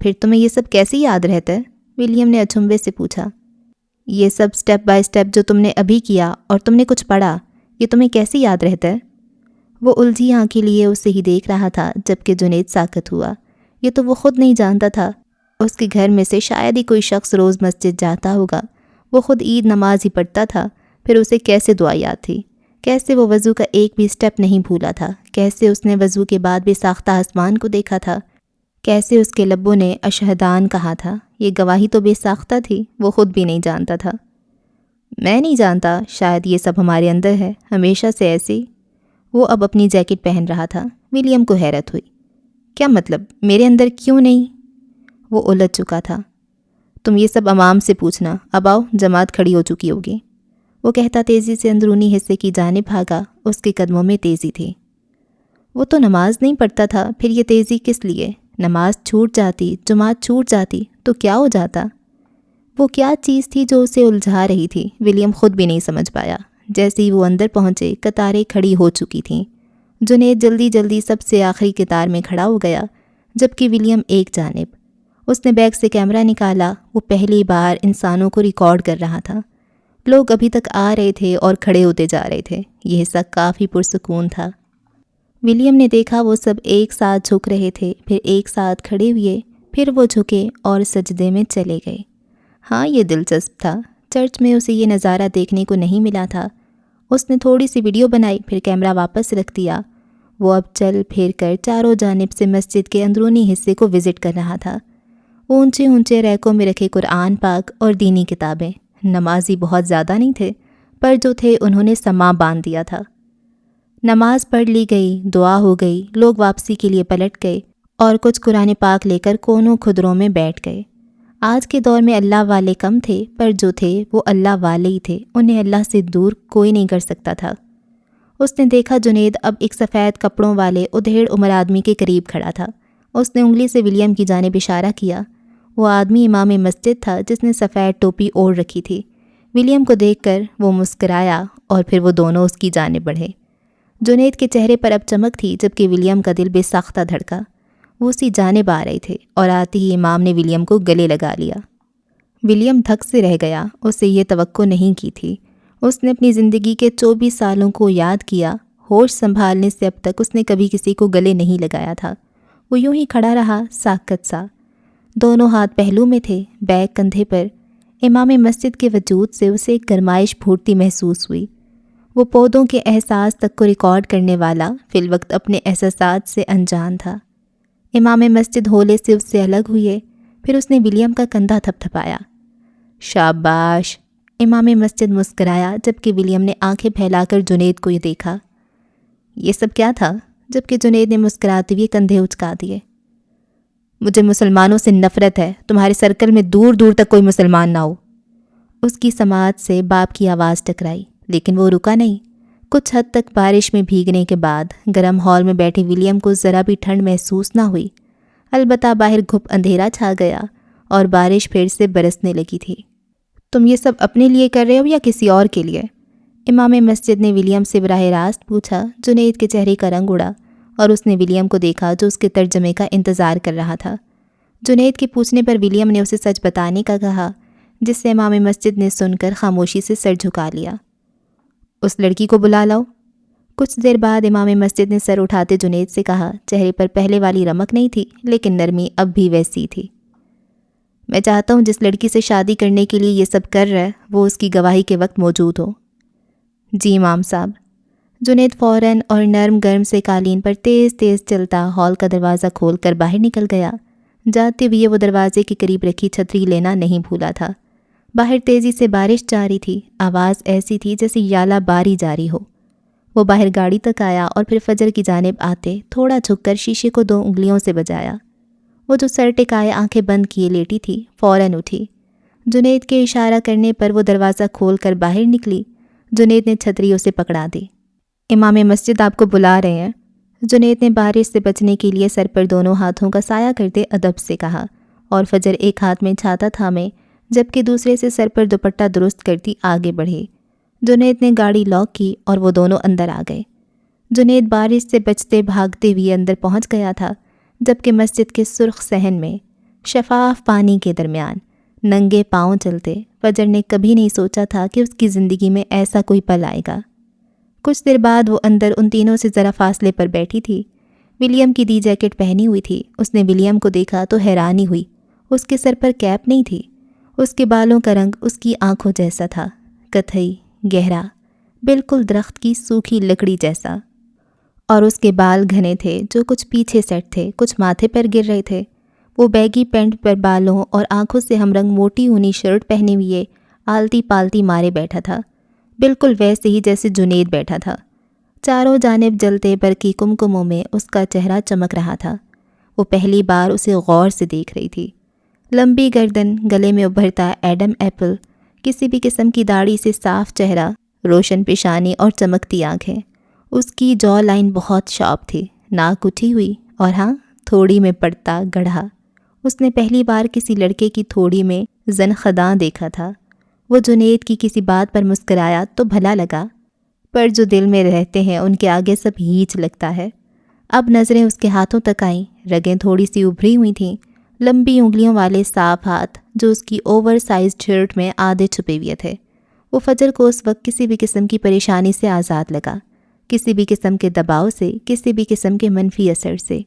پھر تمہیں یہ سب کیسے یاد رہتا ہے؟ ولیم نے اچنبھے سے پوچھا۔ یہ سب سٹیپ بائی سٹیپ جو تم نے ابھی کیا اور تم نے کچھ پڑھا، یہ تمہیں کیسے یاد رہتا ہے؟ وہ الجھی آنکھیں لیے اسے ہی دیکھ رہا تھا، جبکہ جنید ساکت ہوا۔ یہ تو وہ خود نہیں جانتا تھا۔ اس کے گھر میں سے شاید ہی کوئی شخص روز مسجد جاتا ہوگا۔ وہ خود عید نماز ہی پڑھتا تھا، پھر اسے کیسے دعا یاد تھی؟ کیسے وہ وضو کا ایک بھی سٹیپ نہیں بھولا تھا؟ کیسے اس نے وضو کے بعد بھی ساختہ آسمان کو دیکھا تھا؟ کیسے اس کے لبوں نے اشہدان کہا تھا؟ یہ گواہی تو بے ساختہ تھی، وہ خود بھی نہیں جانتا تھا۔ میں نہیں جانتا، شاید یہ سب ہمارے اندر ہے، ہمیشہ سے ایسے ہی۔ وہ اب اپنی جیکٹ پہن رہا تھا۔ ولیم کو حیرت ہوئی۔ کیا مطلب، میرے اندر کیوں نہیں؟ وہ الجھ چکا تھا۔ تم یہ سب امام سے پوچھنا، اب آؤ، جماعت کھڑی ہو چکی ہوگی، وہ کہتا تیزی سے اندرونی حصے کی جانب بھاگا۔ اس کے قدموں میں تیزی تھی۔ وہ تو نماز نہیں پڑھتا تھا، پھر یہ تیزی کس لیے؟ نماز چھوٹ جاتی، جماعت چھوٹ جاتی تو کیا ہو جاتا؟ وہ کیا چیز تھی جو اسے الجھا رہی تھی؟ ولیم خود بھی نہیں سمجھ پایا۔ جیسے ہی وہ اندر پہنچے، قطاریں کھڑی ہو چکی تھیں۔ جنید جلدی جلدی سب سے آخری قطار میں کھڑا ہو گیا، جبکہ ولیم ایک جانب۔ اس نے بیگ سے کیمرہ نکالا۔ وہ پہلی بار انسانوں کو ریکارڈ کر رہا تھا۔ لوگ ابھی تک آ رہے تھے اور کھڑے ہوتے جا رہے تھے۔ یہ حصہ کافی پرسکون تھا۔ ولیم نے دیکھا وہ سب ایک ساتھ جھک رہے تھے، پھر ایک ساتھ کھڑے ہوئے، پھر وہ جھکے اور سجدے میں چلے گئے۔ ہاں، یہ دلچسپ تھا۔ چرچ میں اسے یہ نظارہ دیکھنے کو نہیں ملا تھا۔ اس نے تھوڑی سی ویڈیو بنائی، پھر کیمرہ واپس رکھ دیا۔ وہ اب چل پھر کر چاروں جانب سے مسجد کے اندرونی حصے کو وزٹ کر رہا تھا۔ اونچے اونچے ریکوں میں رکھے قرآن پاک اور دینی کتابیں۔ نمازی بہت زیادہ نہیں تھے، پر جو تھے انہوں نے سماں باندھ دیا تھا۔ نماز پڑھ لی گئی، دعا ہو گئی، لوگ واپسی کے لیے پلٹ گئے اور کچھ قرآن پاک لے کر کونوں کھدروں میں بیٹھ گئے۔ آج کے دور میں اللہ والے کم تھے، پر جو تھے وہ اللہ والے ہی تھے۔ انہیں اللہ سے دور کوئی نہیں کر سکتا تھا۔ اس نے دیکھا جنید اب ایک سفید کپڑوں والے ادھیڑ عمر آدمی کے قریب کھڑا تھا۔ اس نے انگلی سے ولیم کی جانب اشارہ کیا۔ وہ آدمی امام مسجد تھا، جس نے سفید ٹوپی اوڑھ رکھی تھی۔ ولیم کو دیکھ کر وہ مسکرایا اور پھر وہ دونوں اس کی جانب بڑھے۔ جنید کے چہرے پر اب چمک تھی، جبکہ ولیم کا دل بے ساختہ دھڑکا۔ وہ اسی جانب آ رہے تھے اور آتے ہی امام نے ولیم کو گلے لگا لیا۔ ولیم دھک سے رہ گیا، اسے یہ توقع نہیں کی تھی۔ اس نے اپنی زندگی کے 24 سالوں کو یاد کیا۔ ہوش سنبھالنے سے اب تک اس نے کبھی کسی کو گلے نہیں لگایا تھا۔ وہ یوں ہی کھڑا رہا، ساکت سا۔ دونوں ہاتھ پہلو میں تھے، بیگ کندھے پر۔ امام مسجد کے وجود سے اسے ایک گرمائش پھوٹتی محسوس ہوئی۔ وہ پودوں کے احساس تک کو ریکارڈ کرنے والا فی الوقت اپنے احساسات سے انجان تھا۔ امام مسجد ہولے سے اس سے الگ ہوئے، پھر اس نے ولیم کا کندھا تھپ تھپایا۔ شاباش، امام مسجد مسکرایا، جبکہ ولیم نے آنکھیں پھیلا کر جنید کو یہ دیکھا۔ یہ سب کیا تھا؟ جبکہ جنید نے مسکراتے ہوئے کندھے اچکا دیے۔ مجھے مسلمانوں سے نفرت ہے، تمہارے سرکل میں دور دور تک کوئی مسلمان نہ ہو۔ اس کی سماعت سے باپ کی آواز ٹکرائی، لیکن وہ رکا نہیں۔ کچھ حد تک بارش میں بھیگنے کے بعد گرم ہال میں بیٹھے ولیم کو ذرا بھی ٹھنڈ محسوس نہ ہوئی۔ البتہ باہر گھپ اندھیرا چھا گیا اور بارش پھر سے برسنے لگی تھی۔ تم یہ سب اپنے لیے کر رہے ہو یا کسی اور کے لیے؟ امام مسجد نے ولیم سے براہ راست پوچھا۔ جنید کے چہرے کا رنگ اڑا اور اس نے ولیم کو دیکھا جو اس کے ترجمے کا انتظار کر رہا تھا۔ جنید کے پوچھنے پر ولیم نے اسے سچ بتانے کا کہا، جس سے امام مسجد نے سن کر خاموشی سے سر جھکا لیا۔ اس لڑکی کو بلا لاؤ۔ کچھ دیر بعد امام مسجد نے سر اٹھاتے جنید سے کہا، چہرے پر پہلے والی رمق نہیں تھی لیکن نرمی اب بھی ویسی تھی۔ میں چاہتا ہوں جس لڑکی سے شادی کرنے کے لیے یہ سب کر رہا ہے وہ اس کی گواہی کے وقت موجود ہو۔ جی امام صاحب۔ جنید فوراً اور نرم گرم سے قالین پر تیز تیز چلتا ہال کا دروازہ کھول کر باہر نکل گیا۔ جاتے ہوئے وہ دروازے کے قریب رکھی چھتری لینا نہیں بھولا تھا۔ باہر تیزی سے بارش جاری تھی، آواز ایسی تھی جیسے یالا باری جاری ہو۔ وہ باہر گاڑی تک آیا اور پھر فجر کی جانب آتے تھوڑا جھک کر شیشے کو 2 انگلیوں سے بجایا۔ وہ جو سر ٹکائے آنکھیں بند کیے لیٹی تھی فوراً اٹھی۔ جنید کے اشارہ کرنے پر وہ دروازہ کھول کر باہر نکلی۔ جنید نے چھتری اسے پکڑا دی۔ امام مسجد آپ کو بلا رہے ہیں۔ جنید نے بارش سے بچنے کے لیے سر پر دونوں ہاتھوں کا سایہ کرتے ادب سے کہا اور فجر ایک ہاتھ میں چھاتا تھامے جبکہ دوسرے سے سر پر دوپٹہ درست کرتی آگے بڑھی۔ جنید نے گاڑی لاک کی اور وہ دونوں اندر آ گئے۔ جنید بارش سے بچتے بھاگتے ہوئے اندر پہنچ گیا تھا جبکہ مسجد کے سرخ صحن میں شفاف پانی کے درمیان ننگے پاؤں چلتے فجر نے کبھی نہیں سوچا تھا کہ اس کی زندگی میں ایسا کوئی پل آئے گا۔ کچھ دیر بعد وہ اندر ان تینوں سے ذرا فاصلے پر بیٹھی تھی۔ ولیم کی دی جیکٹ پہنی ہوئی تھی۔ اس نے ولیم کو دیکھا تو حیرانی ہوئی۔ اس کے سر پر کیپ نہیں تھی۔ اس کے بالوں کا رنگ اس کی آنکھوں جیسا تھا، کتھئی، گہرا، بالکل درخت کی سوکھی لکڑی جیسا، اور اس کے بال گھنے تھے جو کچھ پیچھے سیٹ تھے، کچھ ماتھے پر گر رہے تھے۔ وہ بیگی پینٹ پر بالوں اور آنکھوں سے ہم رنگ موٹی اونی شرٹ پہنے ہوئے آلتی پالتی مارے بیٹھا تھا، بالکل ویسے ہی جیسے جنید بیٹھا تھا۔ چاروں جانب جلتے برقی کمکموں میں اس کا چہرہ چمک رہا تھا۔ وہ پہلی بار اسے غور سے دیکھ رہی تھی۔ لمبی گردن، گلے میں ابھرتا ایڈم ایپل، کسی بھی قسم کی داڑھی سے صاف چہرہ، روشن پیشانی اور چمکتی آنکھیں۔ اس کی جو لائن بہت شارپ تھی، ناک اٹھی ہوئی اور ہاں تھوڑی میں پڑتا گڑھا۔ اس نے پہلی بار کسی لڑکے کی تھوڑی میں زنخداں دیکھا تھا۔ وہ جنید کی کسی بات پر مسکرایا تو بھلا لگا، پر جو دل میں رہتے ہیں ان کے آگے سب ہیچ لگتا ہے۔ اب نظریں اس کے ہاتھوں تک آئیں، رگیں تھوڑی سی ابھری ہوئی تھیں، لمبی انگلیوں والے صاف ہاتھ جو اس کی اوور سائز شرٹ میں آدھے چھپے ہوئے تھے۔ وہ فجر کو اس وقت کسی بھی قسم کی پریشانی سے آزاد لگا، کسی بھی قسم کے دباؤ سے، کسی بھی قسم کے منفی اثر سے۔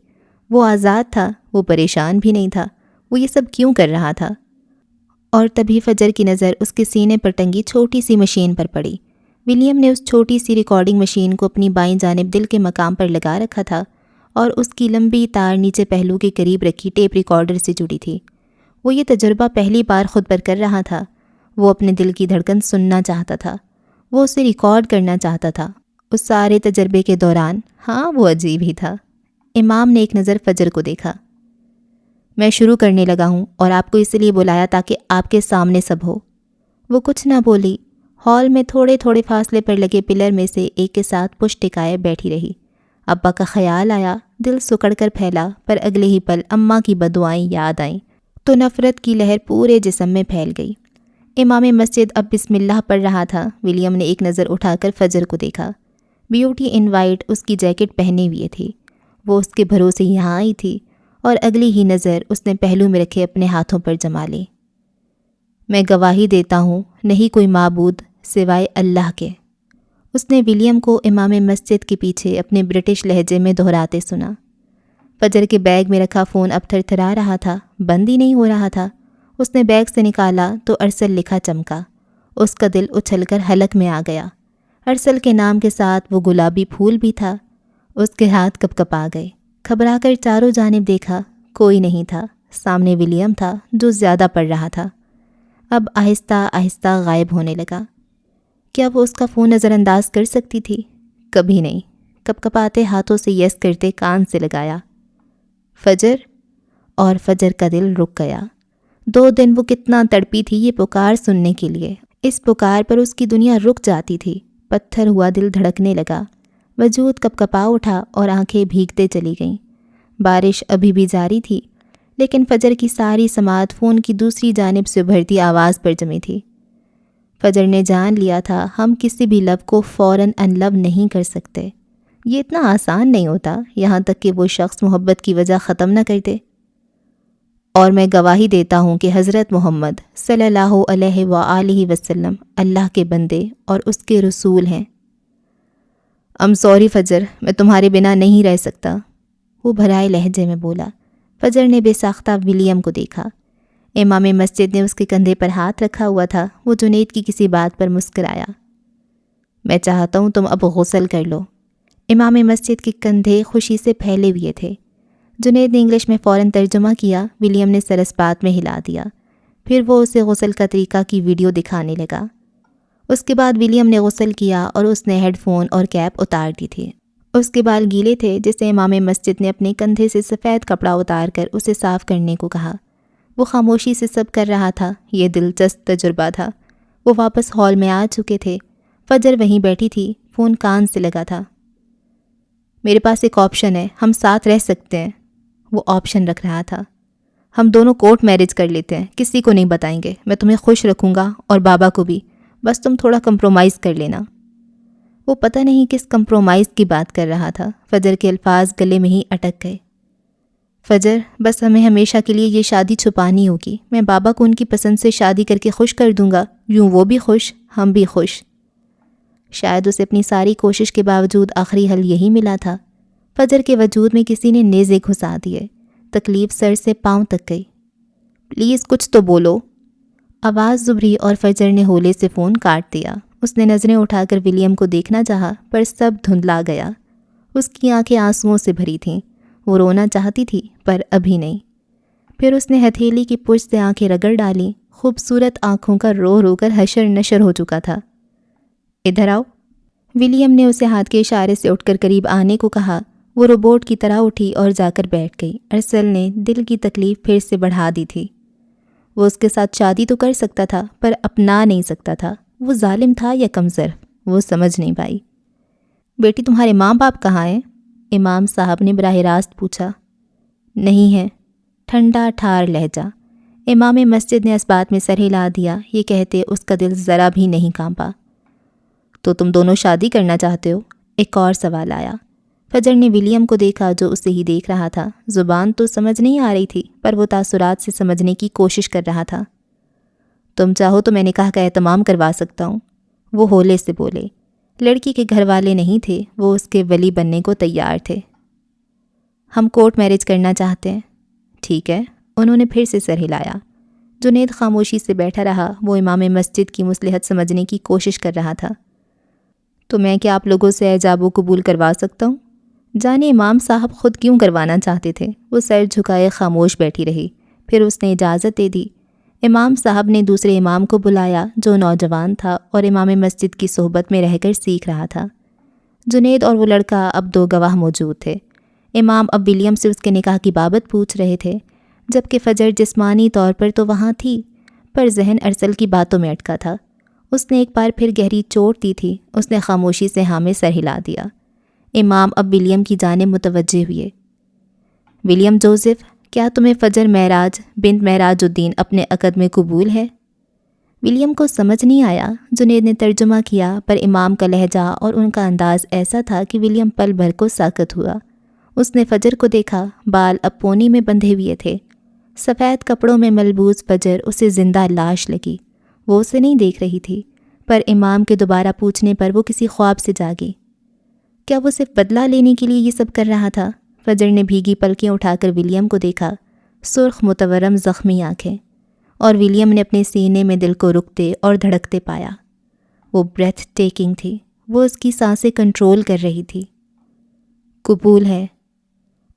وہ آزاد تھا، وہ پریشان بھی نہیں تھا۔ وہ یہ سب کیوں کر رہا تھا؟ اور تبھی فجر کی نظر اس کے سینے پر ٹنگی چھوٹی سی مشین پر پڑی۔ ولیم نے اس چھوٹی سی ریکارڈنگ مشین کو اپنی بائیں جانب دل کے مقام پر لگا رکھا تھا اور اس کی لمبی تار نیچے پہلو کے قریب رکھی ٹیپ ریکارڈر سے جڑی تھی۔ وہ یہ تجربہ پہلی بار خود پر کر رہا تھا۔ وہ اپنے دل کی دھڑکن سننا چاہتا تھا، وہ اسے ریکارڈ کرنا چاہتا تھا۔ اس سارے تجربے کے دوران ہاں وہ عجیب ہی تھا۔ امام نے ایک نظر فجر کو دیکھا۔ میں شروع کرنے لگا ہوں اور آپ کو اس لیے بلایا تاکہ آپ کے سامنے سب ہو۔ وہ کچھ نہ بولی، ہال میں تھوڑے تھوڑے فاصلے پر لگے پلر میں سے ایک کے ساتھ پشت ٹکائے بیٹھی رہی۔ ابا کا خیال آیا، دل سکڑ کر پھیلا، پر اگلے ہی پل اماں کی بددعائیں یاد آئیں تو نفرت کی لہر پورے جسم میں پھیل گئی۔ امام مسجد اب بسم اللہ پڑھ رہا تھا۔ ولیم نے ایک نظر اٹھا کر فجر کو دیکھا۔ بیوٹی ان وائٹ اس کی جیکٹ پہنے ہوئے تھی۔ وہ اس کے بھروسے یہاں آئی تھی اور اگلی ہی نظر اس نے پہلو میں رکھے اپنے ہاتھوں پر جما لی۔ میں گواہی دیتا ہوں نہیں کوئی معبود سوائے اللہ کے، اس نے ولیم کو امام مسجد کے پیچھے اپنے برٹش لہجے میں دہراتے سنا۔ فجر کے بیگ میں رکھا فون اب تھر تھرا رہا تھا، بند ہی نہیں ہو رہا تھا۔ اس نے بیگ سے نکالا تو ارسل لکھا چمکا۔ اس کا دل اچھل کر حلق میں آ گیا۔ ارسل کے نام کے ساتھ وہ گلابی پھول بھی تھا۔ اس کے ہاتھ کپ کپا گئے۔ گھبرا کر چاروں جانب دیکھا، کوئی نہیں تھا۔ سامنے ولیم تھا جو زیادہ پڑھ رہا تھا، اب آہستہ آہستہ غائب ہونے لگا۔ کیا وہ اس کا فون نظر انداز کر سکتی تھی؟ کبھی نہیں۔ کپ کپاتے ہاتھوں سے یس کرتے کان سے لگایا، فجر، اور فجر کا دل رک گیا۔ 2 دن وہ کتنا تڑپی تھی یہ پکار سننے کے لیے۔ اس پکار پر اس کی دنیا رک جاتی تھی۔ پتھر ہوا دل دھڑکنے لگا، وجود کپ کپا اٹھا اور آنکھیں بھیگتے چلی گئیں۔ بارش ابھی بھی جاری تھی لیکن فجر کی ساری سماعت فون کی دوسری جانب سے ابھرتی آواز پر جمی تھی۔ فجر نے جان لیا تھا ہم کسی بھی لو کو فوراً ان لو نہیں کر سکتے۔ یہ اتنا آسان نہیں ہوتا، یہاں تک کہ وہ شخص محبت کی وجہ ختم نہ کر دے۔ اور میں گواہی دیتا ہوں کہ حضرت محمد صلی اللہ علیہ وآلہ وسلم اللہ کے بندے اور اس کے رسول ہیں۔ سوری فجر، میں تمہارے بنا نہیں رہ سکتا، وہ بھرائے لہجے میں بولا۔ فجر نے بے ساختہ ولیم کو دیکھا۔ امام مسجد نے اس کے کندھے پر ہاتھ رکھا ہوا تھا۔ وہ جنید کی کسی بات پر مسکرایا۔ میں چاہتا ہوں تم اب غسل کر لو۔ امام مسجد کے کندھے خوشی سے پھیلے ہوئے تھے۔ جنید نے انگلش میں فوراً ترجمہ کیا۔ ولیم نے سر اس بات میں ہلا دیا۔ پھر وہ اسے غسل کا طریقہ کی ویڈیو دکھانے لگا۔ اس کے بعد ولیم نے غسل کیا اور اس نے ہیڈ فون اور کیپ اتار دی تھی۔ اس کے بال گیلے تھے، جس سے امام مسجد نے اپنے کندھے سے سفید کپڑا اتار کر اسے صاف کرنے کو کہا۔ وہ خاموشی سے سب کر رہا تھا۔ یہ دلچسپ تجربہ تھا۔ وہ واپس ہال میں آ چکے تھے۔ فجر وہیں بیٹھی تھی، فون کان سے لگا تھا۔ میرے پاس ایک آپشن ہے، ہم ساتھ رہ سکتے ہیں۔ وہ آپشن رکھ رہا تھا۔ ہم دونوں کورٹ میرج کر لیتے ہیں، کسی کو نہیں بتائیں گے، میں تمہیں خوش رکھوں گا اور بابا کو بھی، بس تم تھوڑا کمپرومائز کر لینا۔ وہ پتہ نہیں کس کمپرومائز کی بات کر رہا تھا۔ فجر کے الفاظ گلے میں ہی اٹک گئے۔ فجر، بس ہمیں ہمیشہ کے لیے یہ شادی چھپانی ہوگی۔ میں بابا کو ان کی پسند سے شادی کر کے خوش کر دوں گا، یوں وہ بھی خوش، ہم بھی خوش۔ شاید اسے اپنی ساری کوشش کے باوجود آخری حل یہی ملا تھا۔ فجر کے وجود میں کسی نے نیزے گھسا دیے۔ تکلیف سر سے پاؤں تک گئی۔ پلیز کچھ تو بولو۔ آواز زبری اور فجر نے ہولے سے فون کاٹ دیا۔ اس نے نظریں اٹھا کر ولیم کو دیکھنا چاہا، پر سب دھندلا گیا۔ اس کی آنکھیں آنسوؤں سے بھری تھیں۔ وہ رونا چاہتی تھی، پر ابھی نہیں۔ پھر اس نے ہتھیلی کی پشت سے آنکھیں رگڑ ڈالیں۔ خوبصورت آنکھوں کا رو رو کر حشر نشر ہو چکا تھا۔ ادھر آؤ۔ ولیم نے اسے ہاتھ کے اشارے سے اٹھ کر قریب آنے کو کہا۔ وہ روبوٹ کی طرح اٹھی اور جا کر بیٹھ گئی۔ ارسل نے دل کی تکلیف پھر سے بڑھا دی تھی۔ وہ اس کے ساتھ شادی تو کر سکتا تھا، پر اپنا نہیں سکتا تھا۔ وہ ظالم تھا یا کمظرف، وہ سمجھ نہیں پائی۔ بیٹی، تمہارے ماں باپ کہاں ہیں؟ امام صاحب نے براہ راست پوچھا۔ نہیں ہے، ٹھنڈا ٹھار لہجہ۔ امام مسجد نے اس بات میں سر ہلا دیا۔ یہ کہتے اس کا دل ذرا بھی نہیں کانپا۔ تو تم دونوں شادی کرنا چاہتے ہو؟ ایک اور سوال آیا۔ فجر نے ولیم کو دیکھا، جو اسے ہی دیکھ رہا تھا۔ زبان تو سمجھ نہیں آ رہی تھی، پر وہ تاثرات سے سمجھنے کی کوشش کر رہا تھا۔ تم چاہو تو میں نکاح کا اہتمام کروا سکتا ہوں، وہ ہولے سے بولے۔ لڑکی کے گھر والے نہیں تھے، وہ اس کے ولی بننے کو تیار تھے۔ ہم کورٹ میرج کرنا چاہتے ہیں۔ ٹھیک ہے، انہوں نے پھر سے سر ہلایا۔ جنید خاموشی سے بیٹھا رہا۔ وہ امام مسجد کی مصلحت سمجھنے کی کوشش کر رہا تھا۔ تو میں کیا آپ لوگوں سے ایجاب و قبول کروا سکتا ہوں؟ جانے امام صاحب خود کیوں کروانا چاہتے تھے۔ وہ سر جھکائے خاموش بیٹھی رہی۔ پھر اس نے اجازت دے دی۔ امام صاحب نے دوسرے امام کو بلایا، جو نوجوان تھا اور امام مسجد کی صحبت میں رہ کر سیکھ رہا تھا۔ جنید اور وہ لڑکا، اب دو گواہ موجود تھے۔ امام اب ولیم سے اس کے نکاح کی بابت پوچھ رہے تھے، جبکہ فجر جسمانی طور پر تو وہاں تھی، پر ذہن ارسل کی باتوں میں اٹکا تھا۔ اس نے ایک بار پھر گہری چوٹ دی تھی۔ اس نے خاموشی سے ہاں میں سر ہلا دیا۔ امام اب ولیم کی جانب متوجہ ہوئے۔ ولیم جوزف، کیا تمہیں فجر معراج بنت معراج الدین اپنے عقد میں قبول ہے؟ ولیم کو سمجھ نہیں آیا۔ جنید نے ترجمہ کیا، پر امام کا لہجہ اور ان کا انداز ایسا تھا کہ ولیم پل بھر کو ساکت ہوا۔ اس نے فجر کو دیکھا۔ بال اب پونی میں بندھے ہوئے تھے۔ سفید کپڑوں میں ملبوس فجر اسے زندہ لاش لگی۔ وہ اسے نہیں دیکھ رہی تھی، پر امام کے دوبارہ پوچھنے پر وہ کسی خواب سے جاگی۔ کیا وہ صرف بدلہ لینے کے لیے یہ سب کر رہا تھا؟ فجر نے بھیگی پلکیں اٹھا کر ولیم کو دیکھا۔ سرخ متورم زخمی آنکھیں، اور ولیم نے اپنے سینے میں دل کو رکتے اور دھڑکتے پایا۔ وہ بریتھ ٹیکنگ تھی۔ وہ اس کی سانسیں کنٹرول کر رہی تھی۔ قبول ہے۔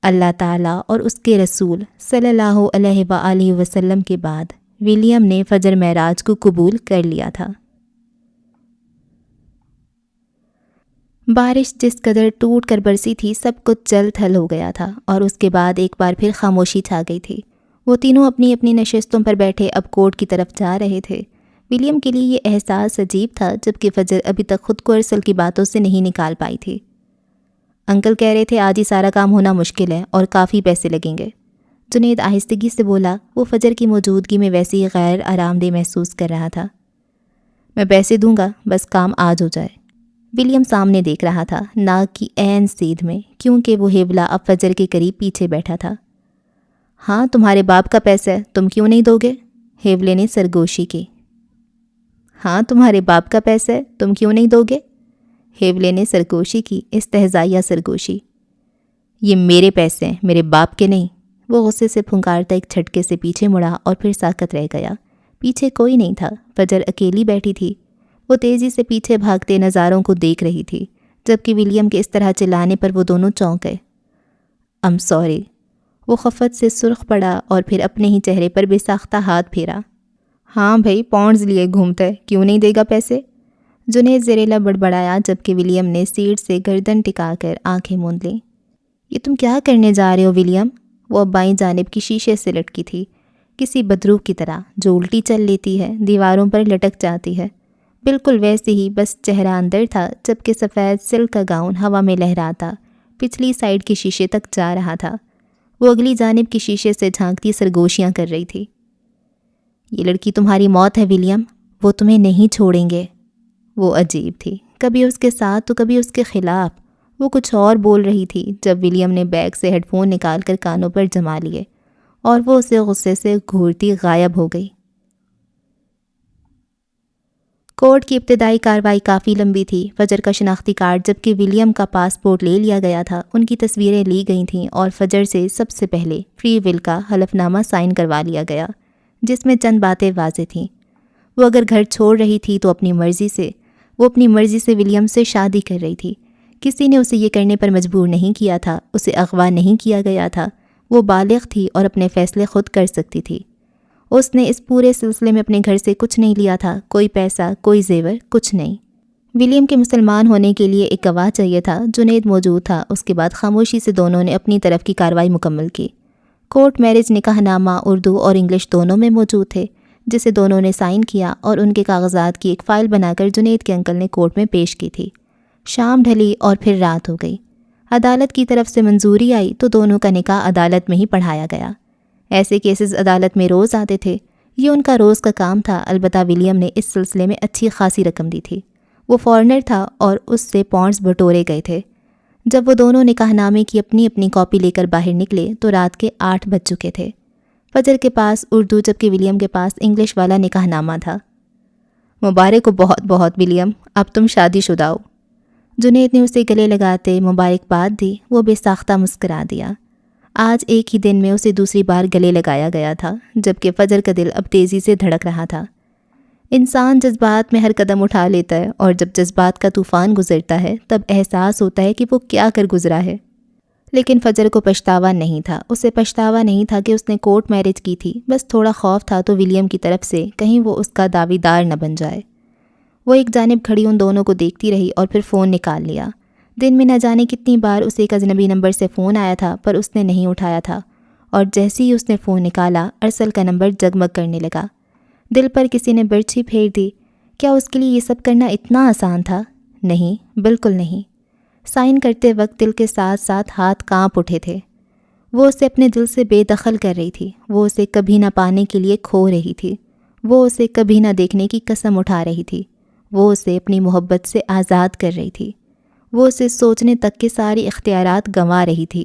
اللہ تعالیٰ اور اس کے رسول صلی اللہ علیہ وآلہ وسلم کے بعد ولیم نے فجر معراج کو قبول کر لیا تھا۔ بارش جس قدر ٹوٹ کر برسی تھی، سب کچھ جل تھل ہو گیا تھا، اور اس کے بعد ایک بار پھر خاموشی چھا گئی تھی۔ وہ تینوں اپنی اپنی نشستوں پر بیٹھے اب کورٹ کی طرف جا رہے تھے۔ ولیم کے لیے یہ احساس عجیب تھا، جبکہ فجر ابھی تک خود کو ارسل کی باتوں سے نہیں نکال پائی تھی۔ انکل کہہ رہے تھے آج ہی سارا کام ہونا مشکل ہے اور کافی پیسے لگیں گے، جنید آہستگی سے بولا۔ وہ فجر کی موجودگی میں ویسے ہی غیر آرام دہ محسوس کر رہا تھا۔ میں پیسے دوں گا، بس کام آج ہو جائے۔ ولیم سامنے دیکھ رہا تھا، ناک کی عین سیدھ میں، کیونکہ وہ ہیولا اب فجر کے قریب پیچھے بیٹھا تھا۔ ہاں تمہارے باپ کا پیسہ ہے، تم کیوں نہیں دو گے؟ ہیولے نے سرگوشی کی۔ ہاں تمہارے باپ کا پیسہ ہے، تم کیوں نہیں دو گے؟ ہیولے نے سرگوشی کی، استہزائیہ سرگوشی۔ یہ میرے پیسے ہیں، میرے باپ کے نہیں۔ وہ غصے سے پھنکارتا ایک جھٹکے سے پیچھے مڑا اور پھر ساکت رہ گیا۔ پیچھے کوئی نہیں تھا، فجر اکیلی بیٹھی تھی۔ وہ تیزی سے پیچھے بھاگتے نظاروں کو دیکھ رہی تھی، جبکہ ولیم کے اس طرح چلانے پر وہ دونوں چونک گئے۔ I'm sorry۔ وہ خفت سے سرخ پڑا اور پھر اپنے ہی چہرے پر بے ساختہ ہاتھ پھیرا۔ ہاں بھائی، پاؤنڈز لیے گھومتا ہے، کیوں نہیں دے گا پیسے؟ جنید زریلا بڑبڑایا، جبکہ ولیم نے سیٹ سے گردن ٹکا کر آنکھیں موند لیں۔ یہ تم کیا کرنے جا رہے ہو ولیم؟ وہ اب بائیں جانب کی شیشے سے لٹکی تھی، کسی بدروح کی طرح جو الٹی چل لیتی ہے، دیواروں پر لٹک جاتی ہے۔ بالکل ویسے ہی، بس چہرہ اندر تھا، جبکہ سفید سلک کا گاؤن ہوا میں لہراتا پچھلی سائڈ کے شیشے تک جا رہا تھا۔ وہ اگلی جانب کی شیشے سے جھانکتی سرگوشیاں کر رہی تھی۔ یہ لڑکی تمہاری موت ہے ولیم، وہ تمہیں نہیں چھوڑیں گے۔ وہ عجیب تھی، کبھی اس کے ساتھ تو کبھی اس کے خلاف۔ وہ کچھ اور بول رہی تھی جب ولیم نے بیگ سے ہیڈ فون نکال کر کانوں پر جما لیے اور وہ اسے غصے سے گھورتی غائب ہو گئی۔ کورٹ کی ابتدائی کارروائی کافی لمبی تھی۔ فجر کا شناختی کارڈ، جبکہ ولیم کا پاسپورٹ لے لیا گیا تھا، ان کی تصویریں لی گئی تھیں اور فجر سے سب سے پہلے فری ول کا حلف نامہ سائن کروا لیا گیا، جس میں چند باتیں واضح تھیں۔ وہ اگر گھر چھوڑ رہی تھی تو اپنی مرضی سے ولیم سے شادی کر رہی تھی۔ کسی نے اسے یہ کرنے پر مجبور نہیں کیا تھا، اسے اغوا نہیں کیا گیا تھا۔ وہ بالغ تھی اور اپنے فیصلے خود کر سکتی تھی۔ اس نے اس پورے سلسلے میں اپنے گھر سے کچھ نہیں لیا تھا، کوئی پیسہ، کوئی زیور، کچھ نہیں۔ ولیم کے مسلمان ہونے کے لیے ایک گواہ چاہیے تھا، جنید موجود تھا۔ اس کے بعد خاموشی سے دونوں نے اپنی طرف کی کارروائی مکمل کی۔ کورٹ میرج نکاح نامہ اردو اور انگلش دونوں میں موجود تھے، جسے دونوں نے سائن کیا اور ان کے کاغذات کی ایک فائل بنا کر جنید کے انکل نے کورٹ میں پیش کی تھی۔ شام ڈھلی اور پھر رات ہو گئی۔ عدالت کی طرف سے منظوری آئی تو دونوں کا نکاح عدالت میں ہی پڑھایا گیا۔ ایسے کیسز عدالت میں روز آتے تھے، یہ ان کا روز کا کام تھا۔ البتہ ولیم نے اس سلسلے میں اچھی خاصی رقم دی تھی۔ وہ فورنر تھا اور اس سے پاؤنڈز بٹورے گئے تھے۔ جب وہ دونوں نکاح نامے کی اپنی اپنی کاپی لے کر باہر نکلے تو رات کے 8 بج چکے تھے۔ فجر کے پاس اردو، جبکہ ولیم کے پاس انگلش والا نکاح نامہ تھا۔ مبارک ہو بہت بہت ولیم، اب تم شادی شدہ ہو۔ جنید نے اسے گلے لگاتے مبارکباد دی۔ وہ بے ساختہ مسکرا دیا۔ آج ایک ہی دن میں اسے دوسری بار گلے لگایا گیا تھا، جبکہ فجر کا دل اب تیزی سے دھڑک رہا تھا۔ انسان جذبات میں ہر قدم اٹھا لیتا ہے، اور جب جذبات کا طوفان گزرتا ہے تب احساس ہوتا ہے کہ وہ کیا کر گزرا ہے۔ لیکن فجر کو پچھتاوا نہیں تھا۔ اسے پچھتاوا نہیں تھا کہ اس نے کورٹ میرج کی تھی، بس تھوڑا خوف تھا تو ولیم کی طرف سے کہیں وہ اس کا دعویدار نہ بن جائے۔ وہ ایک جانب کھڑی ان دونوں کو دیکھتی رہی اور پھر فون نکال لیا۔ دن میں نہ جانے کتنی بار اسے ایک اجنبی نمبر سے فون آیا تھا، پر اس نے نہیں اٹھایا تھا، اور جیسے ہی اس نے فون نکالا ارسل کا نمبر جگمگ کرنے لگا۔ دل پر کسی نے برچھی پھیر دی۔ کیا اس کے لیے یہ سب کرنا اتنا آسان تھا؟ نہیں، بالکل نہیں۔ سائن کرتے وقت دل کے ساتھ ساتھ ہاتھ کانپ اٹھے تھے۔ وہ اسے اپنے دل سے بے دخل کر رہی تھی۔ وہ اسے کبھی نہ پانے کے لیے کھو رہی تھی۔ وہ اسے کبھی نہ دیکھنے کی قسم اٹھا رہی تھی۔ وہ اسے اپنی محبت سے آزاد کر رہی تھی۔ وہ اسے سوچنے تک کے ساری اختیارات گنوا رہی تھی۔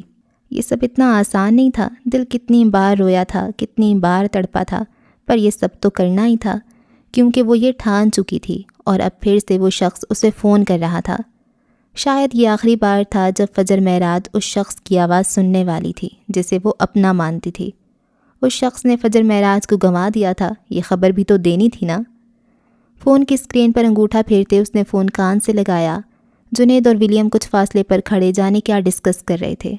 یہ سب اتنا آسان نہیں تھا۔ دل کتنی بار رویا تھا، کتنی بار تڑپا تھا، پر یہ سب تو کرنا ہی تھا، کیونکہ وہ یہ ٹھان چکی تھی، اور اب پھر سے وہ شخص اسے فون کر رہا تھا۔ شاید یہ آخری بار تھا جب فجر معراج اس شخص کی آواز سننے والی تھی جسے وہ اپنا مانتی تھی۔ اس شخص نے فجر معراج کو گنوا دیا تھا، یہ خبر بھی تو دینی تھی نا۔ فون کی اسکرین پر انگوٹھا پھیرتے اس نے فون کان سے لگایا۔ جنید اور ولیم کچھ فاصلے پر کھڑے جانے کیا ڈسکس کر رہے تھے۔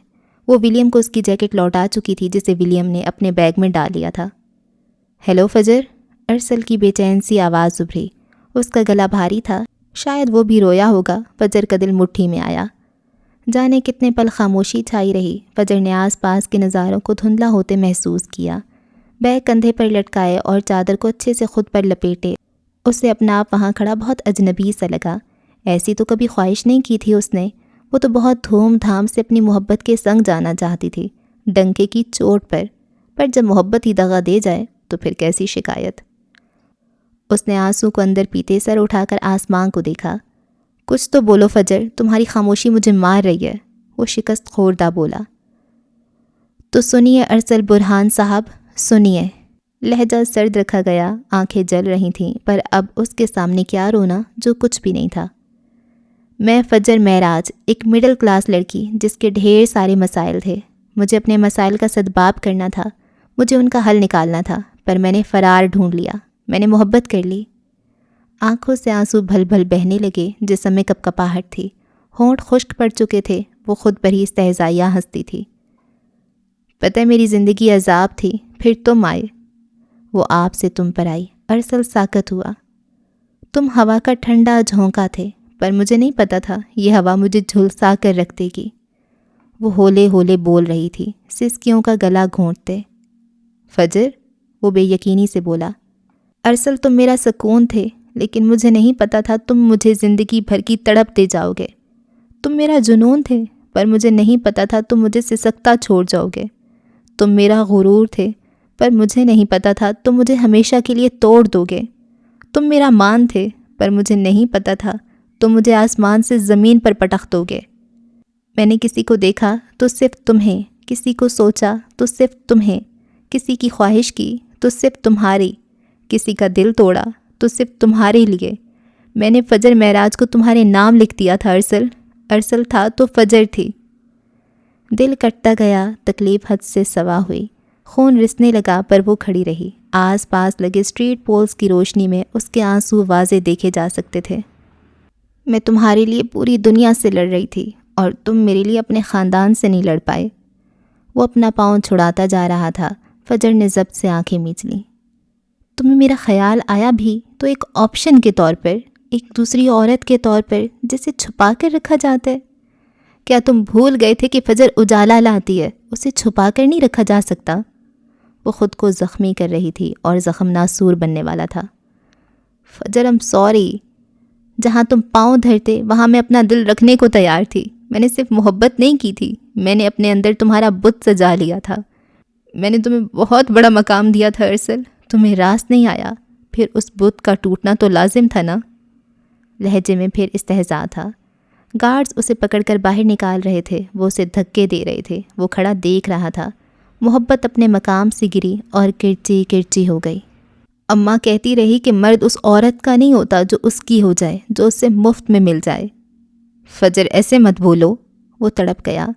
وہ ولیم کو اس کی جیکٹ لوٹا چکی تھی جسے ولیم نے اپنے بیگ میں ڈال لیا تھا۔ ہیلو فجر، ارسل کی بے چین سی آواز ابھری۔ اس کا گلا بھاری تھا، شاید وہ بھی رویا ہوگا۔ فجر کا دل مٹھی میں آیا۔ جانے کتنے پل خاموشی چھائی رہی۔ فجر نے آس پاس کے نظاروں کو دھندلا ہوتے محسوس کیا۔ بیگ کندھے پر لٹکائے اور چادر کو اچھے سے خود پر لپیٹے اسے اپنا آپ وہاں کھڑا بہت اجنبی سا لگا۔ ایسی تو کبھی خواہش نہیں کی تھی اس نے۔ وہ تو بہت دھوم دھام سے اپنی محبت کے سنگ جانا چاہتی تھی، ڈنکے کی چوٹ پر جب محبت ہی دغا دے جائے تو پھر کیسی شکایت۔ اس نے آنسو کو اندر پیتے سر اٹھا کر آسمان کو دیکھا۔ کچھ تو بولو فجر، تمہاری خاموشی مجھے مار رہی ہے، وہ شکست خوردہ بولا۔ تو سنیے ارسل برہان صاحب، سنیے۔ لہجہ سرد رکھا گیا، آنکھیں جل رہی تھیں، پر اب اس کے سامنے کیا رونا جو کچھ بھی نہیں تھا۔ میں فجر معراج، ایک مڈل کلاس لڑکی جس کے ڈھیر سارے مسائل تھے۔ مجھے اپنے مسائل کا سدباب کرنا تھا، مجھے ان کا حل نکالنا تھا، پر میں نے فرار ڈھونڈ لیا، میں نے محبت کر لی۔ آنکھوں سے آنسو بھل بھل بہنے لگے، جسم میں کپکپاہٹ تھی، ہونٹ خشک پڑ چکے تھے، وہ خود پر ہی استہزائیہ ہنستی تھی۔ پتہ میری زندگی عذاب تھی، پھر تم آئے، وہ آپ سے تم پر آئی۔ ارسل ساکت ہوا۔ تم ہوا کا ٹھنڈا جھونکا تھے، پر مجھے نہیں پتا تھا یہ ہوا مجھے جھلسا کر رکھ دے گی۔ وہ ہولے ہولے بول رہی تھی، سسکیوں کا گلا گھونٹتے۔ فجر، وہ بے یقینی سے بولا۔ ارسل تم میرا سکون تھے، لیکن مجھے نہیں پتا تھا تم مجھے زندگی بھر کی تڑپ دے جاؤ گے۔ تم میرا جنون تھے، پر مجھے نہیں پتا تھا تم مجھے سسکتا چھوڑ جاؤ گے۔ تم میرا غرور تھے، پر مجھے نہیں پتا تھا تم مجھے ہمیشہ کے لیے توڑ دو گے۔ تم میرا مان تھے، پر مجھے نہیں پتا تھا تم مجھے آسمان سے زمین پر پٹخ دو گے۔ میں نے کسی کو دیکھا تو صرف تمہیں، کسی کو سوچا تو صرف تمہیں، کسی کی خواہش کی تو صرف تمہاری، کسی کا دل توڑا تو صرف تمہارے لیے۔ میں نے فجر معراج کو تمہارے نام لکھ دیا تھا ارسل، ارسل تھا تو فجر تھی۔ دل کٹتا گیا، تکلیف حد سے سوا ہوئی، خون رسنے لگا، پر وہ کھڑی رہی۔ آس پاس لگے اسٹریٹ پولز کی روشنی میں اس کے آنسو واضح دیکھے جا سکتے تھے۔ میں تمہارے لیے پوری دنیا سے لڑ رہی تھی، اور تم میرے لیے اپنے خاندان سے نہیں لڑ پائے۔ وہ اپنا پاؤں چھڑاتا جا رہا تھا۔ فجر نے ضبط سے آنکھیں میچ لیں۔ تمہیں میرا خیال آیا بھی تو ایک آپشن کے طور پر، ایک دوسری عورت کے طور پر جسے چھپا کر رکھا جاتا ہے۔ کیا تم بھول گئے تھے کہ فجر اجالا لاتی ہے، اسے چھپا کر نہیں رکھا جا سکتا؟ وہ خود کو زخمی کر رہی تھی اور زخم ناسور بننے والا تھا۔ فجر I'm sorry، جہاں تم پاؤں دھرتے وہاں میں اپنا دل رکھنے کو تیار تھی۔ میں نے صرف محبت نہیں کی تھی، میں نے اپنے اندر تمہارا بت سجا لیا تھا۔ میں نے تمہیں بہت بڑا مقام دیا تھا ارسل، تمہیں راس نہیں آیا، پھر اس بت کا ٹوٹنا تو لازم تھا نا۔ لہجے میں پھر استہزاء تھا۔ گارڈز اسے پکڑ کر باہر نکال رہے تھے، وہ اسے دھکے دے رہے تھے، وہ کھڑا دیکھ رہا تھا۔ محبت اپنے مقام سے گری اور کرچی کرچی ہو گئی۔ اماں کہتی رہی کہ مرد اس عورت کا نہیں ہوتا جو اس کی ہو جائے، جو اسے مفت میں مل جائے۔ فجر ایسے مت بولو، وہ تڑپ گیا۔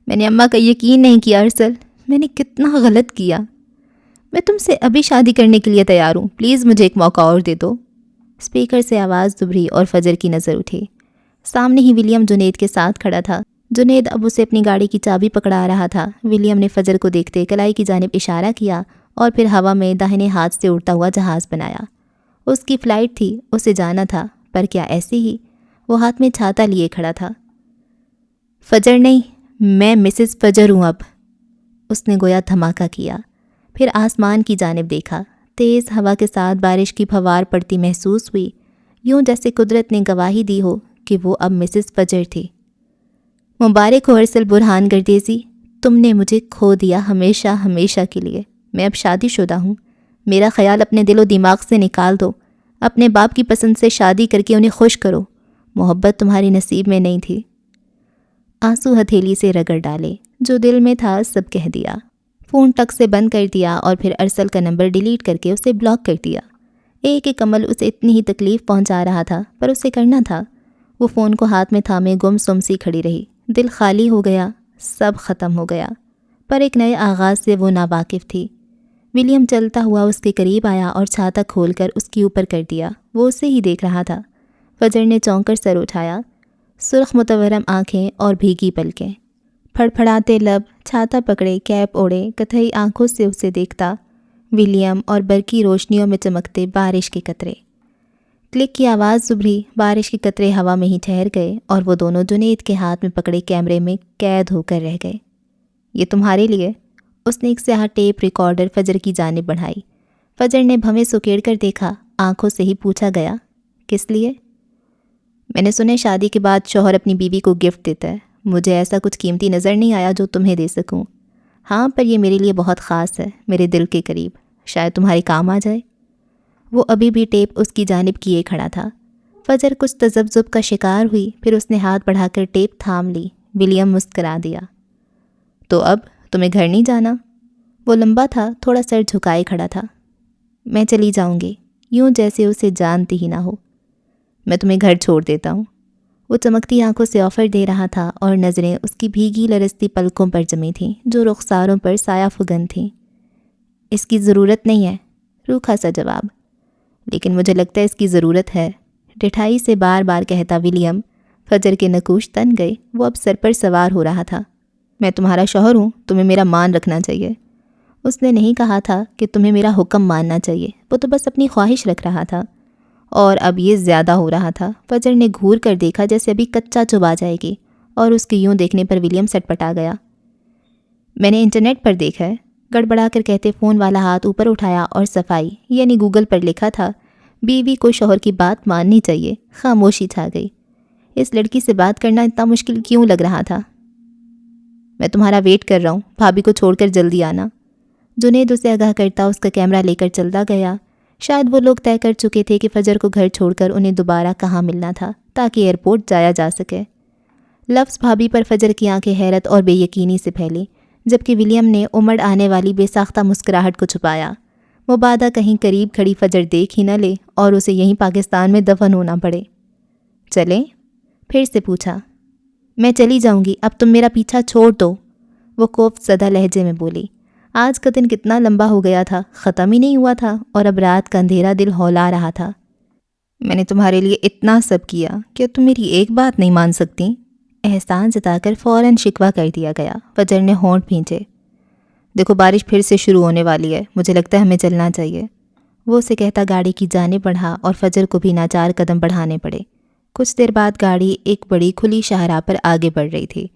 میں نے اماں کا یقین نہیں کیا ارسل، میں نے کتنا غلط کیا۔ میں تم سے ابھی شادی کرنے کے لیے تیار ہوں، پلیز مجھے ایک موقع اور دے دو۔ اسپیکر سے آواز دبری اور فجر کی نظر اٹھی۔ سامنے ہی ولیم جنید کے ساتھ کھڑا تھا۔ جنید اب اسے اپنی گاڑی کی چابی پکڑا رہا تھا۔ ولیم نے فجر کو دیکھتے کلائی کی جانب اشارہ کیا اور پھر ہوا میں داہنے ہاتھ سے اڑتا ہوا جہاز بنایا۔ اس کی فلائٹ تھی، اسے جانا تھا، پر کیا ایسے ہی؟ وہ ہاتھ میں چھاتا لیے کھڑا تھا۔ فجر نہیں، میں مسز فجر ہوں اب، اس نے گویا دھماکہ کیا، پھر آسمان کی جانب دیکھا۔ تیز ہوا کے ساتھ بارش کی پھوار پڑتی محسوس ہوئی، یوں جیسے قدرت نے گواہی دی ہو کہ وہ اب مسز فجر تھی۔ مبارک ہو ارسل برہان گردیزی، تم نے مجھے کھو دیا ہمیشہ ہمیشہ کے لیے۔ میں اب شادی شدہ ہوں، میرا خیال اپنے دل و دماغ سے نکال دو، اپنے باپ کی پسند سے شادی کر کے انہیں خوش کرو۔ محبت تمہاری نصیب میں نہیں تھی۔ آنسو ہتھیلی سے رگڑ ڈالے، جو دل میں تھا سب کہہ دیا۔ فون ٹک سے بند کر دیا اور پھر ارسل کا نمبر ڈیلیٹ کر کے اسے بلاک کر دیا۔ ایک ایک عمل اسے اتنی ہی تکلیف پہنچا رہا تھا، پر اسے کرنا تھا۔ وہ فون کو ہاتھ میں تھامے گم سم سی کھڑی رہی۔ دل خالی ہو گیا، سب ختم ہو گیا، پر ایک نئے آغاز سے وہ ناواقف تھی۔ ولیم چلتا ہوا اس کے قریب آیا اور چھاتا کھول کر اس کے اوپر کر دیا۔ وہ اسے ہی دیکھ رہا تھا۔ فجر نے چونک کر سر اٹھایا، سرخ متورم آنکھیں اور بھیگی پلکیں، پھڑپھڑاتے لب، چھاتا پکڑے، کیپ اوڑے، کتھئی آنکھوں سے اسے دیکھتا ولیم اور برقی روشنیوں میں چمکتے بارش کے قطرے۔ کلک کی آواز ابھری، بارش کے قطرے ہوا میں ہی ٹھہر گئے اور وہ دونوں جنید کے ہاتھ میں پکڑے کیمرے میں قید ہو کر رہ گئے۔ یہ تمہارے لیے، اس نے ایک سیاہ ٹیپ ریکارڈر فجر کی جانب بڑھائی۔ فجر نے بھویں سکیڑ کر دیکھا، آنکھوں سے ہی پوچھا گیا، کس لیے؟ میں نے سنے شادی کے بعد شوہر اپنی بیوی کو گفٹ دیتا ہے، مجھے ایسا کچھ قیمتی نظر نہیں آیا جو تمہیں دے سکوں۔ ہاں، پر یہ میرے لیے بہت خاص ہے، میرے دل کے قریب، شاید تمہارے کام آ جائے۔ وہ ابھی بھی ٹیپ اس کی جانب کیے کھڑا تھا۔ فجر کچھ تذبذب کا شکار ہوئی، پھر اس نے ہاتھ بڑھا کر ٹیپ تھام لی۔ ولیم مسکرا دیا۔ تو اب تمہیں گھر نہیں جانا؟ وہ لمبا تھا، تھوڑا سر جھکائے کھڑا تھا۔ میں چلی جاؤں گی، یوں جیسے اسے جانتی ہی نہ ہو۔ میں تمہیں گھر چھوڑ دیتا ہوں۔ وہ چمکتی آنکھوں سے آفر دے رہا تھا اور نظریں اس کی بھیگی لرزتی پلکوں پر جمی تھیں جو رخساروں پر سایہ فگن تھیں۔ اس کی ضرورت نہیں ہے، روکھا سا جواب۔ لیکن مجھے لگتا ہے اس کی ضرورت ہے، ڈٹھائی سے بار بار کہتا ولیم۔ فجر کے نقوش تن گئے، وہ اب سر پر سوار ہو رہا تھا۔ میں تمہارا شوہر ہوں، تمہیں میرا مان رکھنا چاہیے۔ اس نے نہیں کہا تھا کہ تمہیں میرا حکم ماننا چاہیے، وہ تو بس اپنی خواہش رکھ رہا تھا، اور اب یہ زیادہ ہو رہا تھا۔ فجر نے گھور کر دیکھا جیسے ابھی کچا چبا جائے گی، اور اس کے یوں دیکھنے پر ولیم سٹ پٹا گیا۔ میں نے انٹرنیٹ پر دیکھا ہے، گڑبڑا کر کہتے فون والا ہاتھ اوپر اٹھایا اور صفائی یعنی گوگل پر لکھا تھا بیوی کو شوہر کی بات ماننی چاہیے۔ خاموشی چھا گئی۔ اس لڑکی سے بات کرنا اتنا مشکل کیوں لگ رہا تھا؟ میں تمہارا ویٹ کر رہا ہوں، بھابھی کو چھوڑ کر جلدی آنا۔ جنید اسے آگاہ کرتا اس کا کیمرہ لے کر چلتا گیا۔ شاید وہ لوگ طے کر چکے تھے کہ فجر کو گھر چھوڑ کر انہیں دوبارہ کہاں ملنا تھا تاکہ ایئرپورٹ جایا جا سکے۔ لفظ بھابھی پر فجر کی آنکھیں حیرت اور بے یقینی سے پھیلی، جبکہ ولیم نے امڑ آنے والی بے ساختہ مسکراہٹ کو چھپایا۔ مبادا کہیں قریب کھڑی فجر دیکھ ہی نہ لے اور اسے یہیں پاکستان میں دفن ہونا پڑے۔ چلیں؟ پھر سے پوچھا۔ میں چلی جاؤں گی، اب تم میرا پیچھا چھوڑ دو، وہ کوفت زدہ لہجے میں بولی۔ آج کا دن کتنا لمبا ہو گیا تھا، ختم ہی نہیں ہوا تھا، اور اب رات کا اندھیرا دل ہولا رہا تھا۔ میں نے تمہارے لیے اتنا سب کیا کہ تم میری ایک بات نہیں مان سکتی؟ احسان جتا کر فوراً شکوہ کر دیا گیا۔ فجر نے ہونٹ بھینچے۔ دیکھو بارش پھر سے شروع ہونے والی ہے، مجھے لگتا ہے ہمیں چلنا چاہیے۔ وہ اسے کہتا گاڑی کی جانب بڑھا اور فجر کو بھی ناچار قدم بڑھانے پڑے۔ کچھ دیر بعد گاڑی ایک بڑی کھلی شاہراہ پر آگے بڑھ رہی تھی۔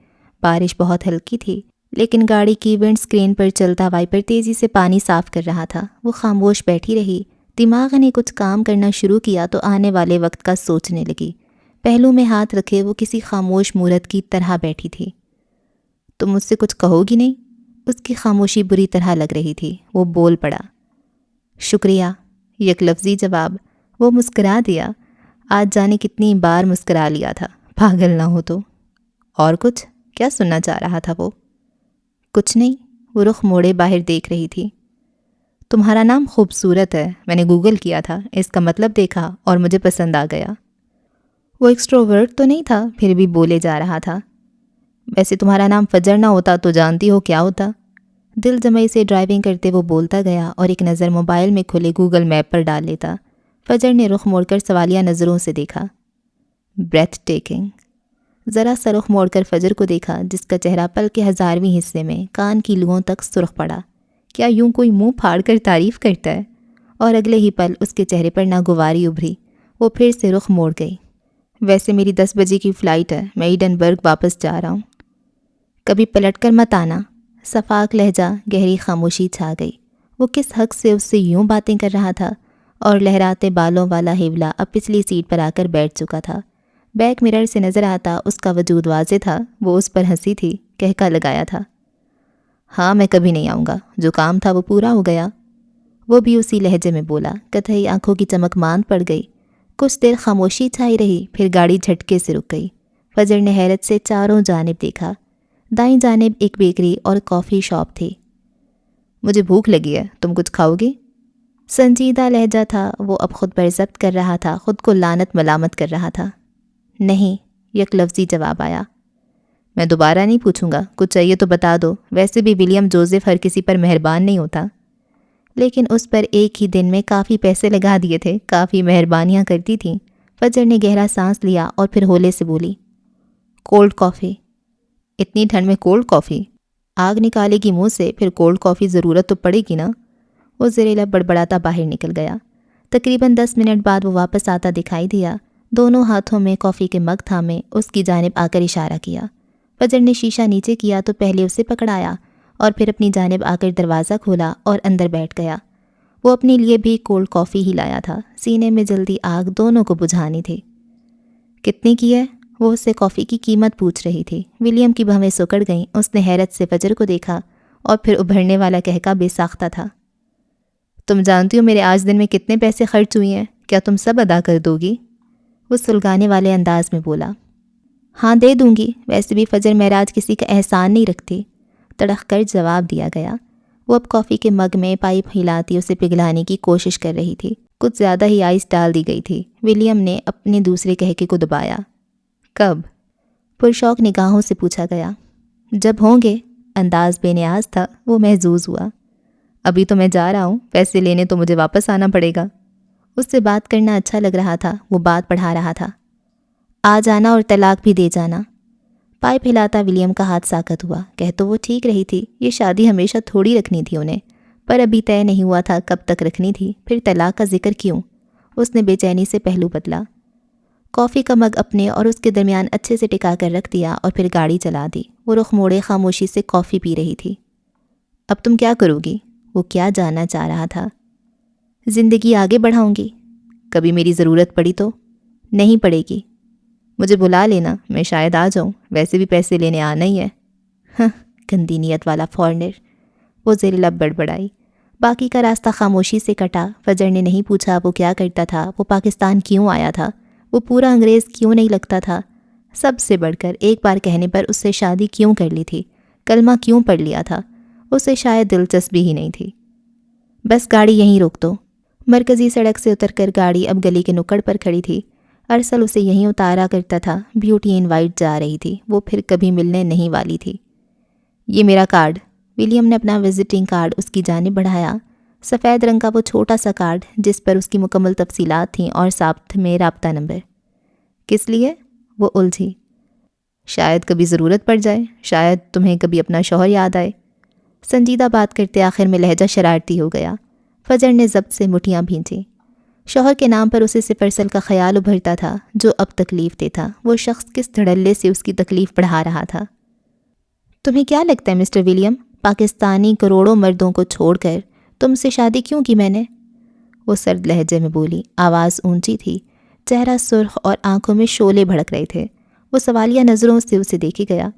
بارش بہت ہلکی تھی، لیکن گاڑی کی ونڈ سکرین پر چلتا وائپر تیزی سے پانی صاف کر رہا تھا۔ وہ خاموش بیٹھی رہی۔ دماغ نے کچھ کام کرنا شروع کیا تو آنے والے وقت کا سوچنے لگی۔ پہلو میں ہاتھ رکھے وہ کسی خاموش مورت کی طرح بیٹھی تھی۔ تم مجھ سے کچھ کہو گی نہیں؟ اس کی خاموشی بری طرح لگ رہی تھی۔ وہ بول پڑا۔ شکریہ، یک لفظی جواب۔ وہ مسکرا دیا۔ آج جانے کتنی بار مسکرا لیا تھا، پاگل نہ ہو تو۔ اور کچھ؟ کیا سننا چاہ رہا تھا وہ؟ کچھ نہیں، وہ رخ موڑے باہر دیکھ رہی تھی۔ تمہارا نام خوبصورت ہے، میں نے گوگل کیا تھا، اس کا مطلب دیکھا اور مجھے پسند آ گیا۔ وہ ایکسٹروورٹ تو نہیں تھا، پھر بھی بولے جا رہا تھا۔ ویسے تمہارا نام فجر نہ ہوتا تو جانتی ہو کیا ہوتا؟ دل جمعی سے ڈرائیونگ کرتے وہ بولتا گیا اور ایک نظر موبائل میں کھلے گوگل میپ پر ڈال لیتا۔ فجر نے رخ موڑ کر سوالیہ نظروں سے دیکھا۔ Breathtaking. ذرا سا رخ موڑ کر فجر کو دیکھا جس کا چہرہ پل کے 1000ویں حصے میں کان کی لوؤں تک سرخ پڑا۔ کیا یوں کوئی منہ پھاڑ کر تعریف کرتا ہے؟ اور اگلے ہی پل اس کے چہرے پر ناگواری ابھری۔ وہ پھر سے رخ موڑ گئی۔ ویسے میری 10 بجے کی فلائٹ ہے، میں ایڈنبرگ واپس جا رہا ہوں۔ کبھی پلٹ کر مت آنا۔ صفاق لہجہ، گہری خاموشی چھا گئی۔ وہ کس حق سے اس سے یوں باتیں کر رہا تھا؟ اور لہراتے بالوں والا ہیولا اب پچھلی سیٹ پر آ کر بیٹھ چکا تھا۔ بیک مرر سے نظر آتا اس کا وجود واضح تھا۔ وہ اس پر ہنسی تھی، کہکا لگایا تھا۔ ہاں میں کبھی نہیں آؤں گا، جو کام تھا وہ پورا ہو گیا۔ وہ بھی اسی لہجے میں بولا۔ کتھئی آنکھوں کی چمک ماند پڑ گئی۔ کچھ دیر خاموشی چھائی رہی، پھر گاڑی جھٹکے سے رک گئی۔ فجر نے حیرت سے چاروں جانب دیکھا۔ دائیں جانب ایک بیکری اور کافی شاپ تھی۔ مجھے بھوک لگی ہے، تم کچھ کھاؤ گی؟ سنجیدہ لہجہ تھا، وہ اب خود پر ضبط کر رہا تھا، خود کو لعنت ملامت کر رہا تھا۔ نہیں، یک لفظی جواب آیا۔ میں دوبارہ نہیں پوچھوں گا، کچھ چاہیے تو بتا دو، ویسے بھی ولیم جوزف ہر کسی پر مہربان نہیں ہوتا۔ لیکن اس پر ایک ہی دن میں کافی پیسے لگا دیے تھے، کافی مہربانیاں کرتی تھیں۔ فجر نے گہرا سانس لیا اور پھر ہولے سے بولی۔ Cold coffee. اتنی ٹھنڈ میں کولڈ کافی؟ آگ نکالے گی منہ سے، پھر کولڈ کافی ضرورت تو پڑے گی نا۔ وہ زریلا بڑبڑاتا باہر نکل گیا۔ تقریباً 10 منٹ بعد وہ واپس آتا دکھائی دیا، دونوں ہاتھوں میں کافی کے مگ تھامے۔ اس کی جانب آ کر اشارہ کیا۔ فجر نے شیشہ نیچے کیا تو پہلے اسے پکڑایا اور پھر اپنی جانب آ کر دروازہ کھولا اور اندر بیٹھ گیا۔ وہ اپنے لیے بھی کولڈ کافی ہی لایا تھا، سینے میں جلدی آگ دونوں کو بجھانی تھی۔ کتنی کی ہے؟ وہ اس سے کافی کی قیمت پوچھ رہی تھی۔ ولیم کی بھویں سکڑ گئیں۔ اس نے حیرت سے فجر کو دیکھا اور پھر ابھرنے والا کہکا بے ساختہ تھا۔ تم جانتی ہو میرے آج دن میں کتنے پیسے خرچ ہوئے ہیں؟ کیا تم سب ادا کر دو گی؟ وہ سلگانے والے انداز میں بولا۔ ہاں دے دوں گی، ویسے بھی فجر معراج کسی کا احسان نہیں رکھتی۔ تڑخ کر جواب دیا گیا۔ وہ اب کافی کے مگ میں پائپ ہلاتی اسے پگھلانے کی کوشش کر رہی تھی۔ کچھ زیادہ ہی آئس ڈال دی گئی تھی۔ ولیم نے اپنے دوسرے کہکے کو دبایا۔ کب؟ پرشوق نگاہوں سے پوچھا گیا۔ جب ہوں گے، انداز بے نیاز تھا۔ وہ محظوظ ہوا۔ ابھی تو میں جا رہا ہوں، پیسے لینے تو مجھے واپس آنا پڑے گا۔ اس سے بات کرنا اچھا لگ رہا تھا۔ وہ بات پڑھا رہا تھا۔ آ جانا اور طلاق بھی دے جانا۔ پائپ ہلاتا ولیم کا ہاتھ ساکت ہوا۔ کہ تو وہ ٹھیک رہی تھی، یہ شادی ہمیشہ تھوڑی رکھنی تھی انہیں، پر ابھی طے نہیں ہوا تھا کب تک رکھنی تھی، پھر طلاق کا ذکر کیوں؟ اس نے بے چینی سے پہلو بدلا۔ کافی کا مگ اپنے اور اس کے درمیان اچھے سے ٹکا کر رکھ دیا اور پھر گاڑی چلا دی۔ وہ رخ موڑے خاموشی سے کافی پی رہی تھی۔ اب تم کیا کرو گی؟ وہ کیا جاننا چاہ رہا تھا۔ زندگی آگے بڑھاؤں گی۔ کبھی میری ضرورت پڑی تو؟ نہیں پڑے گی۔ مجھے بلا لینا، میں شاید آ جاؤں، ویسے بھی پیسے لینے آنا ہی ہے۔ ہاں، گندی نیت والا فورنر، وہ زیر لب بڑبڑائی۔ باقی کا راستہ خاموشی سے کٹا۔ فجر نے نہیں پوچھا وہ کیا کرتا تھا، وہ پاکستان کیوں آیا تھا، وہ پورا انگریز کیوں نہیں لگتا تھا، سب سے بڑھ کر ایک بار کہنے پر اس سے شادی کیوں کر لی تھی، کلمہ کیوں پڑھ لیا تھا، اسے شاید دلچسپی ہی نہیں تھی۔ بس گاڑی یہیں روک دو۔ مرکزی سڑک سے اتر کر گاڑی اب گلی کے نکڑ پر کھڑی تھی۔ ارسل اسے یہیں اتارا کرتا تھا۔ بیوٹی انوائٹ جا رہی تھی، وہ پھر کبھی ملنے نہیں والی تھی۔ یہ میرا کارڈ۔ ولیم نے اپنا وزٹنگ کارڈ اس کی جانب بڑھایا۔ سفید رنگ کا وہ چھوٹا سا کارڈ جس پر اس کی مکمل تفصیلات تھیں اور ساتھ میں رابطہ نمبر۔ کس لیے؟ وہ الجھی۔ شاید کبھی ضرورت پڑ جائے، شاید تمہیں کبھی اپنا شوہر یاد آئے۔ سنجیدہ بات کرتے آخر میں لہجہ شرارتی ہو گیا۔ فجر نے ضبط سے مٹھیاں بھینچیں۔ شوہر کے نام پر اسے صرف ارسل کا خیال ابھرتا تھا جو اب تکلیف دہ تھا۔ وہ شخص کس دھڑلے سے اس کی تکلیف بڑھا رہا تھا۔ تمہیں کیا لگتا ہے مسٹر ولیم، پاکستانی کروڑوں مردوں کو چھوڑ کر تم سے شادی کیوں کی میں نے؟ وہ سرد لہجے میں بولی۔ آواز اونچی تھی، چہرہ سرخ اور آنکھوں میں شعلے بھڑک رہے تھے۔ وہ سوالیہ نظروں سے اسے دیکھے گیا۔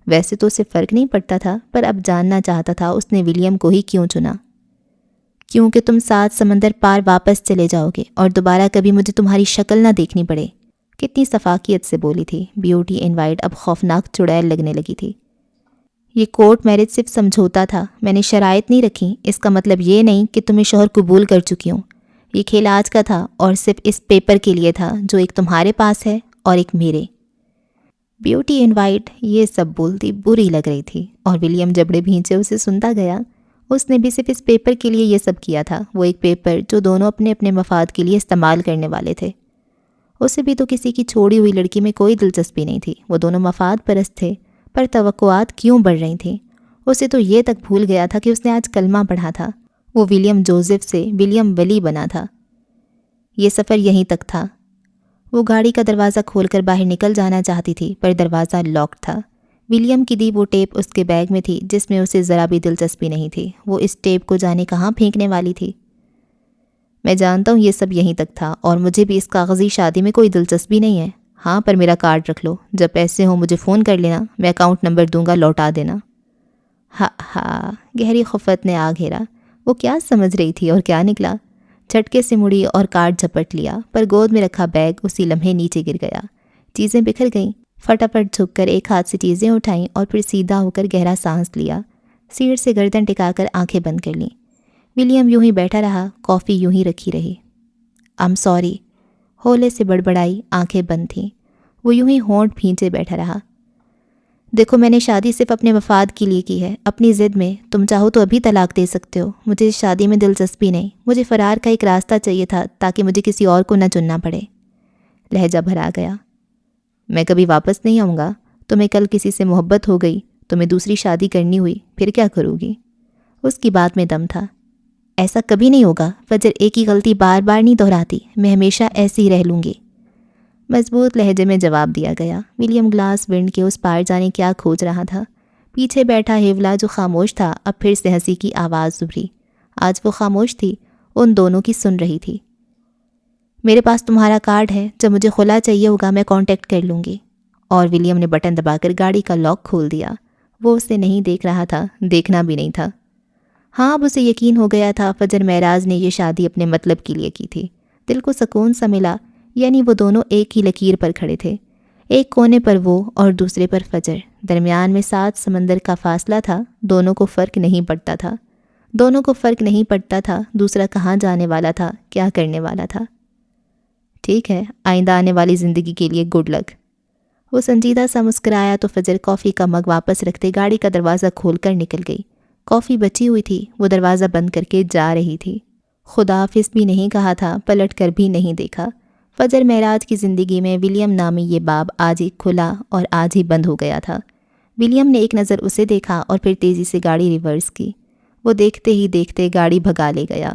ویسے تو اسے فرق نہیں پڑتا تھا، پر اب جاننا چاہتا تھا اس نے ولیم کو ہی کیوں چنا۔ کیونکہ تم 7 سمندر پار واپس چلے جاؤ گے اور دوبارہ کبھی مجھے تمہاری شکل نہ دیکھنی پڑے۔ کتنی سفاکیت سے بولی تھی۔ بیوٹی انوائٹ اب خوفناک چڑیل لگنے لگی تھی۔ یہ کورٹ میرج صرف سمجھوتا تھا، میں نے شرائط نہیں رکھی۔ اس کا مطلب یہ نہیں کہ تمہیں شوہر قبول کر چکی ہوں۔ یہ کھیل آج کا تھا اور صرف اس پیپر کے لیے تھا جو ایک تمہارے پاس ہے اور ایک میرے۔ بیوٹی انوائٹ یہ سب بولتی بری لگ رہی تھی اور ولیم جبڑے بھینچے اسے سنتا گیا۔ اس نے بھی صرف اس پیپر کے لیے یہ سب کیا تھا، وہ ایک پیپر جو دونوں اپنے اپنے مفاد کے لیے استعمال کرنے والے تھے۔ اسے بھی تو کسی کی چھوڑی ہوئی لڑکی میں کوئی دلچسپی نہیں تھی۔ وہ دونوں مفاد پرست تھے، پر توقعات کیوں بڑھ رہی تھیں؟ اسے تو یہ تک بھول گیا تھا کہ اس نے آج کلمہ پڑھا تھا۔ وہ ولیم جوزف سے ولیم ولی بنا تھا۔ یہ سفر یہیں تک تھا۔ وہ گاڑی کا دروازہ کھول کر باہر نکل جانا چاہتی تھی، پر دروازہ لاک تھا۔ ولیم کی دی وہ ٹیپ اس کے بیگ میں تھی جس میں اسے ذرا بھی دلچسپی نہیں تھی۔ وہ اس ٹیپ کو جانے کہاں پھینکنے والی تھی؟ میں جانتا ہوں یہ سب یہیں تک تھا اور مجھے بھی اس کاغذی شادی میں کوئی دلچسپی نہیں ہے۔ ہاں، پر میرا کارڈ رکھ لو، جب پیسے ہوں مجھے فون کر لینا، میں اکاؤنٹ نمبر دوں گا، لوٹا دینا۔ ہاں، گہری خفت نے آ گھیرا۔ وہ کیا سمجھ رہی تھی اور کیا نکلا؟ جھٹکے سے مڑی اور کارڈ جھپٹ لیا، پر گود میں رکھا بیگ اسی لمحے نیچے گر گیا۔ چیزیں بکھر گئیں۔ فٹافٹ جھک کر ایک ہاتھ سے چیزیں اٹھائیں اور پھر سیدھا ہو کر گہرا سانس لیا۔ سیٹ سے گردن ٹکا کر آنکھیں بند کر لیں۔ ولیم یوں ہی بیٹھا رہا، کافی یوں ہی رکھی رہی۔ I'm sorry، ہولے سے بڑبڑائی، آنکھیں بند تھیں۔ وہ یوں ہی ہونٹ بھینچے بیٹھا رہا۔ دیکھو، میں نے شادی صرف اپنے مفاد کے لیے کی ہے، اپنی ضد میں۔ تم چاہو تو ابھی طلاق دے سکتے ہو، مجھے اس شادی میں دلچسپی نہیں۔ مجھے فرار کا ایک راستہ چاہیے تھا تاکہ مجھے کسی اور کو نہ چننا پڑے۔ لہجہ بھرا گیا۔ میں کبھی واپس نہیں آؤں گا۔ تمہیں کل کسی سے محبت ہو گئی، تمہیں دوسری شادی کرنی ہوئی، پھر کیا کرو گی؟ اس کی بات میں دم تھا۔ ایسا کبھی نہیں ہوگا، فجر ایک ہی غلطی بار بار نہیں دہراتی، میں ہمیشہ ایسی ہی رہ لوں گی۔ مضبوط لہجے میں جواب دیا گیا۔ ولیم گلاس ونڈ کے اس پار جانے کیا کھوج رہا تھا۔ پیچھے بیٹھا ہیولا جو خاموش تھا اب پھر سے ہنسی کی آواز ابھری۔ آج وہ خاموش تھی، ان دونوں کی سن رہی تھی۔ میرے پاس تمہارا کارڈ ہے، جب مجھے خلا چاہیے ہوگا میں کانٹیکٹ کر لوں گی۔ اور ولیم نے بٹن دبا کر گاڑی کا لاک کھول دیا۔ وہ اسے نہیں دیکھ رہا تھا، دیکھنا بھی نہیں تھا۔ ہاں، اب اسے یقین ہو گیا تھا فجر معراج نے یہ شادی اپنے مطلب کے لیے کی تھی۔ دل کو سکون سا ملا، یعنی وہ دونوں ایک ہی لکیر پر کھڑے تھے، ایک کونے پر وہ اور دوسرے پر فجر، درمیان میں 7 سمندر کا فاصلہ تھا، دونوں کو فرق نہیں پڑتا تھا دوسرا کہاں جانے والا تھا، کیا کرنے والا تھا۔ ٹھیک ہے، آئندہ آنے والی زندگی کے لیے گڈ لک۔ وہ سنجیدہ سا مسکرایا تو فجر کافی کا مگ واپس رکھتے گاڑی کا دروازہ کھول کر نکل گئی۔ کافی بچی ہوئی تھی، وہ دروازہ بند کر کے جا رہی تھی۔ خدا حافظ بھی نہیں کہا تھا، پلٹ کر بھی نہیں دیکھا۔ فجر معراج کی زندگی میں ولیم نامی یہ باب آج ہی کھلا اور آج ہی بند ہو گیا تھا۔ ولیم نے ایک نظر اسے دیکھا اور پھر تیزی سے گاڑی ریورس کی۔ وہ دیکھتے ہی دیکھتے گاڑی بھگا لے گیا۔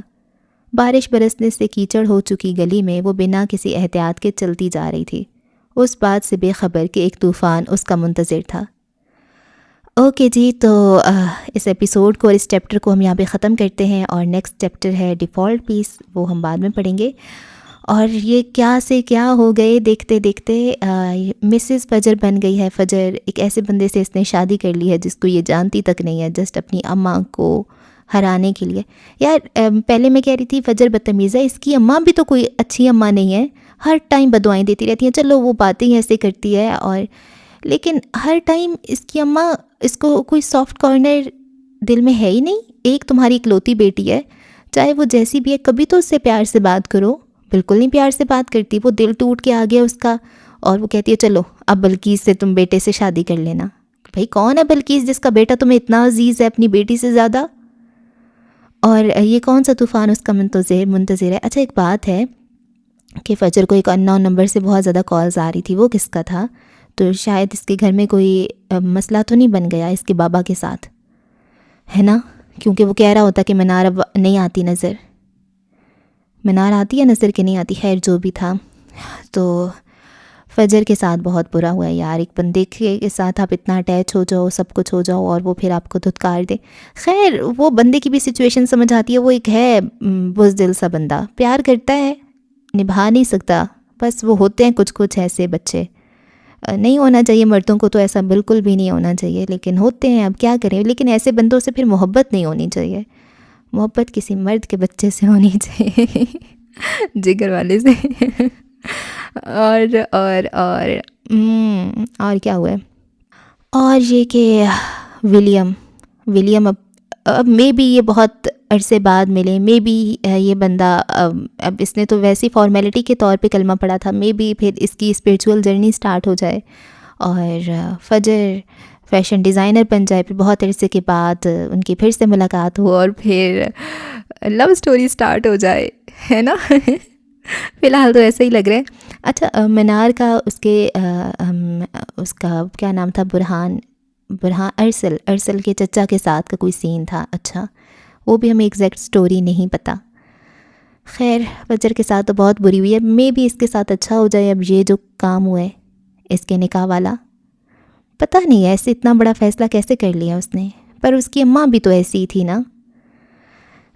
بارش برسنے سے کیچڑ ہو چکی گلی میں وہ بنا کسی احتیاط کے چلتی جا رہی تھی، اس بات سے بے خبر کہ ایک طوفان اس کا منتظر تھا۔ اوکے جی، تو اس ایپیسوڈ کو اور اس چیپٹر کو ہم یہاں پہ ختم کرتے ہیں، اور نیکسٹ چیپٹر ہے ڈیفالٹ پیس، وہ ہم بعد میں پڑھیں گے۔ اور یہ کیا سے کیا ہو گئے دیکھتے دیکھتے مسز فجر بن گئی ہے۔ فجر ایک ایسے بندے سے اس نے شادی کر لی ہے جس کو یہ جانتی تک نہیں ہے، جسٹ اپنی اماں کو ہرانے کے لیے۔ یار پہلے میں کہہ رہی تھی فجر بدتمیز ہے، اس کی اماں بھی تو کوئی اچھی اماں نہیں ہے، ہر ٹائم بددعائیں دیتی رہتی ہیں۔ چلو وہ باتیں ہی ایسے کرتی ہے، اور لیکن ہر ٹائم اس کی اماں اس کو کوئی سافٹ کارنر دل میں ہے ہی نہیں۔ ایک تمہاری اکلوتی بیٹی ہے، چاہے وہ جیسی بھی ہے، کبھی تو اس سے پیار سے بات کرو۔ بالکل نہیں پیار سے بات کرتی، وہ دل ٹوٹ کے آ گیا اس کا، اور وہ کہتی ہے چلو اب بلقیس سے تم بیٹے سے شادی کر لینا۔ بھائی کون ہے بلقیس جس کا بیٹا تمہیں اتنا عزیز ہے اپنی بیٹی سے زیادہ؟ اور یہ کون سا طوفان اس کا منتظر ہے؟ اچھا ایک بات ہے کہ فجر کو ایک ان نون نمبر سے بہت زیادہ کالز آ رہی تھی، وہ کس کا تھا؟ تو شاید اس کے گھر میں کوئی مسئلہ تو نہیں بن گیا اس کے بابا کے ساتھ، ہے نا؟ کیونکہ وہ کہہ رہا ہوتا کہ منار اب نہیں آتی نظر، منار آتی ہے نظر کہ نہیں آتی، خیر جو بھی تھا۔ تو فجر کے ساتھ بہت برا ہوا ہے یار، ایک بندے کے ساتھ آپ اتنا اٹیچ ہو جاؤ، سب کچھ ہو جاؤ، اور وہ پھر آپ کو دھتکار دے۔ خیر وہ بندے کی بھی سچویشن سمجھ آتی ہے، وہ ایک ہے بزدل سا بندہ، پیار کرتا ہے، نبھا نہیں سکتا، بس وہ ہوتے ہیں کچھ ایسے بچے۔ نہیں ہونا چاہیے مردوں کو تو ایسا بالکل بھی نہیں ہونا چاہیے، لیکن ہوتے ہیں، اب کیا کریں۔ لیکن ایسے بندوں سے پھر محبت نہیں ہونی چاہیے، محبت کسی مرد کے بچے سے ہونی چاہیے، جگر والے سے۔ اور کیا ہوا ہے؟ اور یہ کہ ولیم اب مے بی یہ بہت عرصے بعد ملے، مے بی یہ بندہ اب اس نے تو ویسی فارمیلٹی کے طور پہ کلمہ پڑھا تھا، مے بی پھر اس کی اسپریچول جرنی سٹارٹ ہو جائے اور فجر فیشن ڈیزائنر بن جائے، پھر بہت عرصے کے بعد ان کی پھر سے ملاقات ہو اور پھر لو سٹوری سٹارٹ ہو جائے، ہے نا؟ فی الحال تو ایسا ہی لگ رہا ہے۔ اچھا منار کا اس کا کیا نام تھا؟ برہان ارسل کے چچا کے ساتھ کا کوئی سین تھا۔ اچھا وہ بھی ہمیں ایگزیکٹ سٹوری نہیں پتہ۔ خیر فجر کے ساتھ تو بہت بری ہوئی ہے، مے بھی اس کے ساتھ اچھا ہو جائے۔ اب یہ جو کام ہوا ہے اس کے نکاح والا، پتہ نہیں ایسے اتنا بڑا فیصلہ کیسے کر لیا اس نے، پر اس کی اماں بھی تو ایسی ہی تھی نا۔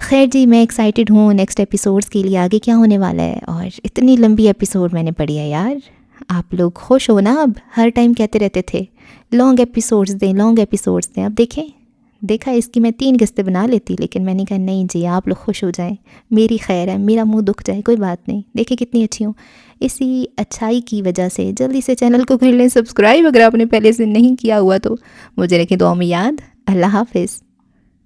خیر جی میں ایکسائٹیڈ ہوں نیکسٹ ایپیسوڈز کے لیے، آگے کیا ہونے والا ہے۔ اور اتنی لمبی ایپیسوڈ میں نے پڑھی ہے یار، آپ لوگ خوش ہو نا؟ اب ہر ٹائم کہتے رہتے تھے لانگ ایپیسوڈز دیں، اب دیکھا اس کی میں 3 قسطیں بنا لیتی، لیکن میں نے کہا نہیں جی آپ لوگ خوش ہو جائیں، میری خیر ہے، میرا منہ دکھ جائے کوئی بات نہیں، دیکھیں کتنی اچھی ہوں۔ اسی اچھائی کی وجہ سے جلدی سے چینل کو کر لیں سبسکرائب، اگر آپ نے پہلے سے نہیں کیا ہوا تو۔ مجھے رکھیں دعاؤں میں یاد۔ اللہ حافظ۔